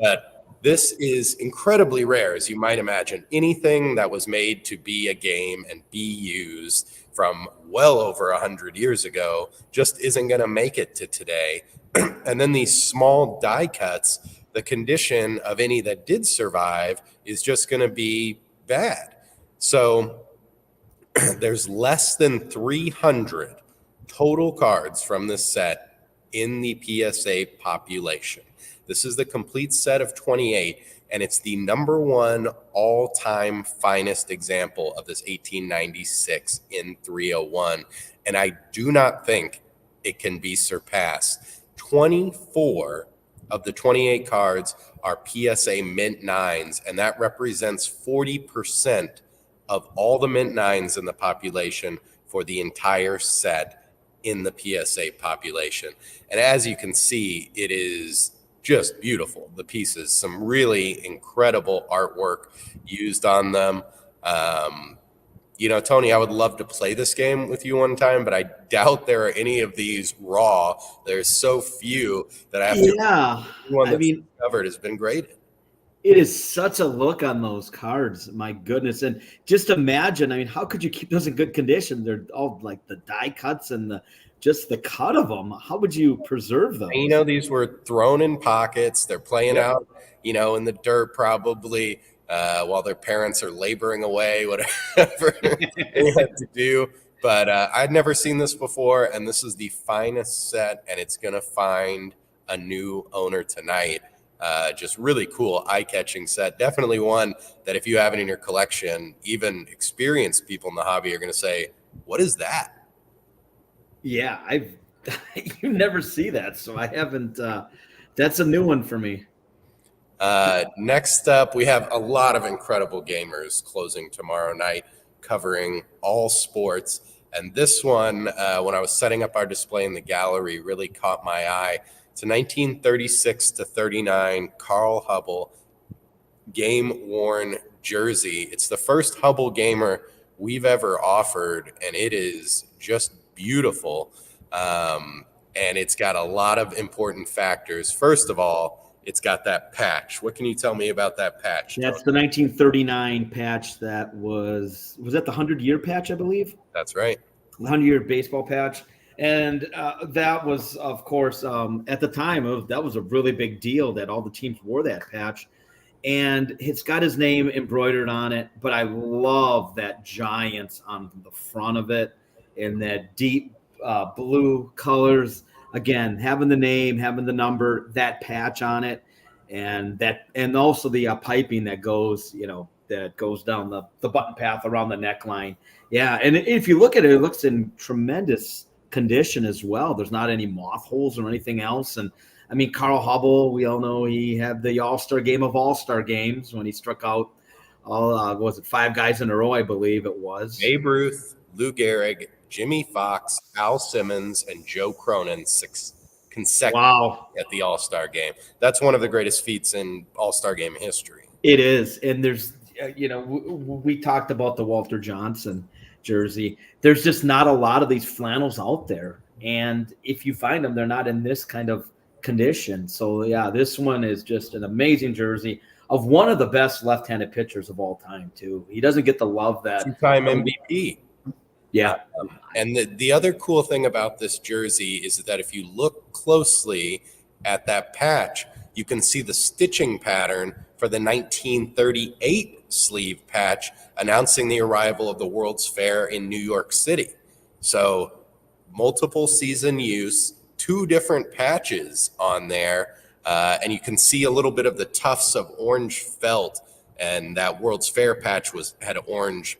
But this is incredibly rare, as you might imagine. Anything that was made to be a game and be used from well over 100 years ago just isn't going to make it to today. And then these small die cuts, the condition of any that did survive is just going to be bad. So there's less than 300 total cards from this set in the PSA population. This is the complete set of 28, and it's the number 1 all-time finest example of this 1896 in 301. And I do not think it can be surpassed. 24 of the 28 cards are PSA Mint 9s, and that represents 40% of all the Mint 9s in the population for the entire set in the PSA population. And as you can see, it is just beautiful, the pieces. Some really incredible artwork used on them. Tony, I would love to play this game with you one time, but I doubt there are any of these raw. There's so few that I have to. Yeah, one that's discovered has been graded. It is such a look on those cards. My goodness. And just imagine, how could you keep those in good condition? They're all like the die cuts and just the cut of them. How would you preserve them? These were thrown in pockets. They're playing out, in the dirt probably while their parents are laboring away, whatever they had to do. But I'd never seen this before, and this is the finest set, and it's going to find a new owner tonight. Just really cool, eye-catching set. Definitely one that if you have it in your collection, even experienced people in the hobby are going to say, what is that? Yeah, you never see that, so I haven't. That's a new one for me. Next up, we have a lot of incredible gamers closing tomorrow night, covering all sports. And this one, when I was setting up our display in the gallery, really caught my eye. It's a 1936 to 39 Carl Hubble game-worn jersey. It's the first Hubble gamer we've ever offered, and it is just beautiful. And it's got a lot of important factors. First of all, it's got that patch. What can you tell me about that patch? That's the 1939 patch. That was that the 100-year patch, I believe? That's right. The 100-year baseball patch. And that was, of course, at the time, that was a really big deal that all the teams wore that patch. And it's got his name embroidered on it. But I love that Giants on the front of it in that deep blue colors. Again, having the name, having the number, that patch on it, and also the piping that goes down the button path around the neckline. Yeah, and if you look at it, it looks in tremendous condition as well. There's not any moth holes or anything else. And Carl Hubble, we all know he had the All-Star game of All-Star games when he struck out all, 5 guys in a row, I believe it was. Babe Ruth, Lou Gehrig, Jimmy Fox, Al Simmons, and Joe Cronin 6 consecutively at the All-Star game. That's one of the greatest feats in All-Star game history. It is. And there's, we talked about the Walter Johnson jersey. There's just not a lot of these flannels out there. And if you find them, they're not in this kind of condition. So, yeah, this one is just an amazing jersey of one of the best left-handed pitchers of all time, too. He doesn't get the love that. Two-time MVP. Yeah. And the other cool thing about this jersey is that if you look closely at that patch, you can see the stitching pattern for the 1938 sleeve patch announcing the arrival of the World's Fair in New York City. So multiple season use, 2 different patches on there, and you can see a little bit of the tufts of orange felt, and that World's Fair patch had orange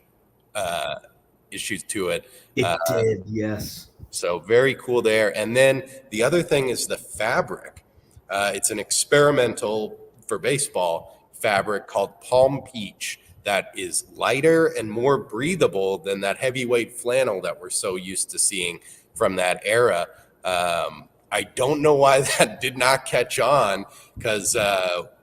issues to it. It did, yes. So very cool there. And then the other thing is the fabric. It's an experimental, for baseball, fabric called Palm Peach that is lighter and more breathable than that heavyweight flannel that we're so used to seeing from that era. I I don't know why that did not catch on, because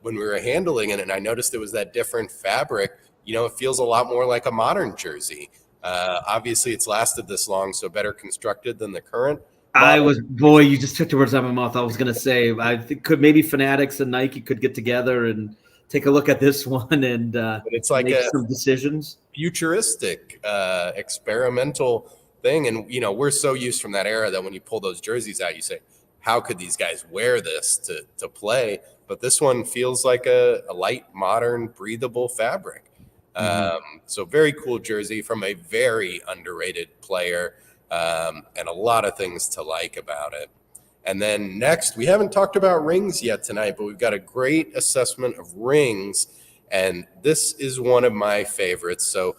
when we were handling it and I noticed it was that different fabric, it feels a lot more like a modern jersey. Obviously, it's lasted this long, so better constructed than the current. You just took the words out of my mouth. I was going to say, I think maybe Fanatics and Nike could get together and take a look at this one and it's like make some decisions. Futuristic, experimental thing. And, we're so used from that era that when you pull those jerseys out, you say, how could these guys wear this to play? But this one feels like a light, modern, breathable fabric. So very cool jersey from a very underrated player, and a lot of things to like about it. And then next, we haven't talked about rings yet tonight, but we've got a great assessment of rings. And this is one of my favorites. So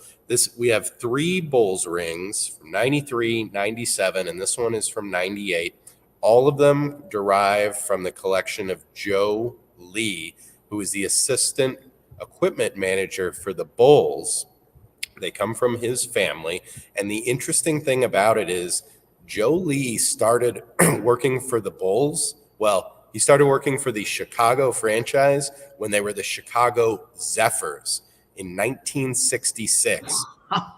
we have 3 Bulls rings from 93, 97, and this one is from 98. All of them derive from the collection of Joe Lee, who is the assistant equipment manager for the Bulls. They come from his family. And the interesting thing about it is Joe Lee started working for the Bulls. Well, he started working for the Chicago franchise when they were the Chicago Zephyrs in 1966.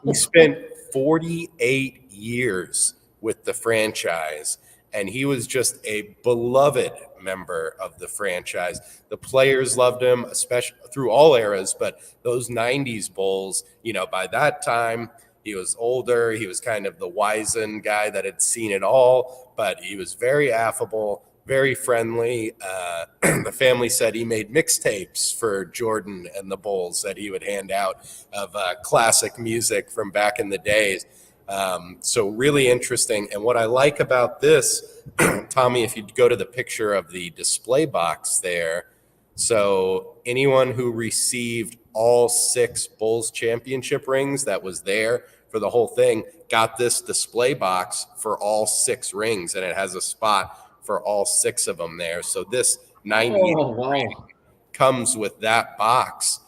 He spent 48 years with the franchise, and he was just a beloved member of the franchise. The players loved him, especially through all eras, but those 90s Bulls, by that time, he was older. He was kind of the wizened guy that had seen it all, but he was very affable, very friendly. The family said he made mixtapes for Jordan and the Bulls that he would hand out of classic music from back in the days. So really interesting. And what I like about this, Tommy, if you go to the picture of the display box there, so anyone who received all 6 Bulls championship rings that was there for the whole thing got this display box for all 6 rings, and it has a spot for all 6 of them there. So this 98 ring comes with that box,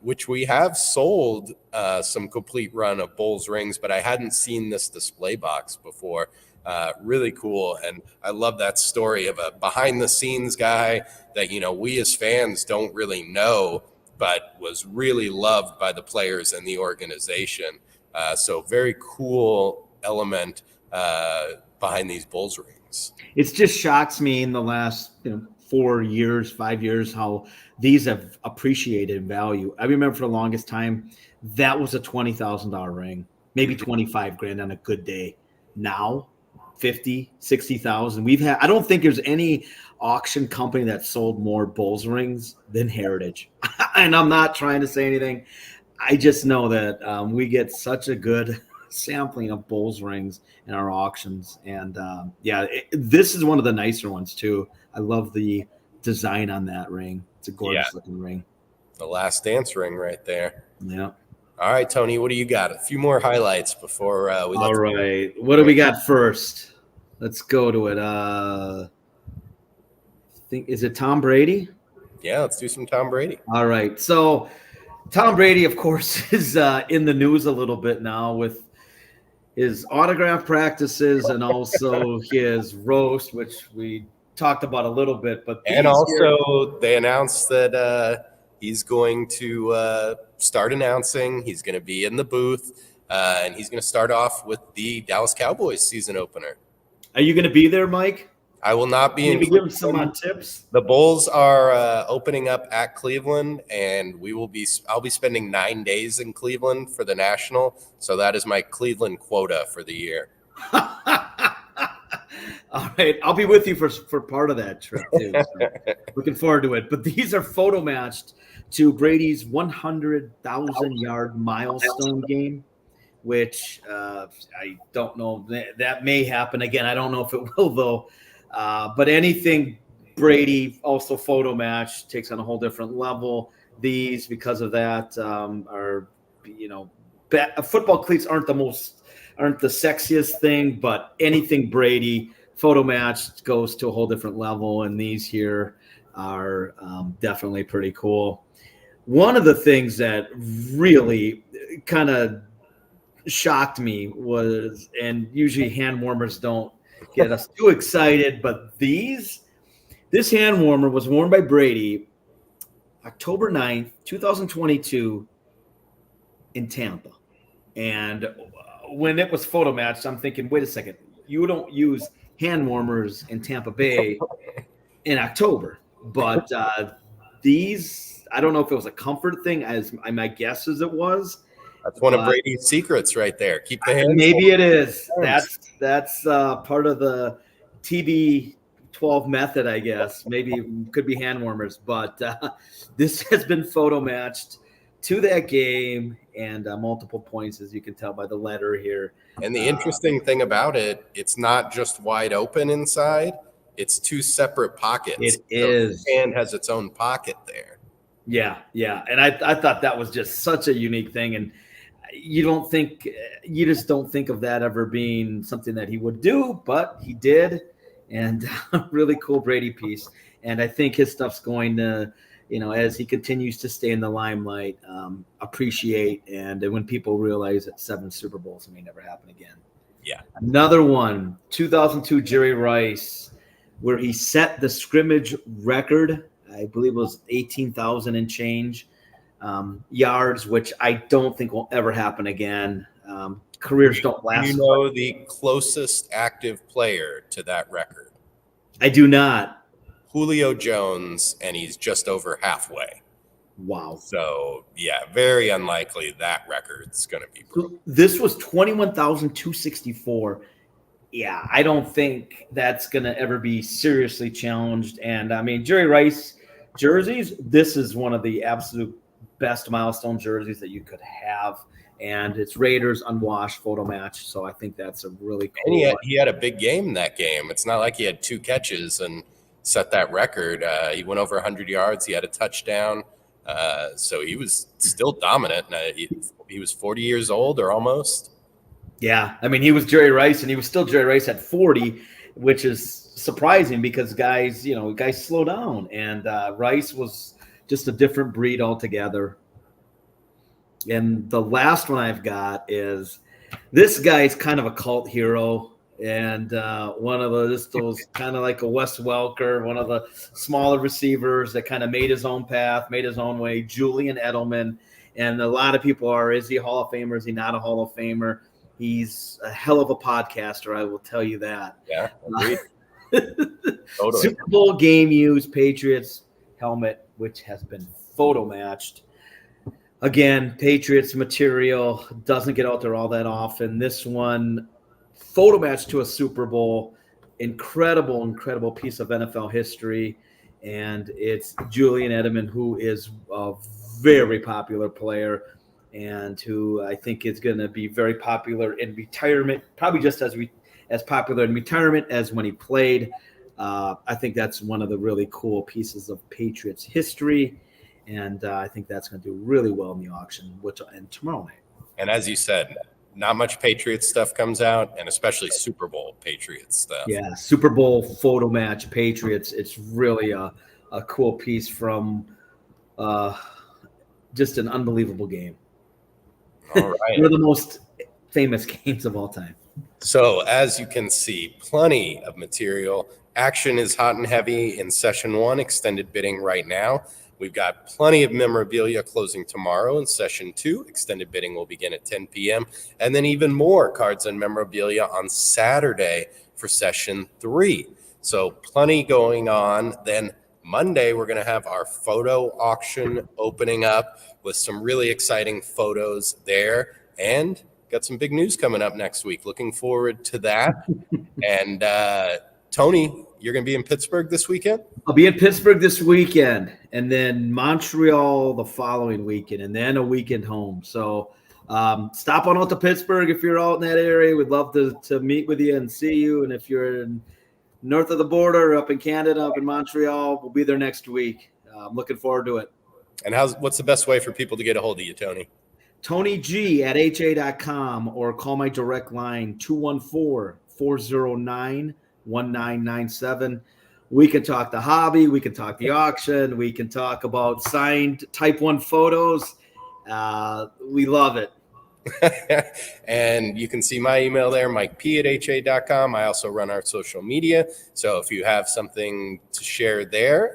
which we have sold some complete run of Bulls rings, but I hadn't seen this display box before. Really cool. And I love that story of a behind the scenes guy that, we as fans don't really know, but was really loved by the players and the organization. So very cool element behind these Bulls rings. It just shocks me in the last 4 years, 5 years, how these have appreciated in value. I remember for the longest time, that was a $20,000 ring, maybe 25 grand on a good day. Now, 50, 60,000. I don't think there's any auction company that sold more Bulls rings than Heritage. And I'm not trying to say anything. I just know that we get such a good sampling of Bulls rings in our auctions. And this is one of the nicer ones too. I love the design on that ring. It's a gorgeous looking ring. The Last Dance ring right there. Yeah. All right, Tony, what do you got? A few more highlights before we All right. What do we got first? Let's go to it. Is it Tom Brady? Yeah, let's do some Tom Brady. All right. So Tom Brady, of course, is in the news a little bit now with his autograph practices and also his roast, which we talked about a little bit. They announced that he's going to start announcing. He's going to be in the booth, and he's going to start off with the Dallas Cowboys season opener. Are you going to be there, Mike? I will not be. Maybe give him some tips. The Bulls are opening up at Cleveland, and I'll be spending 9 days in Cleveland for the National. So that is my Cleveland quota for the year. All right, I'll be with you for part of that trip too. So looking forward to it. But these are photo matched to Brady's 100,000-yard milestone game, which I don't know. That may happen again. I don't know if it will though. But anything Brady also photo match takes on a whole different level. These, because of that, are football cleats aren't the sexiest thing, but anything Brady photo match goes to a whole different level, and these here are definitely pretty cool. One of the things that really kind of shocked me was, and usually hand warmers don't get us too excited. But this hand warmer was worn by Brady October 9th, 2022 in Tampa. And when it was photo matched, I'm thinking, wait a second, you don't use hand warmers in Tampa Bay in October. But these, I don't know if it was a comfort thing, as my guess is it was. That's one of Brady's secrets right there. Keep the hands. Maybe it is. That's part of the TB12 method, I guess. Maybe it could be hand warmers. But this has been photo matched to that game, and multiple points, as you can tell by the letter here. And the interesting thing about it, it's not just wide open inside. It's two separate pockets. It is. The hand has its own pocket there. Yeah. And I thought that was just such a unique thing. And you just don't think of that ever being something that he would do, but he did. And really cool Brady piece. And I think his stuff's going to, as he continues to stay in the limelight, appreciate. And when people realize that 7 Super Bowls may never happen again. Yeah. Another one, 2002 Jerry Rice, where he set the scrimmage record. I believe it was 18,000 and change yards, which I don't think will ever happen again. Careers don't last. You know the closest active player to that record? I do not. Julio Jones, and he's just over halfway. Wow. So, yeah, very unlikely that record's going to be broken. This was 21,264. Yeah, I don't think that's going to ever be seriously challenged. And, I mean, Jerry Rice jerseys, this is one of the absolute best milestone jerseys that you could have. And it's Raiders unwashed photo match. So I think that's a really cool And one. he had a big game that game. It's not like he had 2 catches and set that record. He went over 100 yards. He had a touchdown. So he was still dominant. He was 40 years old or almost. Yeah. I mean, he was Jerry Rice, and he was still Jerry Rice at 40, which is surprising because guys slow down. And Rice was just a different breed altogether. And the last one I've got is this guy's kind of a cult hero. And one of those kind of like a Wes Welker, one of the smaller receivers that kind of made his own path, made his own way, Julian Edelman. And a lot of people are, is he a Hall of Famer? Is he not a Hall of Famer? He's a hell of a podcaster, I will tell you that. Yeah, agreed. Totally. Super Bowl game used Patriots helmet, which has been photo matched. Again, Patriots material doesn't get out there all that often. This one, photo match to a Super Bowl, incredible piece of NFL history. And it's Julian Edelman, who is a very popular player and who I think is going to be very popular in retirement, probably just as popular in retirement as when he played. I think that's one of the really cool pieces of Patriots history. And I think that's going to do really well in the auction, and tomorrow night. And as you said, not much Patriots stuff comes out, and especially Super Bowl Patriots stuff. Yeah, Super Bowl photo match Patriots. It's really a cool piece from just an unbelievable game. All right. One of the most famous games of all time. So as you can see, plenty of material. Action is hot and heavy in session 1, extended bidding right now. We've got plenty of memorabilia closing tomorrow in session 2. Extended bidding will begin at 10 p.m. And then even more cards and memorabilia on Saturday for session 3. So plenty going on. Then Monday, we're going to have our photo auction opening up with some really exciting photos there. And got some big news coming up next week. Looking forward to that. And Tony, you're going to be in Pittsburgh this weekend? I'll be in Pittsburgh this weekend, and then Montreal the following weekend, and then a weekend home. So stop on out to Pittsburgh if you're out in that area. We'd love to meet with you and see you. And if you're in north of the border, up in Canada, up in Montreal, we'll be there next week. I'm looking forward to it. And what's the best way for people to get a hold of you, Tony? Tony G at ha.com, or call my direct line 214-409-1997. We can talk the hobby. We can talk the auction. We can talk about signed Type 1 photos. We love it. And you can see my email there, mikep@ha.com. I also run our social media. So if you have something to share there,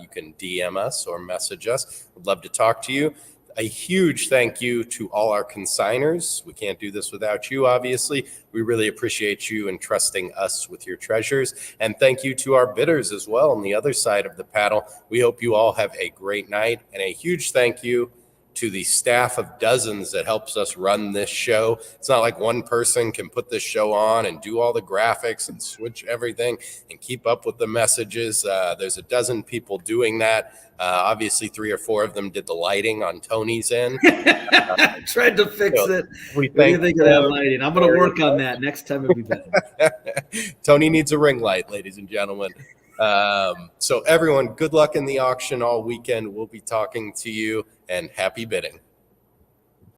you can DM us or message us. We'd love to talk to you. A huge thank you to all our consigners. We can't do this without you, obviously. We really appreciate you entrusting us with your treasures. And thank you to our bidders as well on the other side of the paddle. We hope you all have a great night. And a huge thank you to the staff of dozens that helps us run this show. It's not like one person can put this show on and do all the graphics and switch everything and keep up with the messages. There's a dozen people doing that. Obviously, 3 or 4 of them did the lighting on Tony's end. I tried to fix it. We What do you thank think of that lighting? I'm going to work on that next time it'll be better. Tony needs a ring light, ladies and gentlemen. So everyone, good luck in the auction all weekend. We'll be talking to you, and happy bidding.